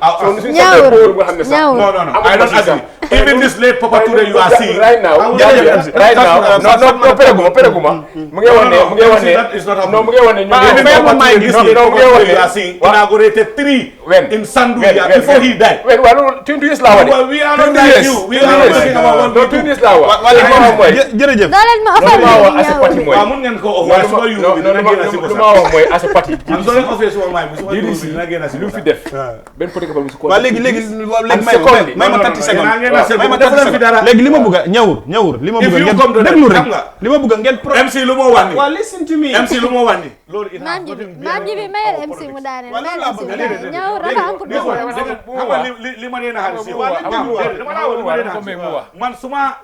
no I don't agree even this late Papa Touré you are seeing right now no pereguma mu ngi wane you are seeing inaugurated 3 in Sanduya before he died well 20 years la wone we are not like you we are talking about 20 years la wa jërëjëf dalen ma offer as a party moy mun ngeen ko offer suma yu lu ma wax mooy as a party am so leen offer suma may bu suma yu dina gëna ci lu fi def ben politique ba musu ko waa léegi may ma 30 secondes may ma 30 secondes léegi li ma bëgg ñawur li ma bëgg ngeen déglu rek li ma bëgg ngeen MC lu mo wax ni waa listen to me MC lu mo wax ni loolu maam ji bi mayel MC mu daane ñawur dafa am ko li ma neena xal ci man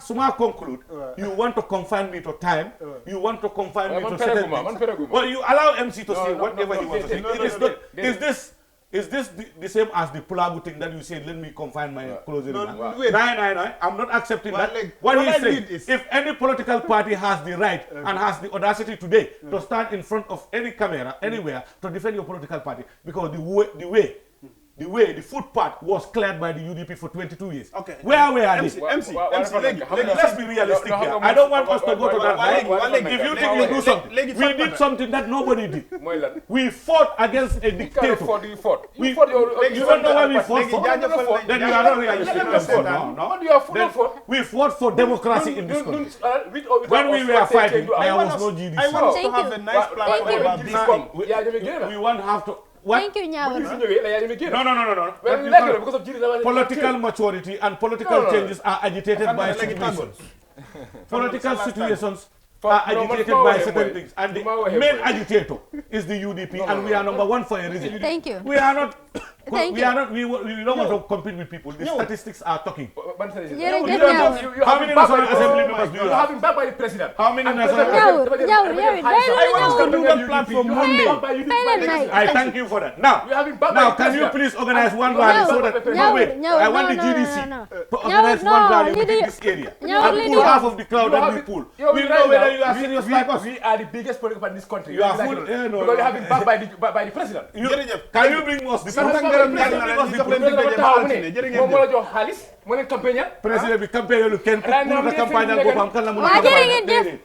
suma conclude you want to confine me to time you want to confine me to certain things well you allow MC to say whatever he wants to say is this the same as the Pulagu thing that you said let me confine my closing remarks? No, I'm not accepting that. What he said is if any political party has the right and has the audacity today to stand in front of any camera anywhere to defend your political party because the footpath was cleared by the UDP for 22 years. Okay. Where are they? MC, let's be realistic here. I don't want us to go to that. If you think you do something, we did something that nobody did. We fought against a dictator. You don't know why we fought for? Then you are not realistic. No. We fought for democracy in this country. When we were fighting, there was no GDC. I want us to have a nice platform about this thing. We won't have to. What? Thank you, Nyawur. No. Political maturity and political changes are agitated by situations. Political situations are agitated by certain things. And the main agitator is the UDP, and we are number one for a reason. Thank you. We are not. We don't want to compete with people. The statistics are talking. How many National Assembly members do you have? Having backed by the president. How many National I want to do that platform Monday. I thank you for that. Now, can you please organize one rally so that I want the GDC to organize one rally within this area and pull half of the crowd that we pull. We know whether you are serious like us. We are the biggest political party in this country. You are full. Because we have been backed by the president. Can you bring us the President bi campagne lu kenn pour the campagne bopam kan la mu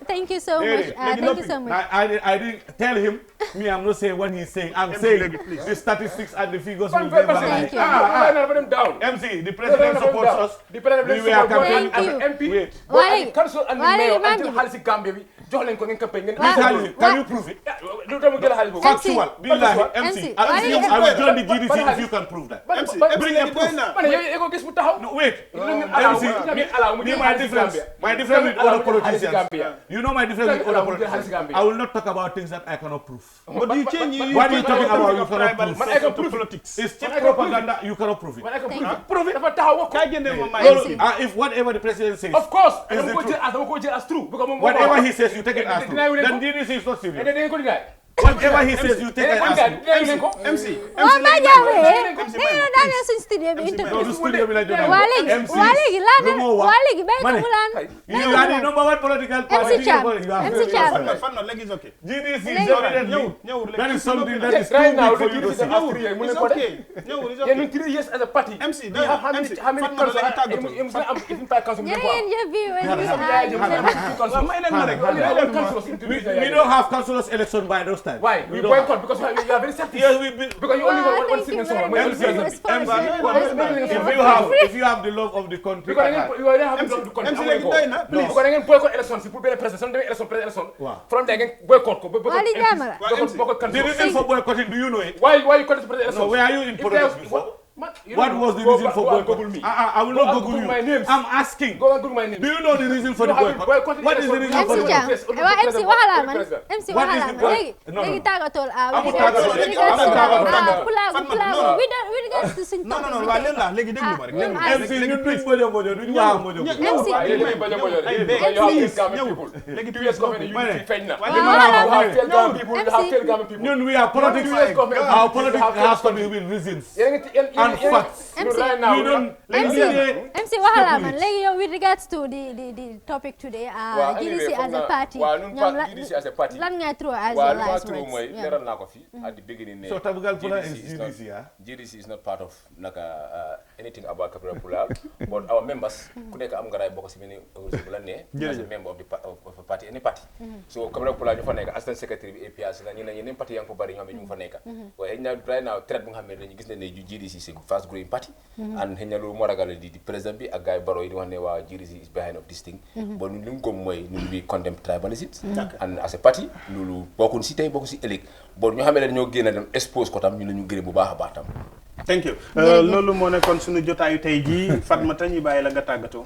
thank you so much. Thank you so much. I didn't tell him I'm not saying what he's saying. I'm saying the statistics and the figures will never lie. MC, the president supports us. We were campaigning as MP. Why? Council and mayor until Halisi Gambia jox leen ko ngeen campagne ngeen. Can you prove it? Factual. Billahi MC. I will join the GDC if you can prove that. MC, bring a proof. No, wait. MC, my difference with other politicians. You know my difference with other politicians. I will not talk about things that I cannot prove. What do you change? What are you talking about? You cannot prove. Politics. It's cheap propaganda. You cannot prove it. Prove it. If whatever the president says, of course, is the truth. As true. Whatever he says, you take it as true. Then GDC is not serious. Whatever he says, you take it as true. MC. You are the number one political party. GDC is evidently that is something that is too big for you to see. It's okay. In 3 years as a party, MC, we have how many we don't have councillors election by those times. Why? We boycott because you are very selfish. Yes, because you only want one thing and so on. If you have the love of the country, you already have the love of the country. Because you boycott elections, you put the president, election. From there, you boycott. The reason for boycotting, do you know it? Why you call it president election? No, where are you in politics before? What was the reason for boycott? I will not Google you. I'm asking. Go and Google my name. Do you know the reason for the boycott? What is the reason for the boycott? MC waxala man MC waxala man léegi tàggatoo we regards to suñ topic non waa leen la léegi déglu ma rek MC ñun duñ bojo bojo duñ wax bojo ñun we are politics our politics has to be with reasons and facts. MC waxala man léegi yow with regards to the topic today GDC as a party lan ngay throw as your last words mooy leeral naa ko fi at the beginning ne so Tabagal Pula is GDC GDC is not part of naka anything about Kabira Pula but our members ku nekk am nga raay bokk si benn bu la ne as a member of the party any party so Kabira Pula ñu fa nekk assistant secretary bi APRC la ñeneen parti yaa ngi ko bari ñoo xam ne ñu ngi fa nekk waaye xëy na right now traite bu nga xam ne dañu gis ne GDC c'est fast growing party and xëy na loolu moo ragal di président bi ak gars yi baro yi di wax ne waa GDC is behind of this thing bon ñun li mu gëm mooy ñun bi condemn tribalism and as a party loolu bokkul si tey bokkul si ëllëg bon ñoo xam ne dañoo génn dem expose ko tam ñu la ñu gërëm bu baax a baax tam thank you loolu moo nekkoon suñu jotaayu tey jii Fatmata ñu bàyyi la nga tàggatoo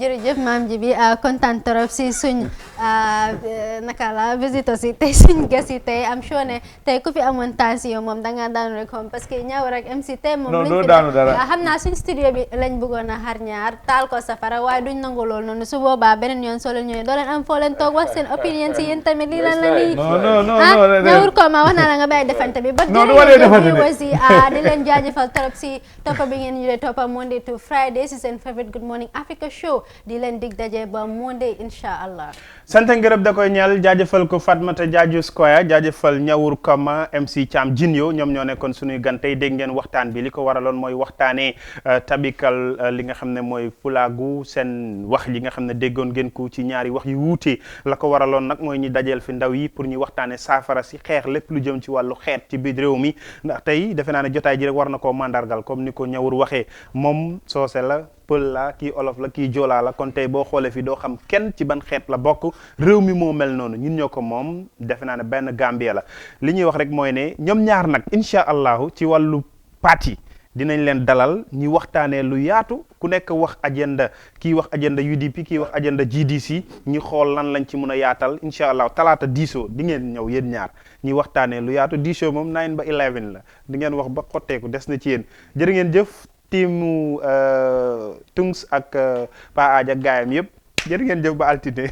jërëjëf maam ji bi kontaan trop si suñ naka la visite si tey suñ ges yi tey am sure ne tey ku fi amoon tension moom dangaa daanu rek moom parce que ñaaw rek MC tey moom non doo daanu dara xam naa suñ studio bi lañ bëggoon a xar ñaar taal ko safara waaye duñ nangu lool noonu su boobaa beneen yoon soo leen ñëwee doo leen am foo leen toog wax seen opinion si yéen tamit lii lan la nii ñawur ko ma wax naa la nga bàyyi defante bi ba di leen jaajëfal trop si toppa bi ngeen ñu dee toppa Monday to Friday si seen favorite Good Morning Africa show di leen dig daje ba Monday insha allah sant ngërëb da koy ñal jaajëfal ko Fatmata Jaaju Square jaajëfal ñawur koma MC Cham Jinyo ñoom ñoo nekkoon suñuy gan tey dégg ngeen waxtaan bi li ko waraloon mooy waxtaanee tabikal li nga xam ne mooy fulaagu seen wax li nga xam ne déggoon ngeen ko ci ñaari wax yu wuute la ko waraloon nag mooy ñu dajeel fi ndaw yi pour ñu waxtaanee saafara si xeex lépp lu jëm ci wàllu xeet ci biir réew mi ndax tey defe naa ne jotaay ji rek war na koo mandargal comme ni ko ñawur waxee moom soose la pël la kii olof la kii joolaa la kon tey boo xoolee fi doo xam kenn ci ban xeet la bokk réew mi moo mel noonu ñun ñoo ko moom defe naa ne benn Gambia la li ñuy wax rek mooy ne ñoom ñaar nag incha allahu ci wàllu parti dinañ leen dalal ñi waxtaanee lu yaatu ku nekk wax agenda kii wax agenda UDP kii wax agenda GDC ñi xool lan lañ ci mën a yaatal incha allah talaata diisoo di ngeen ñëw yéen ñaar ñi waxtaanee lu yaatu diisoo moom 9 ba 11 la di ngeen wax ba xotteeku des na ci yéen jërë ngeen jëf tiimu Tungs ak Pa Aja gaayam yëpp jërë ngeen jëf ba altine